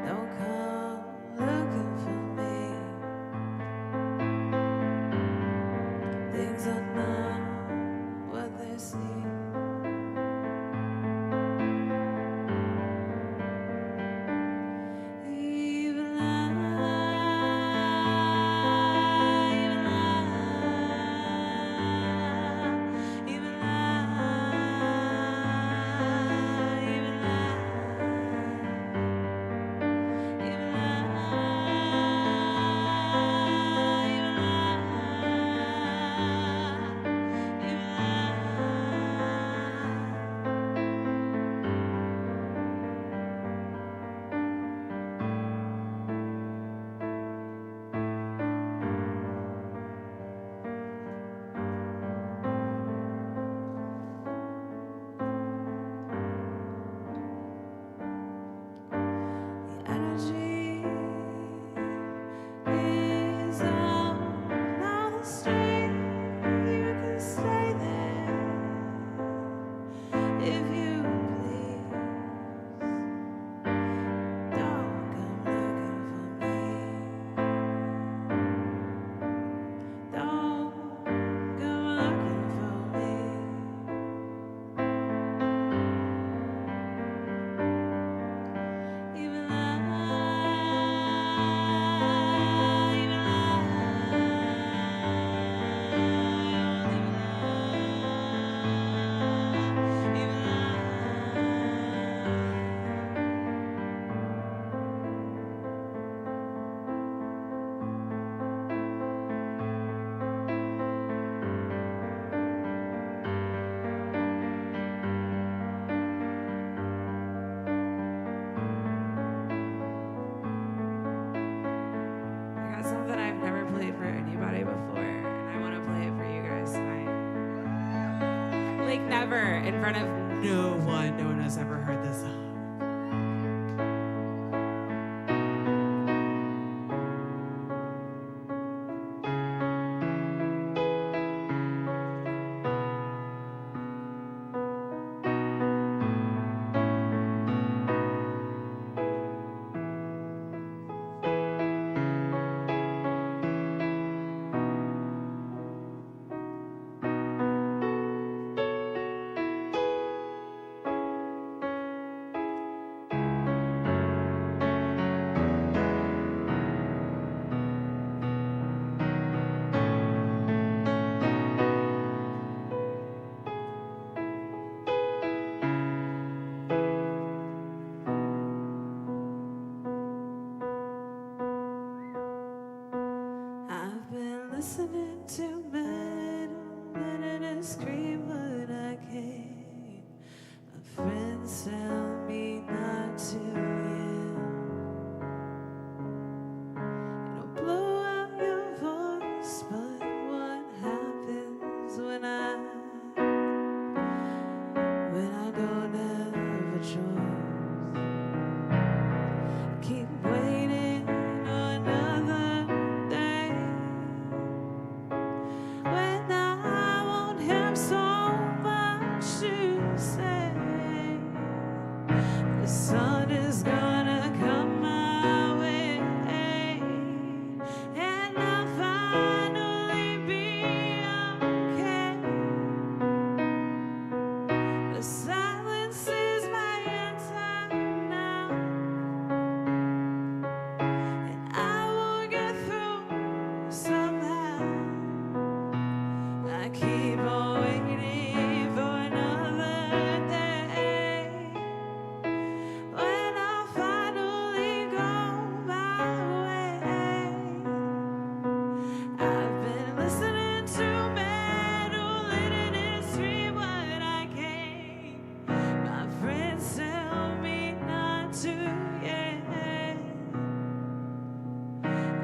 [SPEAKER 7] Don't come looking for me. Things are not what they seem. Even the energy is on the street. You can stay there if you please. Don't come looking for me. Don't come looking for me. Even I got something I've never played for anybody before, and I want to play it for you guys tonight. Like never in front of no one. No one has ever heard this song. The sun is gonna come my way, and I'll finally be okay. The silence is my answer now, and I will get through somehow. I keep on waiting for another day when I'll finally go my way. I've been listening to men who lit in history what I came. My friends tell me not to, yeah.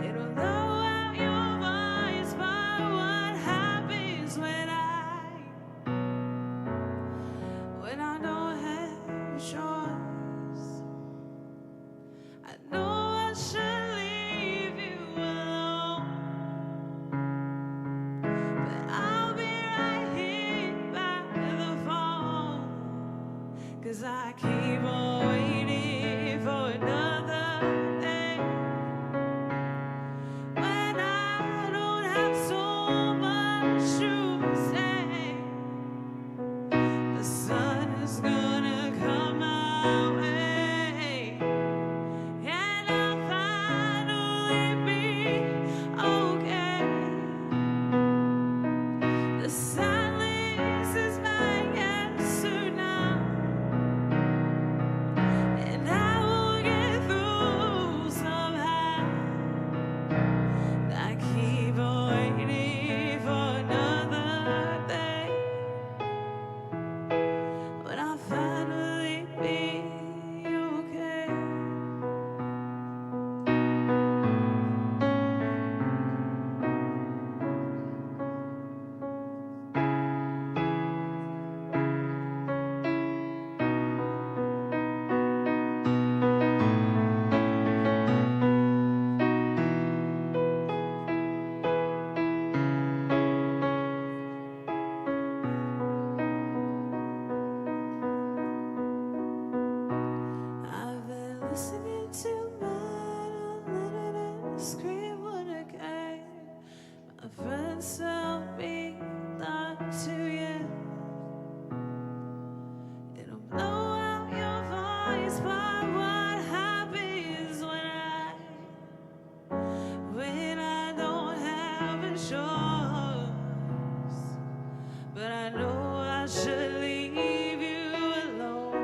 [SPEAKER 7] It'll low out your voice, but what happens when I don't have a choice? I know I should leave you alone, but I'll be right here by the phone, 'cause I keep on waiting for another day when I don't have so much to say. The sun is gonna come my way, and I'll finally be okay. The silence is my answer now, and I will get through somehow. I keep on waiting for another day when I'll finally be okay. I've been listening to men who scream what I can. My friends tell me not to, yeah. It'll blow out your voice, but what happens when I don't have a choice? But I know I should leave you alone,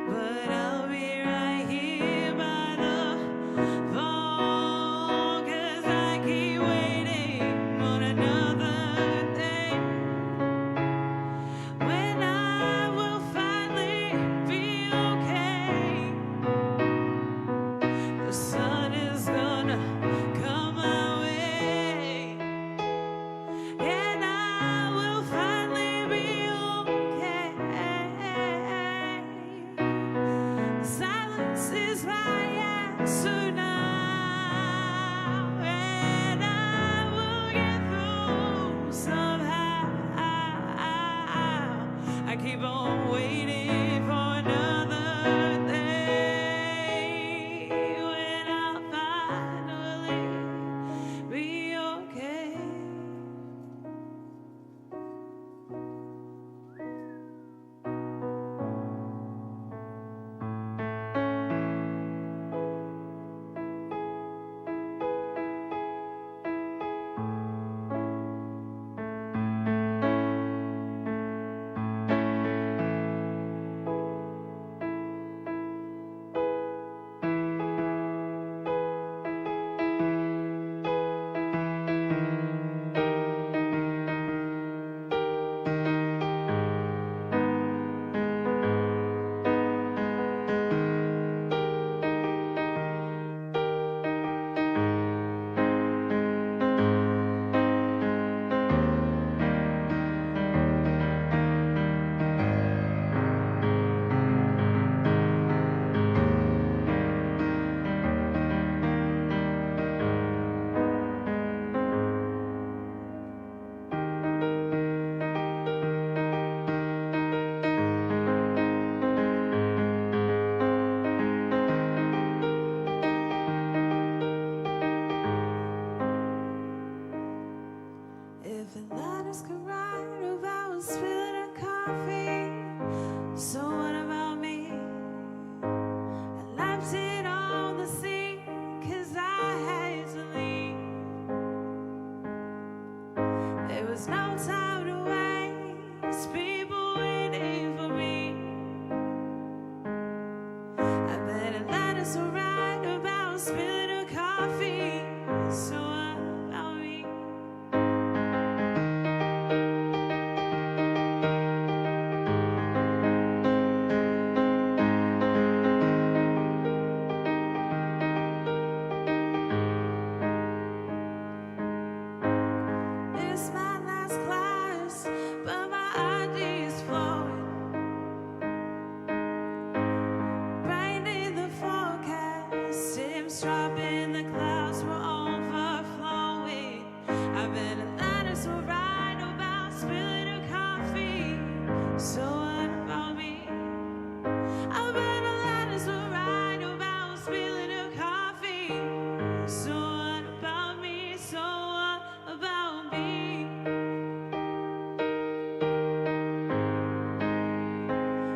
[SPEAKER 7] but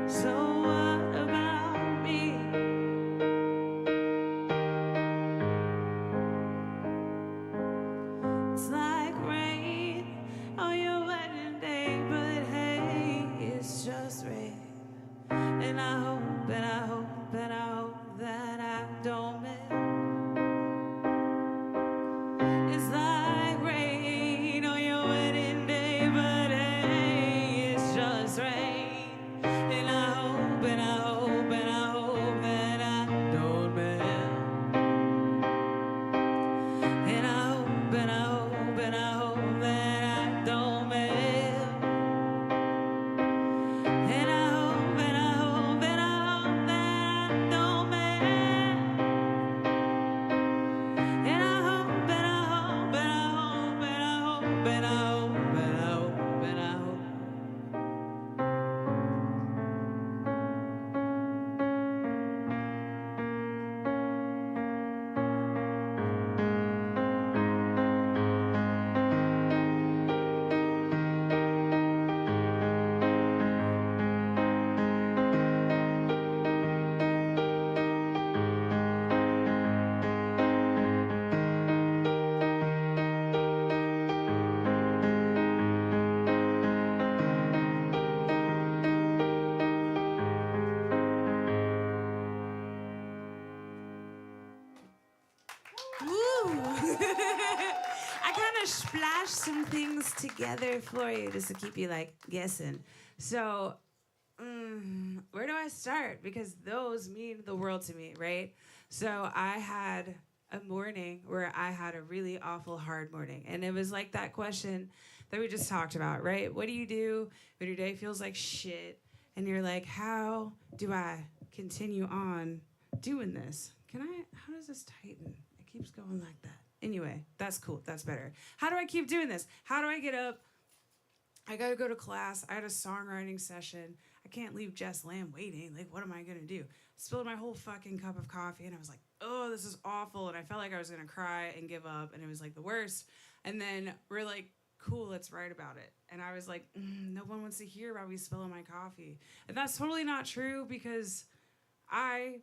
[SPEAKER 7] So what about me? It's like rain on your wedding day, but hey, it's just rain. And I hope, and I hope, and I hope that I don't melt. It's like rain on your wedding day, but hey, it's just rain. And I hope, and I hope, and I hope that I don't melt. And I hope, and I hope, and I hope that I don't melt. And I hope, and I hope, and I hope that I don't melt. And I hope, and I hope, and I hope, and I hope, and I hope, and I hope, and I hope. Woo! I kind of splashed some things together for you just to keep you like guessing. So, where do I start? Because those mean the world to me, right? So I had a morning where I had a really awful hard morning. And it was like that question that we just talked about, right? What do you do when your day feels like shit? And you're like, how do I continue on doing this? How does this tighten? It keeps going like that. Anyway, that's cool. That's better. How do I keep doing this? How do I get up? I got to go to class. I had a songwriting session. I can't leave Jess Lamb waiting. Like, what am I going to do? Spilled my whole fucking cup of coffee, and I was like, oh, this is awful. And I felt like I was going to cry and give up, and it was like the worst. And then we're like, cool, let's write about it. And I was like, no one wants to hear about me spilling my coffee. And that's totally not true because I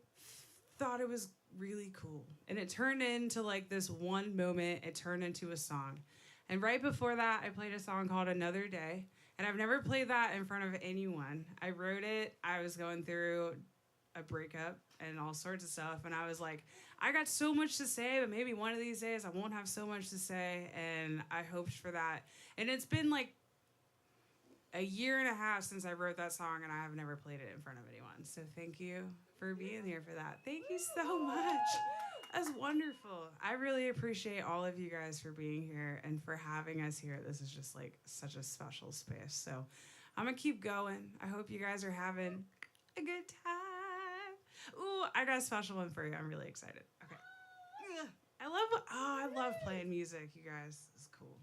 [SPEAKER 7] thought it was really cool. And it turned into like this one moment. It turned into a song. And right before that, I played a song called Another Day. And I've never played that in front of anyone. I wrote it. I was going through a breakup and all sorts of stuff. And I was like, I got so much to say, but maybe one of these days I won't have so much to say. And I hoped for that. And it's been like a year and a half since I wrote that song, and I have never played it in front of anyone. So thank you for being here for that. Thank you so much. That's wonderful. I really appreciate all of you guys for being here and for having us here. This is just like such a special space. So I'm going to keep going. I hope you guys are having a good time. Ooh, I got a special one for you. I'm really excited. Okay. I love playing music, you guys. It's cool.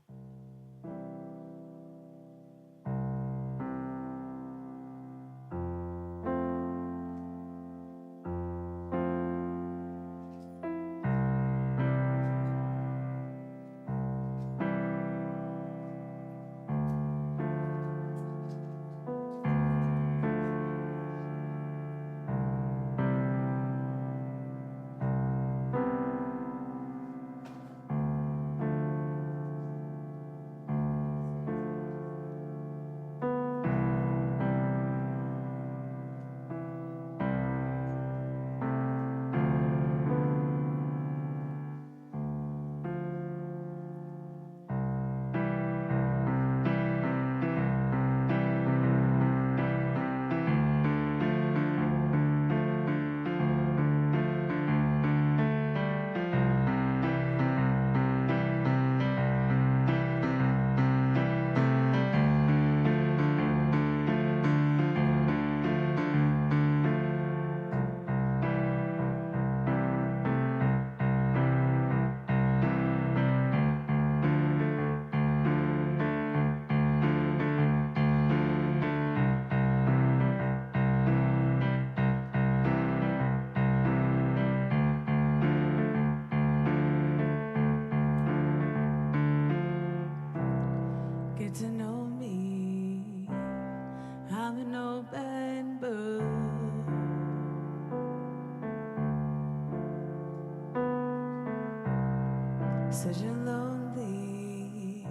[SPEAKER 7] Said you're lonely.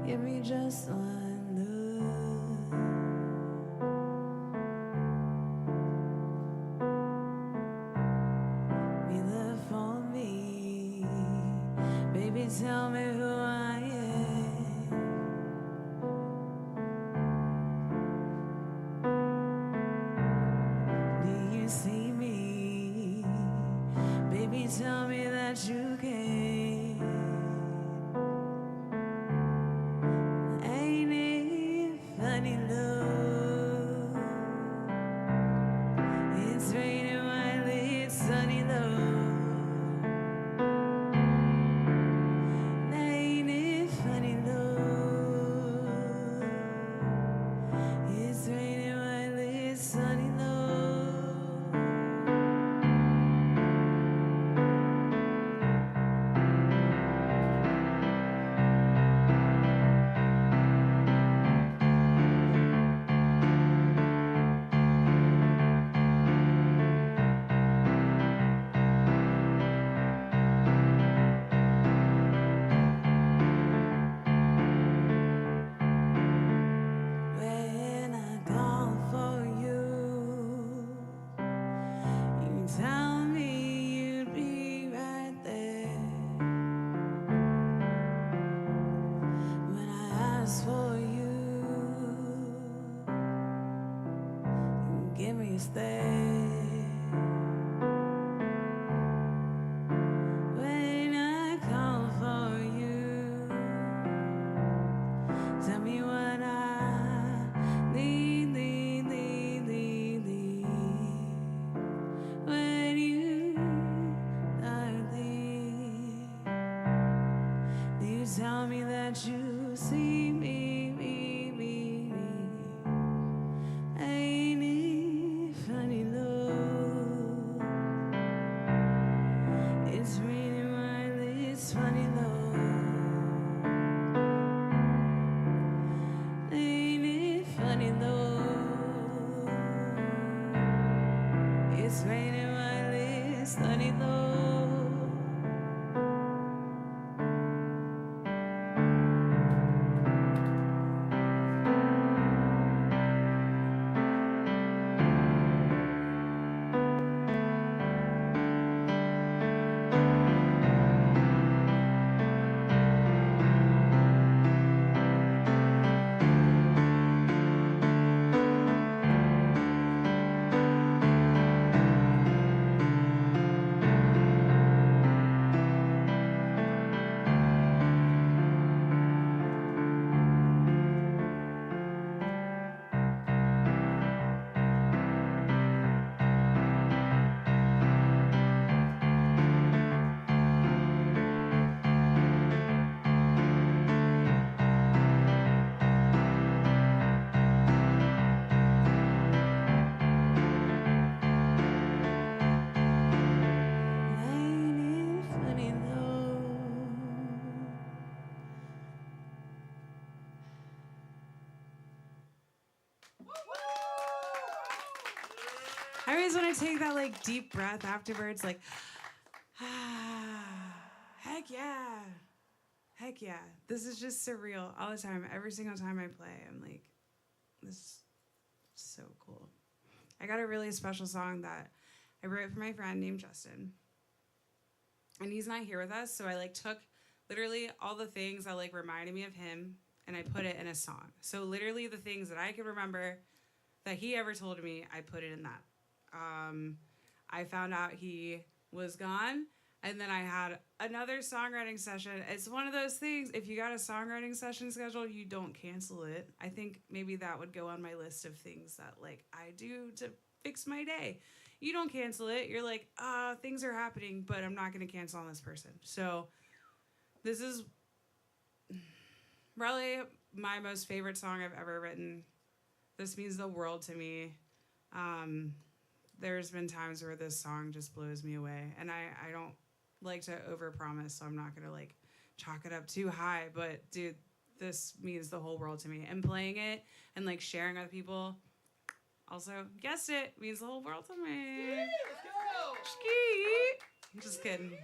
[SPEAKER 7] Give me just one look. Be there for me. Baby, tell me who I am. Do you see me? Baby, tell me that you can. Ain't it funny, love? It's raining while it's sunny, love. Ain't it funny, love? It's raining while it's sunny, love. When I call for you, you tell me you'd be right there. When I ask for you, you give me a stare. When I call for you, tell me what I need. When you, darling, you tell me that you see me. Ain't it funny, love? It's raining while it's funny, love. Ain't it funny, love? It's raining while it's sunny, love. Ain't it funny, love? I always want to take that like deep breath afterwards, like, heck yeah. Heck yeah. This is just surreal all the time. Every single time I play, I'm like, this is so cool. I got a really special song that I wrote for my friend named Justin. And he's not here with us, so I like took literally all the things that like reminded me of him and I put it in a song. So literally the things that I could remember that he ever told me, I put it in that. I found out he was gone, and then I had another songwriting session. It's one of those things, if you got a songwriting session scheduled, you don't cancel it. I think maybe that would go on my list of things that like I do to fix my day. You don't cancel it. You're like, things are happening, but I'm not going to cancel on this person. So this is probably my most favorite song I've ever written. This means the world to me. There's been times where this song just blows me away, and I don't like to overpromise, so I'm not gonna like chalk it up too high, but dude, this means the whole world to me. And playing it and like sharing with people, also, guessed it, means the whole world to me. Ski! I'm just kidding.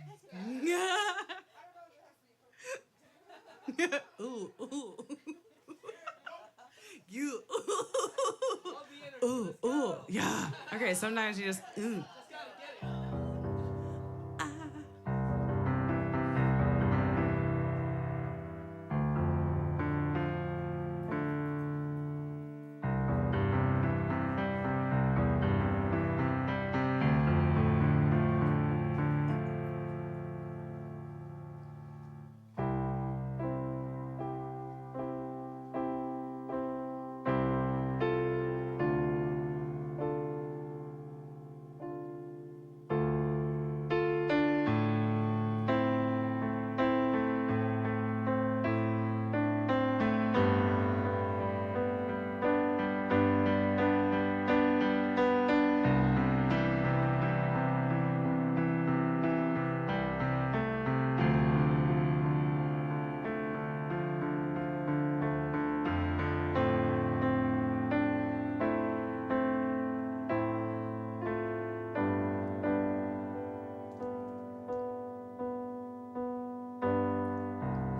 [SPEAKER 7] Ooh, ooh. You. Ooh, ooh. Yeah. Okay, sometimes you just, ooh.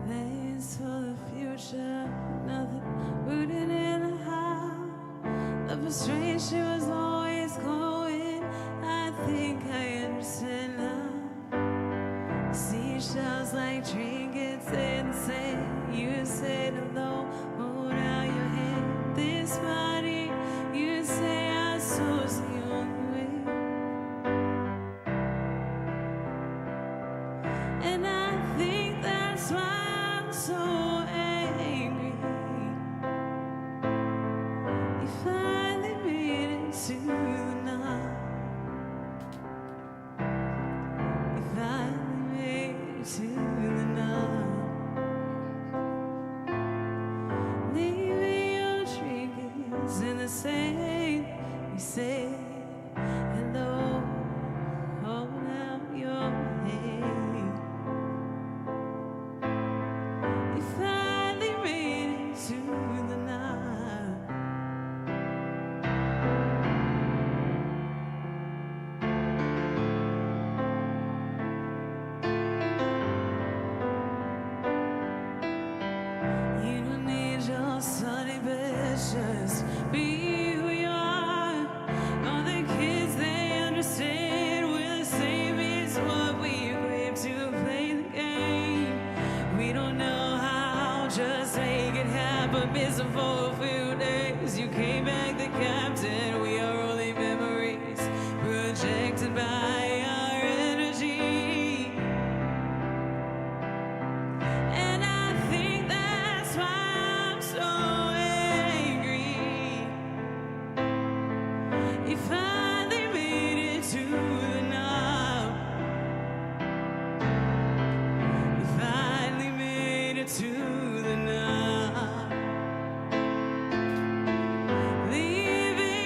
[SPEAKER 7] Plans for the future, nothing rooted in the how. The frustration was always growing. I think I understand now. Seashells like trinkets in the sand. You said no, hold out your hand. This body, you say I chose the only way. And I think that's why I'm so angry. You finally made it to the night. You finally made it to the night. Leaving your trinkets in the sand. You said hello, hold out your hand. You finally made it to the night. You don't need your sunny pictures. Be who you are. All the kids, they understand we're the same. It's what we equipped to play the game. We don't know how, just make it happen. Missing for a few days. You came back the captain. We are only memories projected by our energy. And I think that's why I'm so angry. You finally made it to the night. You finally made it to the night. Leaving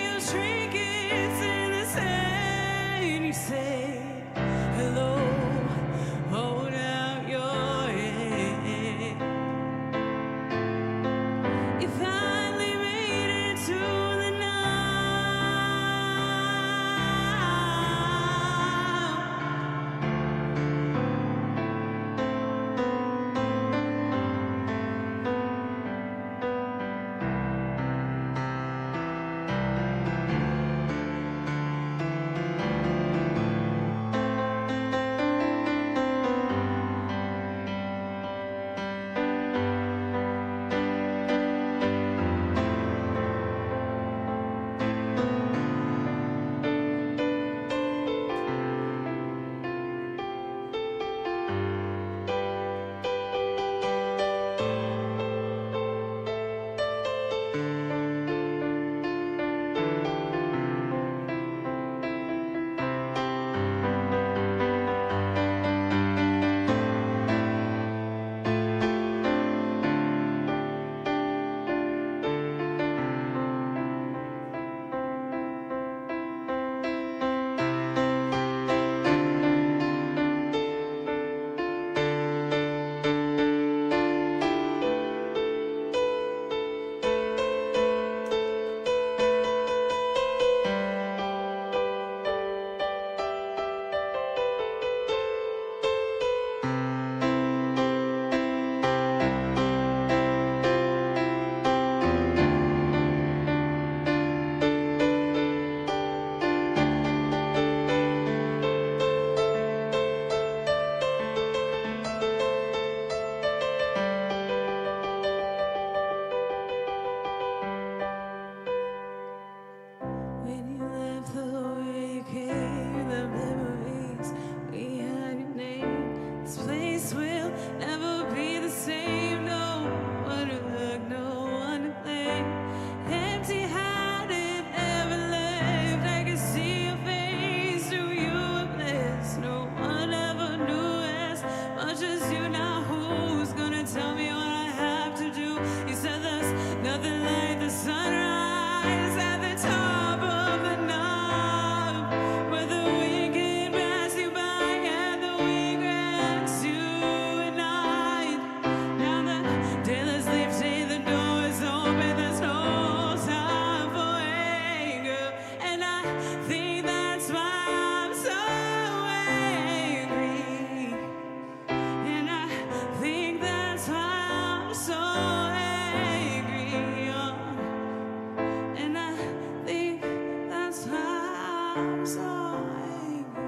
[SPEAKER 7] I'm so angry.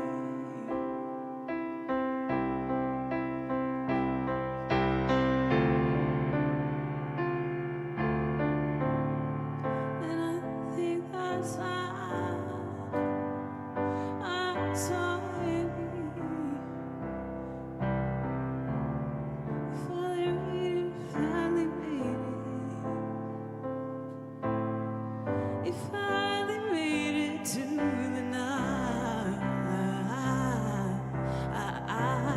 [SPEAKER 7] And I think that's why I'm so angry. Finally made it. It finally made it to the night.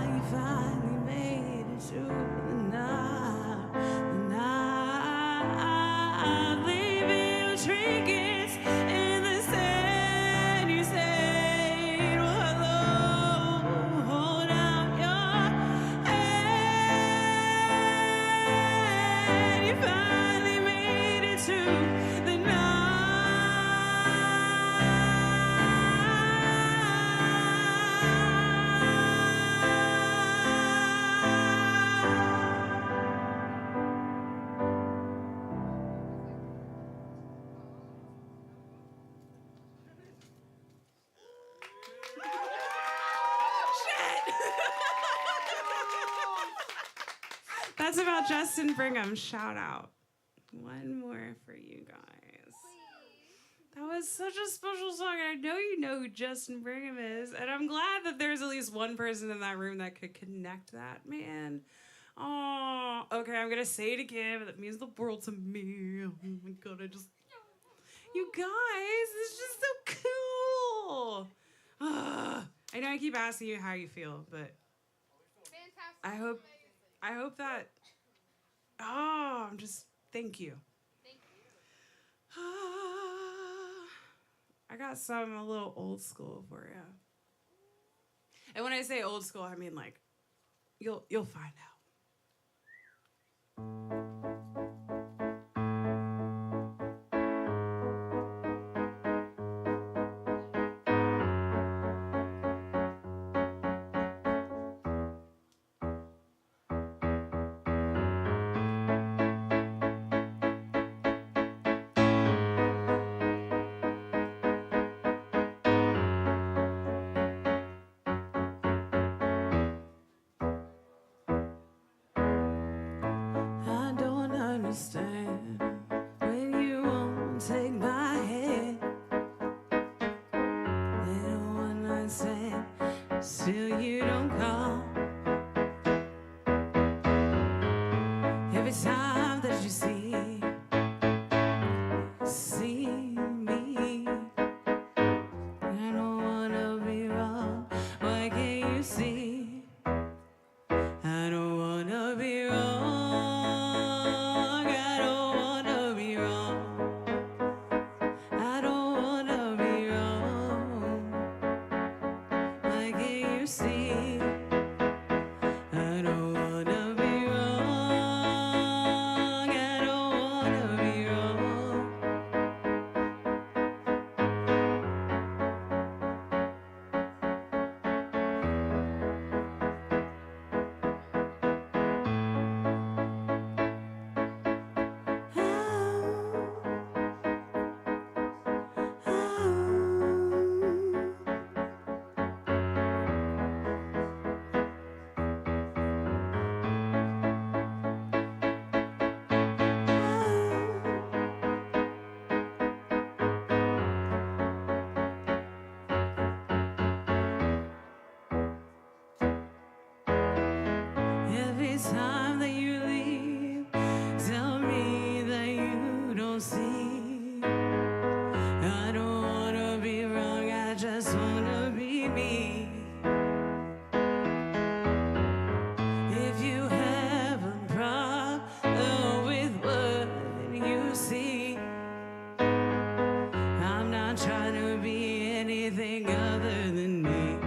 [SPEAKER 7] You finally made it to the night. The night. Leaving your trinkets in the sand. You said, well, hello. Hold out your hand. You finally made it to the That's about Justin Brigham. Shout out. One more for you guys. That was such a special song, and I know you know who Justin Brigham is, and I'm glad that there's at least one person in that room that could connect that, man. Oh, okay, I'm gonna say it again, but that means the world to me. Oh my god, you guys, it's just so cool. I know I keep asking you how you feel, but I hope that. Oh, thank you. I got some a little old school for you. And when I say old school, I mean like you'll find out. I don't understand when you won't take my hand. Little one night stand, still you don't call. Every time that you see me, I don't wanna be wrong. Why can't you see? I don't wanna be wrong. I don't wanna be wrong. I don't wanna be wrong. Why can't you see? I don't wanna be wrong. I don't wanna be wrong. Every time that you leave, tell me that you don't see. I don't wanna be wrong, I just wanna be me. If you have a problem with what you see, I'm not trying to be anything other than me.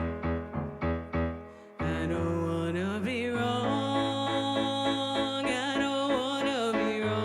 [SPEAKER 7] I don't wanna be wrong. I don't wanna be wrong.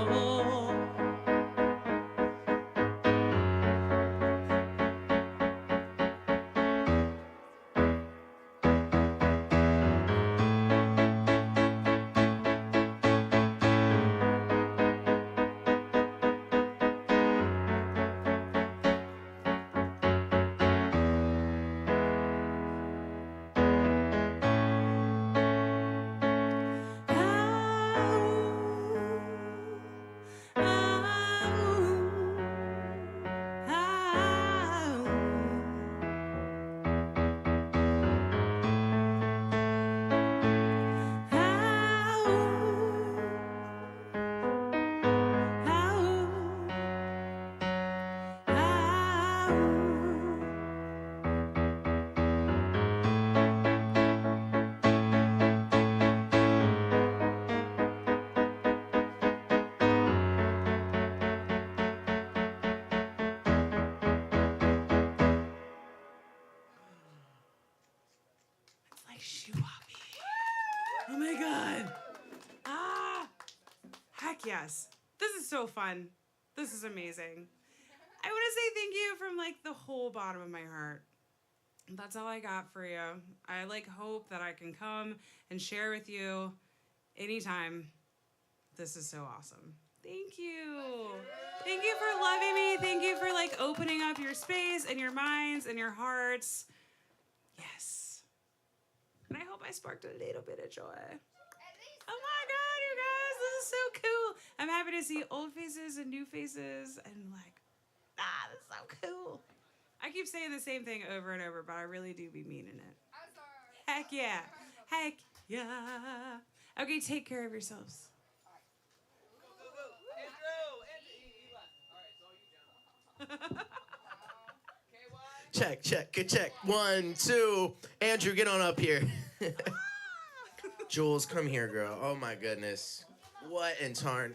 [SPEAKER 6] shoe off me. Oh my god. Ah. Heck yes. This is so fun. This is amazing. I want to say thank you from like the whole bottom of my heart. That's all I got for you. I like hope that I can come and share with you anytime. This is so awesome. Thank you. Thank you for loving me. Thank you for like opening up your space and your minds and your hearts. Yes. And I hope I sparked a little bit of joy. Oh my God, you guys, this is so cool. I'm happy to see old faces and new faces and like, this is so cool. I keep saying the same thing over and over, but I really do be meaning it. Heck yeah. Heck yeah. Okay, take care of yourselves.
[SPEAKER 2] Check, check, good check. 1, 2. Andrew, get on up here. Jules, come here, girl. Oh my goodness. What in tarn?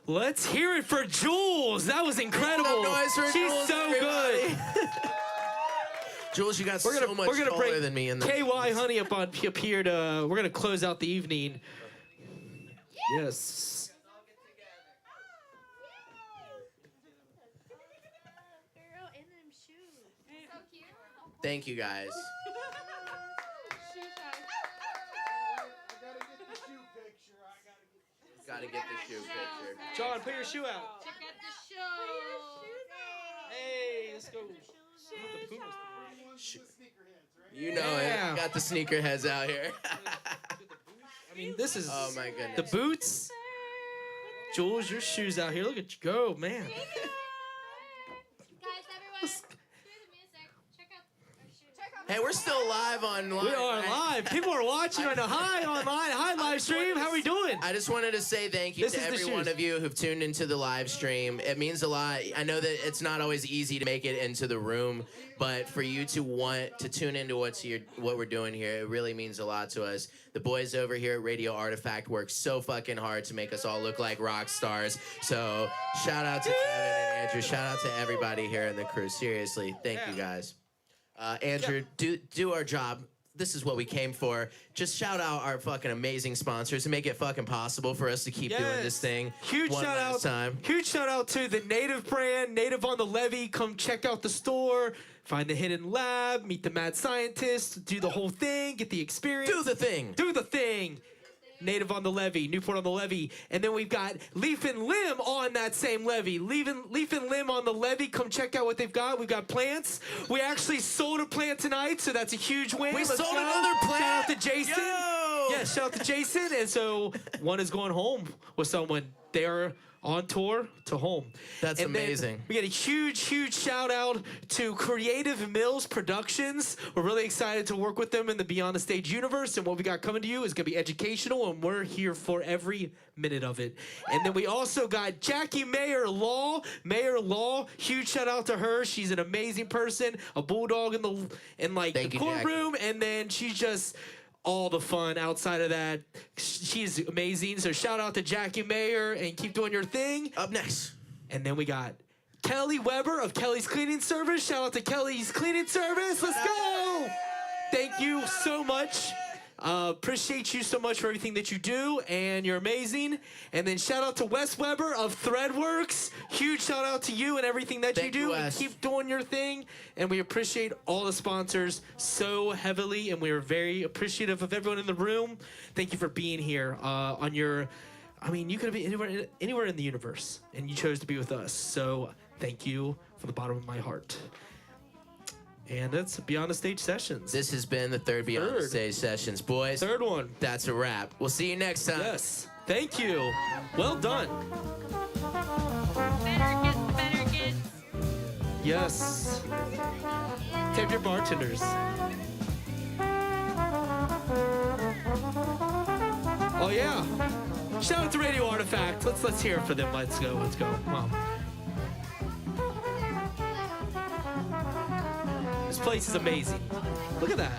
[SPEAKER 1] Let's hear it for Jules. That was incredible. She's
[SPEAKER 2] Jules,
[SPEAKER 1] so
[SPEAKER 2] everybody.
[SPEAKER 1] good.
[SPEAKER 2] Jules, you got so much taller than me in the
[SPEAKER 1] KY Honey up here to. We're gonna close out the evening. Yes.
[SPEAKER 4] Girl, in them shoes. So cute.
[SPEAKER 2] Thank you, guys. Gotta get the shoe picture.
[SPEAKER 1] John, put your shoe out.
[SPEAKER 4] Check out the show.
[SPEAKER 1] Hey, let's go.
[SPEAKER 2] You know it. Got the sneakerheads out here.
[SPEAKER 1] I mean, this is.
[SPEAKER 2] Oh my goodness.
[SPEAKER 1] The boots. Jules, your shoes out here. Look at you go, man.
[SPEAKER 4] Guys, everyone, hear the music. Check out our shoes.
[SPEAKER 2] Hey, we're still live online.
[SPEAKER 1] We are
[SPEAKER 2] right?
[SPEAKER 1] live. People are watching right now. Hi, online. Hi, live stream. How are we doing?
[SPEAKER 2] I just wanted to say thank you
[SPEAKER 1] This
[SPEAKER 2] to
[SPEAKER 1] is the
[SPEAKER 2] every one
[SPEAKER 1] shoes.
[SPEAKER 2] of you who've tuned into the live stream. It means a lot. I know that it's not always easy to make it into the room, but for you to want to tune into what we're doing here, it really means a lot to us. The boys over here at Radio Artifact work so fucking hard to make us all look like rock stars. So shout out to Devin and Andrew. Shout out to everybody here in the crew. Seriously, thank you guys. Andrew, do our job. This is what we came for. Just shout out our fucking amazing sponsors and make it fucking possible for us to keep doing this thing.
[SPEAKER 1] Huge
[SPEAKER 2] one
[SPEAKER 1] shout
[SPEAKER 2] last
[SPEAKER 1] out.
[SPEAKER 2] time.
[SPEAKER 1] Huge shout out to the Native brand, Native on the Levee. Come check out the store. Find the hidden lab. Meet the mad scientist. Do the whole thing. Get the experience.
[SPEAKER 2] Do the thing.
[SPEAKER 1] Do the thing. Native on the Levee, Newport on the Levee. And then we've got Leaf and Limb on that same levee. Leaf and Limb on the levee. Come check out what they've got. We've got plants. We actually sold a plant tonight, so that's a huge win.
[SPEAKER 2] We
[SPEAKER 1] Let's
[SPEAKER 2] sold
[SPEAKER 1] go.
[SPEAKER 2] another plant?
[SPEAKER 1] Shout out to Jason.
[SPEAKER 2] Yo!
[SPEAKER 1] Yeah, shout out to Jason. And so one is going home with someone. They are on tour to home.
[SPEAKER 2] That's
[SPEAKER 1] And then
[SPEAKER 2] amazing.
[SPEAKER 1] we get a huge, huge shout out to Creative Mills Productions. We're really excited to work with them in the Beyond the Stage universe. And what we got coming to you is going to be educational, and we're here for every minute of it. And then we also got Jackie Mayer Law. Mayer Law, huge shout out to her. She's an amazing person, a bulldog in the
[SPEAKER 2] Thank you,
[SPEAKER 1] courtroom, and then she's just all the fun outside of that. She's amazing. So shout out to Jackie Mayer and keep doing your thing.
[SPEAKER 2] Up next.
[SPEAKER 1] And then we got Kelly Weber of Kelly's Cleaning Service. Shout out to Kelly's Cleaning Service. Let's go. Thank you so much. Appreciate you so much for everything that you do, and you're amazing. And then shout out to Wes Weber of Threadworks. Huge shout out to you and everything that
[SPEAKER 2] Thank
[SPEAKER 1] you
[SPEAKER 2] you,
[SPEAKER 1] do. And
[SPEAKER 2] Wes.
[SPEAKER 1] keep doing your thing. And we appreciate all the sponsors so heavily, and we are very appreciative of everyone in the room. Thank you for being here on your. I mean, you could have been anywhere in the universe, and you chose to be with us. So thank you from the bottom of my heart. And that's Beyond the Stage Sessions.
[SPEAKER 2] This has been the third Beyond the
[SPEAKER 1] Third.
[SPEAKER 2] Stage Sessions. Boys,
[SPEAKER 1] Third one.
[SPEAKER 2] that's a wrap. We'll see you next time.
[SPEAKER 1] Yes. Thank you. Well done.
[SPEAKER 4] Better get.
[SPEAKER 1] Yes. Tip your bartenders. Oh yeah. Shout out to Radio Artifact. Let's hear it for them. Let's go. Come on. This place is amazing. Look at that.